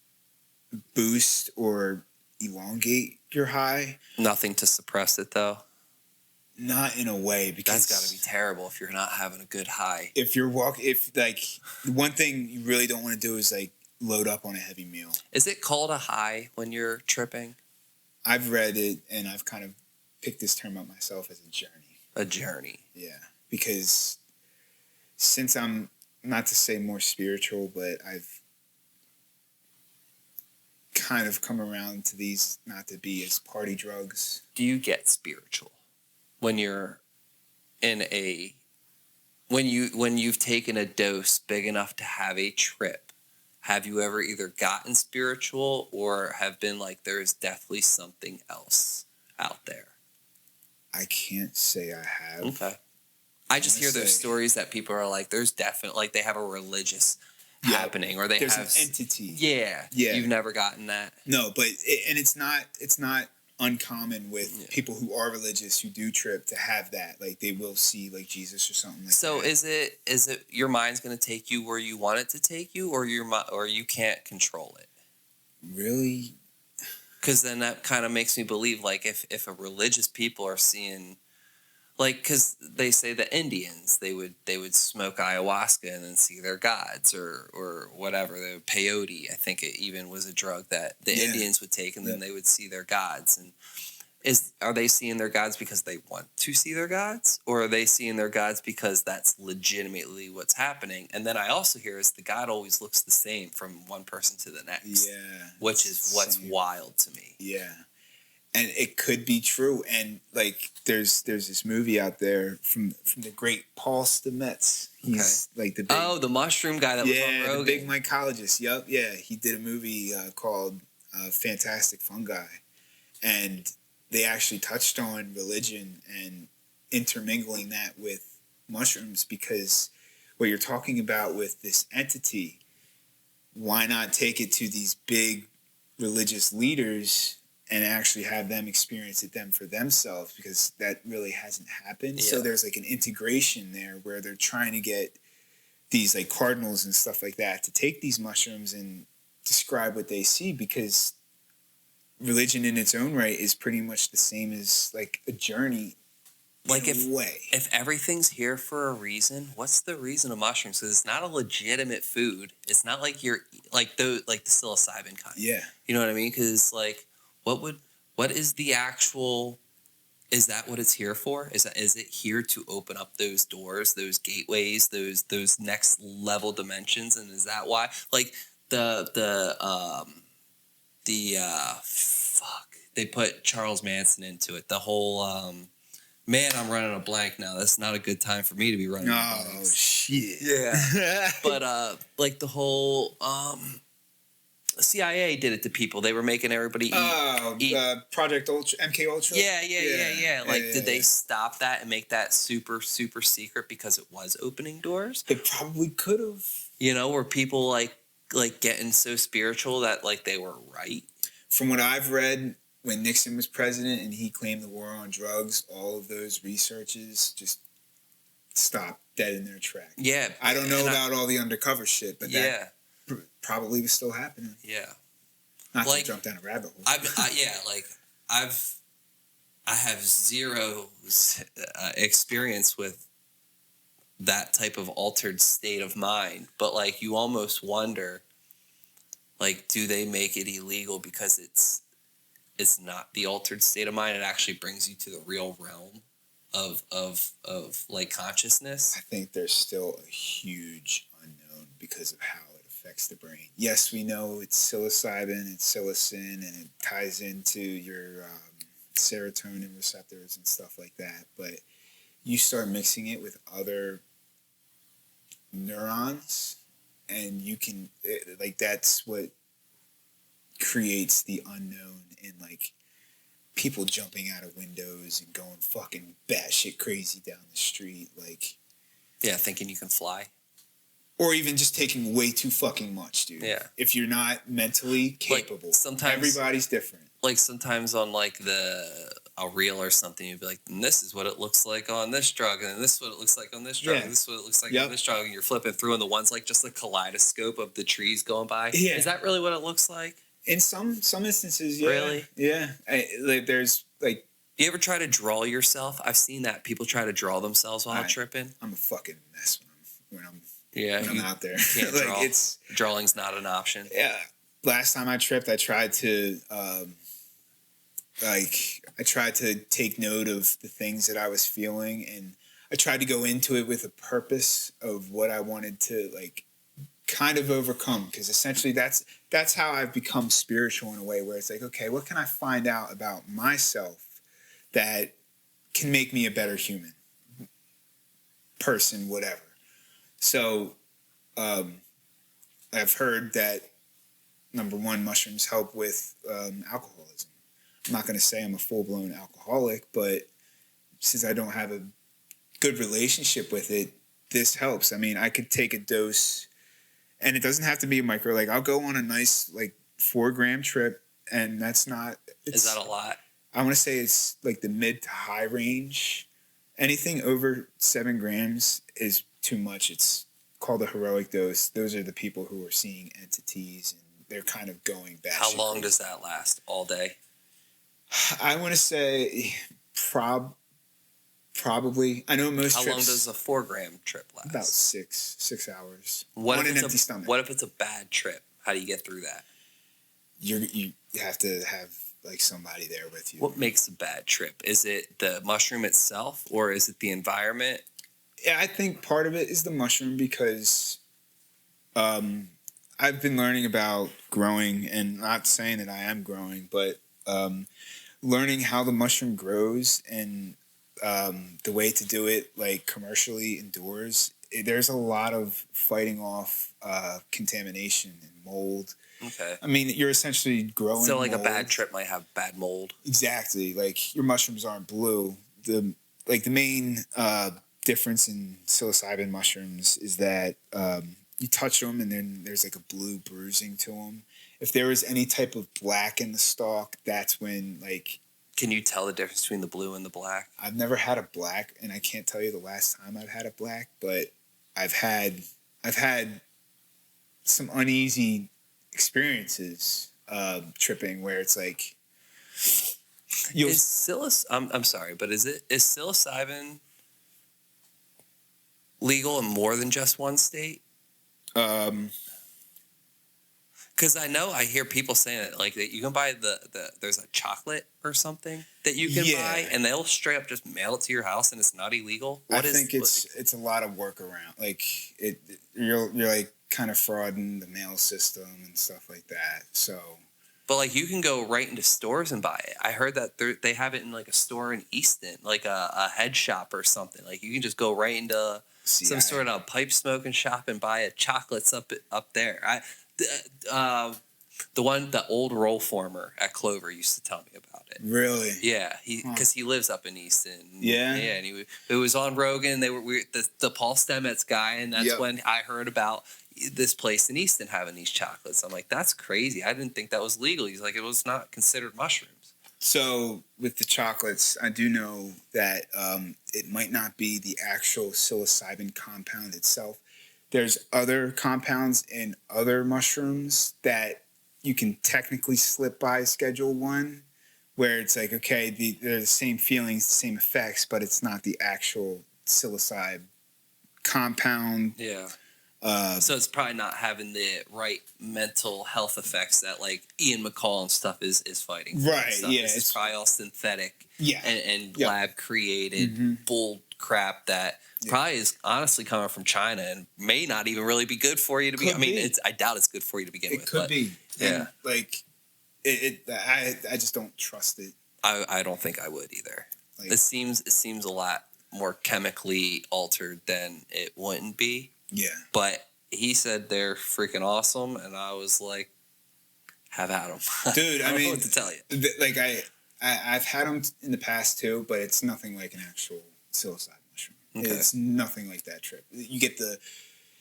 boost or elongate your high. Nothing to suppress it though. Not in a way, because that's got to be terrible if you're not having a good high. If one thing you really don't want to do is like load up on a heavy meal. Is it called a high when you're tripping? I've read it and I've kind of picked this term up myself as a journey. A journey. Yeah, because since I'm not to say more spiritual, but I've kind of come around to these not to be as party drugs. Do you get spiritual when you're in when you've taken a dose big enough to have a trip? Have you ever either gotten spiritual or have been like, there's definitely something else out there? I can't say I have. Okay. I just hear those stories that people are like, there's definitely, like they have a religious happening, or there's an entity. Yeah. You've never gotten that? No, but it's not uncommon with people who are religious who do trip to have that. Like they will see like Jesus or something like that. So is it your mind's going to take you where you want it to take you, or or you can't control it? Really? Because then that kind of makes me believe like if a religious people are seeing. Like, because they say the Indians, they would smoke ayahuasca and then see their gods or whatever. The peyote, I think it even was a drug that the Indians would take, and then they would see their gods. And are they seeing their gods because they want to see their gods? Or are they seeing their gods because that's legitimately what's happening? And then I also hear is the god always looks the same from one person to the next. Yeah. Which is what's wild to me. Yeah. And it could be true. And like, there's this movie out there from the great Paul Stamets. He's like the mushroom guy that was on Rogan. The big mycologist. Yep. Yeah. He did a movie called Fantastic Fungi. And they actually touched on religion and intermingling that with mushrooms, because what you're talking about with this entity, why not take it to these big religious leaders and actually have them experience it them for themselves, because that really hasn't happened. Yeah. So there's like an integration there where they're trying to get these like cardinals and stuff like that to take these mushrooms and describe what they see, because religion in its own right is pretty much the same as like a journey. Like in a way. If everything's here for a reason, what's the reason of mushrooms? Because it's not a legitimate food. It's not like you're like the psilocybin kind. Yeah. You know what I mean? Because like, what is the actual? Is that what it's here for? Is it here to open up those doors, those gateways, those next level dimensions? And is that why? Like fuck, they put Charles Manson into it. The whole man, I'm running a blank now. That's not a good time for me to be running. Oh shit. Yeah. But like the whole CIA did it to people. They were making everybody eat. Project Ultra, MK Ultra. Yeah. Like, did they stop that and make that super, super secret because it was opening doors? They probably could have. You know, were people like getting so spiritual that like they were right? From what I've read, when Nixon was president and he claimed the war on drugs, all of those researches just stopped dead in their tracks. Yeah. I don't know about all the undercover shit, but that probably was still happening. Yeah. Not to jump down a rabbit hole. I have zero experience with that type of altered state of mind, but like you almost wonder, like, do they make it illegal because it's not the altered state of mind? It actually brings you to the real realm of like consciousness. I think there's still a huge unknown because of how it affects the brain. Yes, we know it's psilocybin, it's psilocin, and it ties into your serotonin receptors and stuff like that. But you start mixing it with other neurons, and you can that's what creates the unknown in like people jumping out of windows and going fucking batshit crazy down the street, like thinking you can fly, or even just taking way too fucking much, dude. Yeah, if you're not mentally capable, like, sometimes everybody's different. Like sometimes on like a reel or something, you'd be like, and this is what it looks like on this drug, and this is what it looks like on this drug, and this is what it looks like on this drug, and you're flipping through, and the one's like just a kaleidoscope of the trees going by. Yeah. Is that really what it looks like? In some instances, yeah. Really? Yeah. There's like... Do you ever try to draw yourself? I've seen that. People try to draw themselves while tripping. I'm a fucking mess when I'm out there. You can't draw. Drawing's not an option. Yeah. Last time I tripped, I tried to... I tried to take note of the things that I was feeling, and I tried to go into it with a purpose of what I wanted to like kind of overcome, because essentially that's how I've become spiritual in a way, where it's like, okay, what can I find out about myself that can make me a better human person, whatever. So I've heard that, number one, mushrooms help with alcoholism. I'm not going to say I'm a full-blown alcoholic, but since I don't have a good relationship with it, this helps. I mean, I could take a dose, and it doesn't have to be a micro. Like, I'll go on a nice, 4-gram trip, and that's not... Is that a lot? I want to say it's, the mid to high range. Anything over 7 grams is too much. It's called a heroic dose. Those are the people who are seeing entities, and they're kind of going back. How long does that last? All day? I want to say probably. I know most trips... How long does a 4-gram trip last? About 6 hours. On an empty stomach. What if it's a bad trip? How do you get through that? You have to have somebody there with you. What makes a bad trip? Is it the mushroom itself, or is it the environment? Yeah, I think part of it is the mushroom, because I've been learning about growing, and not saying that I am growing, but learning how the mushroom grows and the way to do it commercially indoors. There's a lot of fighting off contamination and mold. Okay. I mean, you're essentially growing So mold. a bad trip might have bad mold. Exactly. Your mushrooms aren't blue. The main difference in psilocybin mushrooms is that you touch them and then there's like a blue bruising to them. If there was any type of black in the stalk, that's when like. Can you tell the difference between the blue and the black? I've never had a black, and I can't tell you the last time I've had a black, but I've had some uneasy experiences tripping where it's like I'm sorry, but is psilocybin legal in more than just one state? Because I hear people saying it, like that you can buy there's a chocolate or something that you can buy, and they'll straight up just mail it to your house, and it's not illegal. I think it's a lot of work around. Like you're like kind of frauding the mail system and stuff like that. So, but like you can go right into stores and buy it. I heard that they have it in like a store in Easton, like a head shop or something. Like you can just go right into sort of pipe smoking shop and buy chocolates up there. The old roll former at Clover used to tell me about it. Really? Yeah, because he lives up in Easton. Yeah, yeah, and it was on Rogan. They were the Paul Stamets guy, and that's when I heard about this place in Easton having these chocolates. I'm like, that's crazy. I didn't think that was legal. He's like, it was not considered mushrooms. So with the chocolates, I do know that it might not be the actual psilocybin compound itself. There's other compounds in other mushrooms that you can technically slip by Schedule 1, where it's like, okay, they're the same feelings, the same effects, but it's not the actual psilocybin compound. Yeah. So it's probably not having the right mental health effects that like Ian McCall and stuff is fighting for. Right, yeah. It's probably all synthetic and Yep. lab created bull crap that probably is honestly coming from China and may not even really be good for you to begin. I mean, I doubt it's good for you to begin with. It could be. Yeah. And, like, I just don't trust it. I don't think I would either. Like, it seems a lot more chemically altered than it wouldn't be. Yeah. But he said they're freaking awesome, and I was like, have at them. Dude, I don't know what to tell you. Like, I've had them in the past, too, but it's nothing like an actual psilocybin mushroom. Okay. It's nothing like that trip. You get the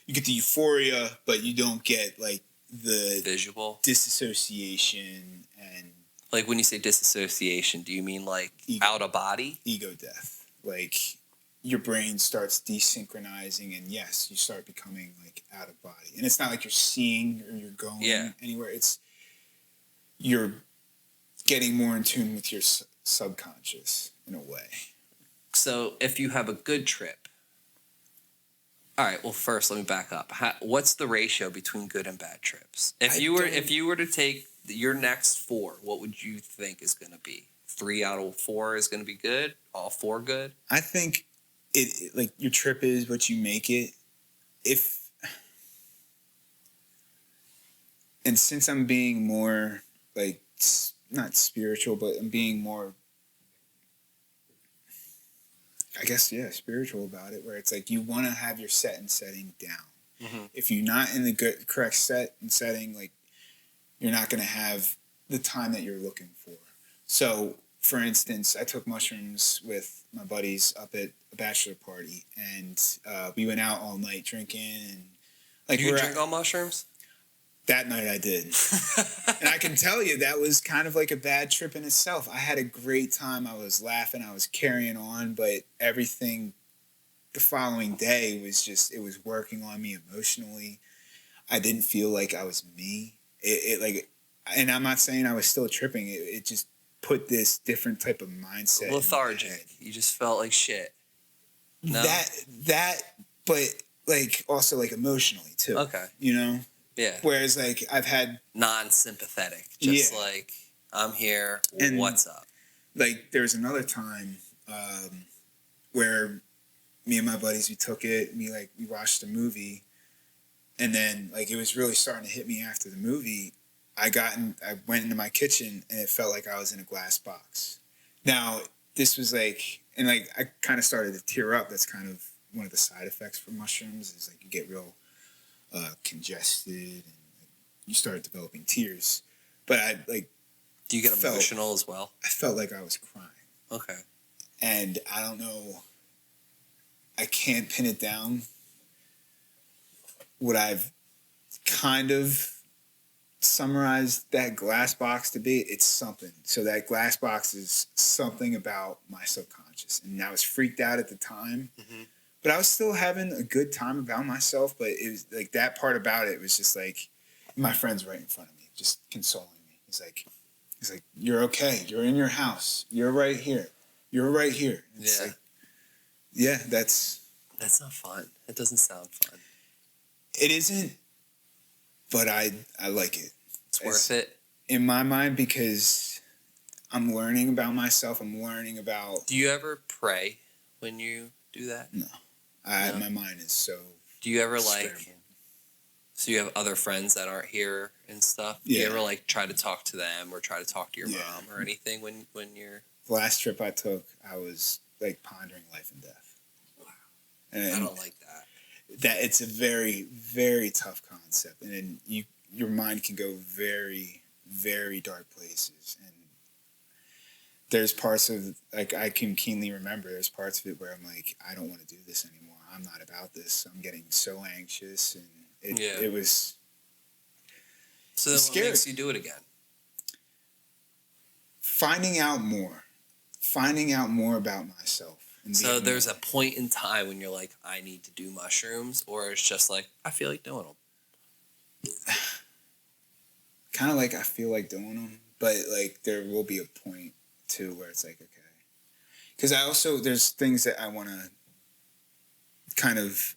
euphoria, but you don't get, like, the... visual? Disassociation and... Like, when you say disassociation, do you mean, like, out of body? Ego death. Like... your brain starts desynchronizing, and yes, you start becoming like out of body. And it's not like you're seeing or you're going anywhere. It's you're getting more in tune with your subconscious in a way. So if you have a good trip, all right. Well, first let me back up. What's the ratio between good and bad trips? If you were to take your next 4, what would you think is going to be? 3 out of 4 is going to be good. All 4 good. I think. It like your trip is what you make it. And since I'm being more like not spiritual, but I'm being more, I guess, spiritual about it, where it's like you want to have your set and setting down. Mm-hmm. If you're not in the correct set and setting, like you're not going to have the time that you're looking for. So, for instance, I took mushrooms with my buddies up at a bachelor party, and we went out all night drinking. And like, you drink on mushrooms? That night I did. And I can tell you that was kind of like a bad trip in itself. I had a great time. I was laughing. I was carrying on, but everything the following day was it was working on me emotionally. I didn't feel like I was me. And I'm not saying I was still tripping. It just put this different type of mindset. Lethargic. You just felt like shit. No? That, but like also like emotionally too. Okay. You know? Yeah. Whereas like I've had non-sympathetic, just like I'm here. And what's up? Like there was another time where me and my buddies we took it. We watched a movie, and then like it was really starting to hit me after the movie. I went into my kitchen, and it felt like I was in a glass box. Now, this was like, and like I kind of started to tear up. That's kind of one of the side effects for mushrooms is like you get real congested, and you start developing tears. But I like. Do you get emotional as well? I felt like I was crying. Okay. And I don't know. I can't pin it down what I've kind of summarized that glass box to be, it's something. So that glass box is something about my subconscious. And I was freaked out at the time, but I was still having a good time about myself. But it was like that part about it was just like my friend's right in front of me, just consoling me. He's like, you're okay. You're in your house. You're right here. You're right here. It's like, yeah, that's not fun. It doesn't sound fun. It isn't, but I like it. It's worth it in my mind because I'm learning about myself. I'm learning about. Do you ever pray when you do that? No, my mind is so. Do you ever So you have other friends that aren't here and stuff? Yeah. Do you ever like try to talk to them or try to talk to your mom or anything when you're? The last trip I took, I was like pondering life and death. Wow. And I don't like that. That it's a very, very tough concept, and then your mind can go very, very dark places. And there's parts of like I can keenly remember. There's parts of it where I'm like, I don't want to do this anymore. I'm not about this. I'm getting so anxious, and it was. So then what makes you do it again? Finding out more about myself. So there's a point in time when you're like, I need to do mushrooms, or it's just like, I feel like doing them. Kind of like I feel like doing them, but like there will be a point too where it's like, okay. Because there's things that I want to kind of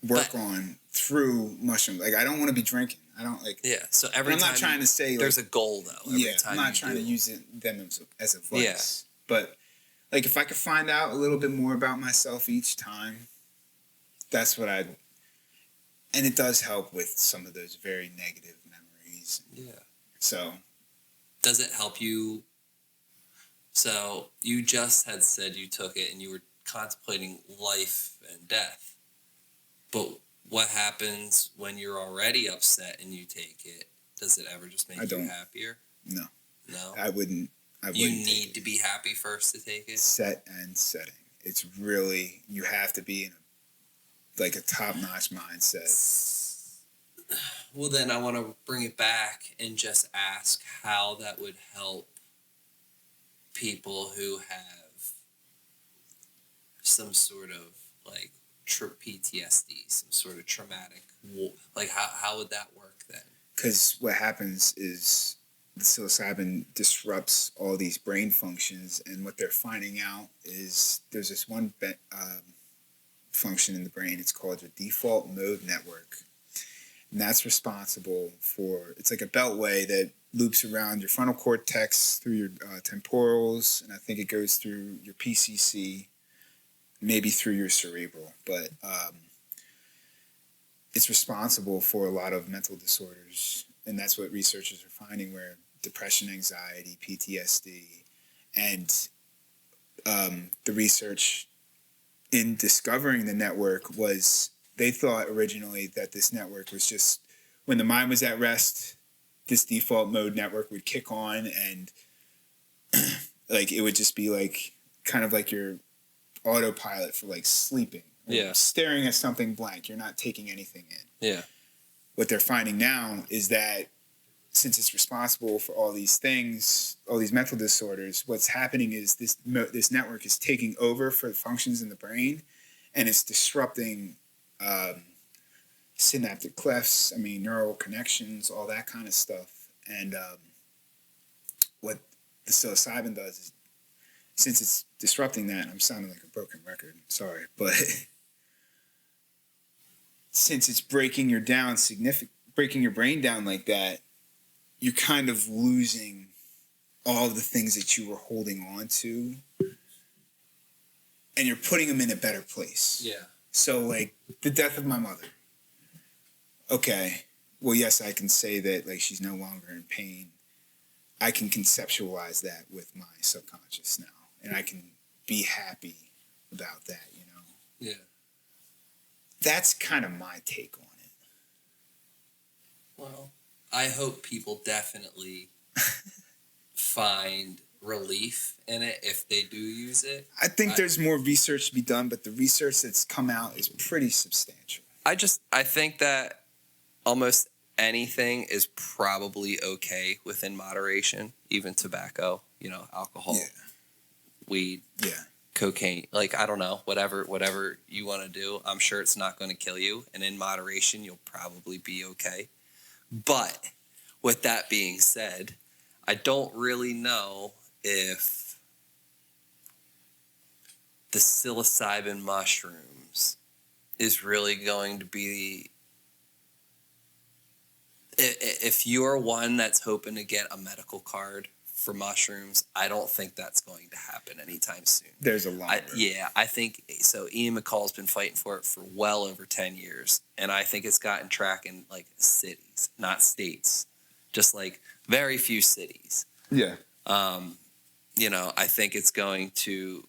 work on through mushrooms. Like I don't want to be drinking. I don't like. Yeah. So I'm not trying to say there's a goal though. I'm not trying to use them as a vice. Yeah. But like if I could find out a little bit more about myself each time, that's what I'd. And it does help with some of those very negative memories. Yeah. So. Does it help you? So you just had said you took it and you were contemplating life and death, but what happens when you're already upset and you take it? Does it ever just make you happier? No. No? I wouldn't. You need to be happy first to take it? Set and setting. It's really, you have to be in a top-notch mindset. Well, then I want to bring it back and just ask how that would help people who have some sort of, like, PTSD, some sort of traumatic, like how would that work then? Because what happens is the psilocybin disrupts all these brain functions, and what they're finding out is there's this one function in the brain. It's called the default mode network, and that's responsible for. It's like a beltway that loops around your frontal cortex through your temporals, and I think it goes through your PCC. Maybe through your cerebral, but it's responsible for a lot of mental disorders, and that's what researchers are finding, where depression, anxiety, PTSD, and the research in discovering the network was they thought originally that this network was just when the mind was at rest, this default mode network would kick on, and like it would just be like kind of like your autopilot for like sleeping, staring at something blank. You're not taking anything in. Yeah. What they're finding now is that since it's responsible for all these things, all these mental disorders, what's happening is this network is taking over for the functions in the brain, and it's disrupting synaptic clefts. I mean, neural connections, all that kind of stuff. And what the psilocybin does is, since it's disrupting that, I'm sounding like a broken record, sorry, but since it's breaking your brain down like that, you're kind of losing all of the things that you were holding on to, and you're putting them in a better place. Yeah. So, like, the death of my mother. Okay, well, yes, I can say that, like, she's no longer in pain. I can conceptualize that with my subconscious now. And I can be happy about that, you know? Yeah. That's kind of my take on it. Well, I hope people definitely find relief in it if they do use it. I think there's more research to be done, but the research that's come out is pretty substantial. I think that almost anything is probably okay within moderation, even tobacco, alcohol, weed, cocaine, like, I don't know, whatever you want to do. I'm sure it's not going to kill you, and in moderation, you'll probably be okay. But with that being said, I don't really know if the psilocybin mushrooms is really going to be, if you're one that's hoping to get a medical card for mushrooms, I don't think that's going to happen anytime soon. There's a long road. Yeah, I think so. Ian McCall's been fighting for it for well over 10 years, and I think it's gotten track in like cities, not states, just like very few cities. Yeah. I think it's going to.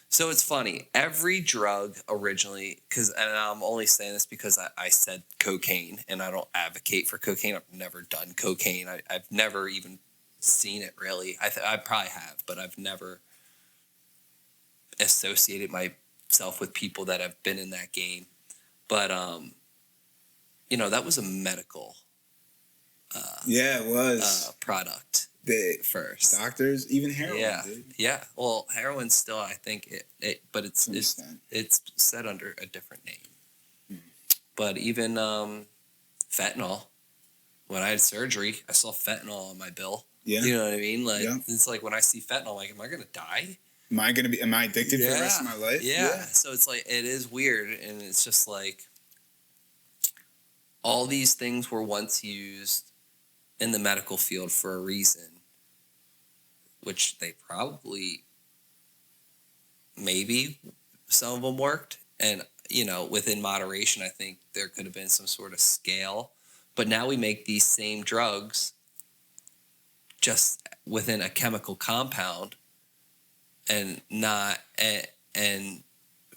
So it's funny. Every drug originally, and I'm only saying this because I said cocaine, and I don't advocate for cocaine. I've never done cocaine. I've never even seen it really. I probably have, but I've never associated myself with people that have been in that game. But that was a medical. It was product. First Doctors, even heroin. Yeah. Well, heroin still, I think but it's set under a different name. But even fentanyl. When I had surgery, I saw fentanyl on my bill. Yeah, you know what I mean. Like it's like when I see fentanyl, I'm like, am I gonna die? Am I addicted for the rest of my life? Yeah. So it's like it is weird, and it's just like all these things were once used in the medical field for a reason. Which they probably, maybe some of them worked. And, within moderation, I think there could have been some sort of scale. But now we make these same drugs just within a chemical compound and and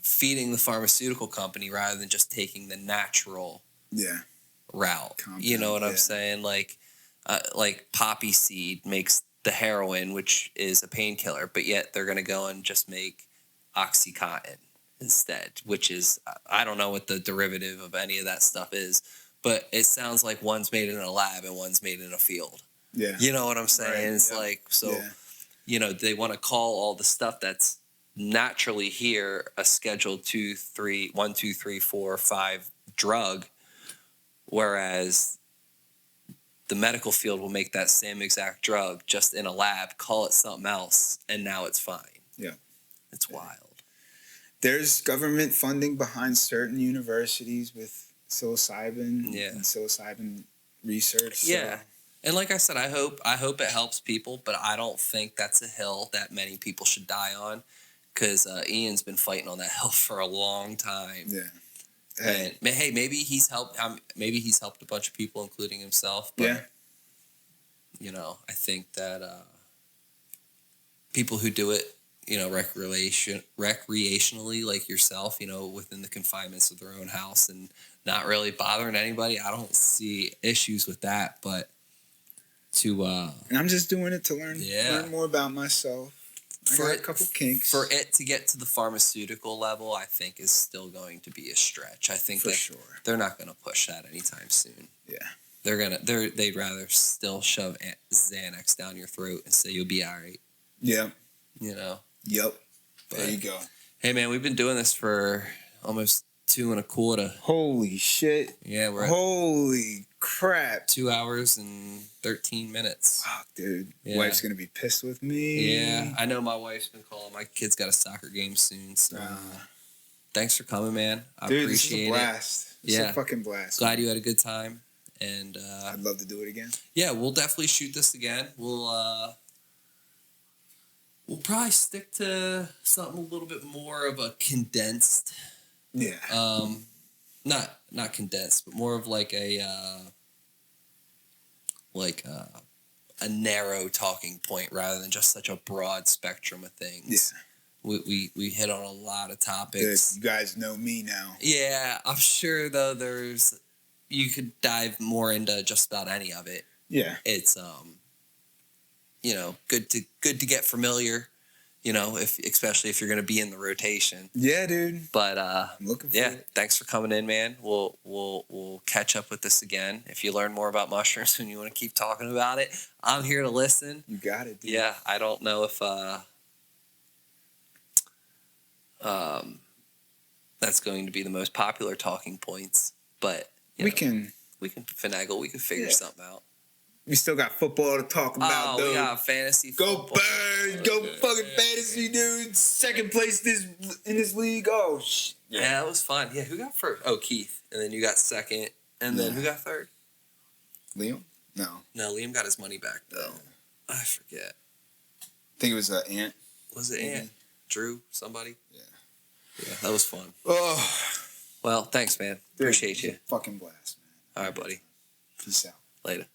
feeding the pharmaceutical company rather than just taking the natural route. Compound, you know what I'm saying? Like poppy seed makes the heroin, which is a painkiller, but yet they're going to go and just make Oxycontin instead, which is, I don't know what the derivative of any of that stuff is, but it sounds like one's made in a lab and one's made in a field. Yeah. You know what I'm saying? Right. It's like, so, they want to call all the stuff that's naturally here a Schedule 2, 3, 1, 2, 3, 4, 5 drug, whereas the medical field will make that same exact drug just in a lab, call it something else, and now it's fine. Yeah. It's wild. There's government funding behind certain universities with psilocybin and psilocybin research. Yeah. So. And like I said, I hope it helps people, but I don't think that's a hill that many people should die on because Ian's been fighting on that hill for a long time. Yeah. And hey, maybe he's helped a bunch of people, including himself. But, I think that people who do it, recreationally, like yourself, within the confinements of their own house and not really bothering anybody, I don't see issues with that. But and I'm just doing it to learn more about myself. I got a couple kinks. For it to get to the pharmaceutical level, I think is still going to be a stretch. I think they're not going to push that anytime soon. Yeah, they'd rather still shove Xanax down your throat and say you'll be all right. Yep. Yep. There you go. Hey man, we've been doing this for almost 2.25. Holy shit! Yeah, holy crap! 2 hours and 13 minutes. Fuck, dude. Yeah. Wife's gonna be pissed with me. Yeah, I know my wife's been calling. My kid's got a soccer game soon, so thanks for coming, man. I appreciate it. This is a blast. It's a fucking blast. Glad you had a good time, and I'd love to do it again. Yeah, we'll definitely shoot this again. We'll probably stick to something a little bit more of a condensed. Yeah. Not condensed, but more of like a narrow talking point rather than just such a broad spectrum of things. Yeah. We hit on a lot of topics. Good. You guys know me now. Yeah, I'm sure though you could dive more into just about any of it. Yeah. It's good to get familiar. Especially if you're going to be in the rotation. Yeah, dude. But I'm looking for it. Thanks for coming in, man. We'll catch up with this again. If you learn more about mushrooms and you want to keep talking about it, I'm here to listen. You got it, dude. Yeah, I don't know if that's going to be the most popular talking points, but we can finagle. We can figure something out. We still got football to talk about, though. We got fantasy football. Go Birds! Go fucking fantasy, dude! Second place in this league. Oh, shit. Yeah, that was fun. Yeah, who got first? Oh, Keith. And then you got second. And then who got third? Liam? No, Liam got his money back, though. I forget. I think it was Ant. Was it Ant? Drew? Somebody? Yeah. Yeah, that was fun. Oh. Well, thanks, man. Appreciate you. Fucking blast, man. All right, buddy. Peace out. Later.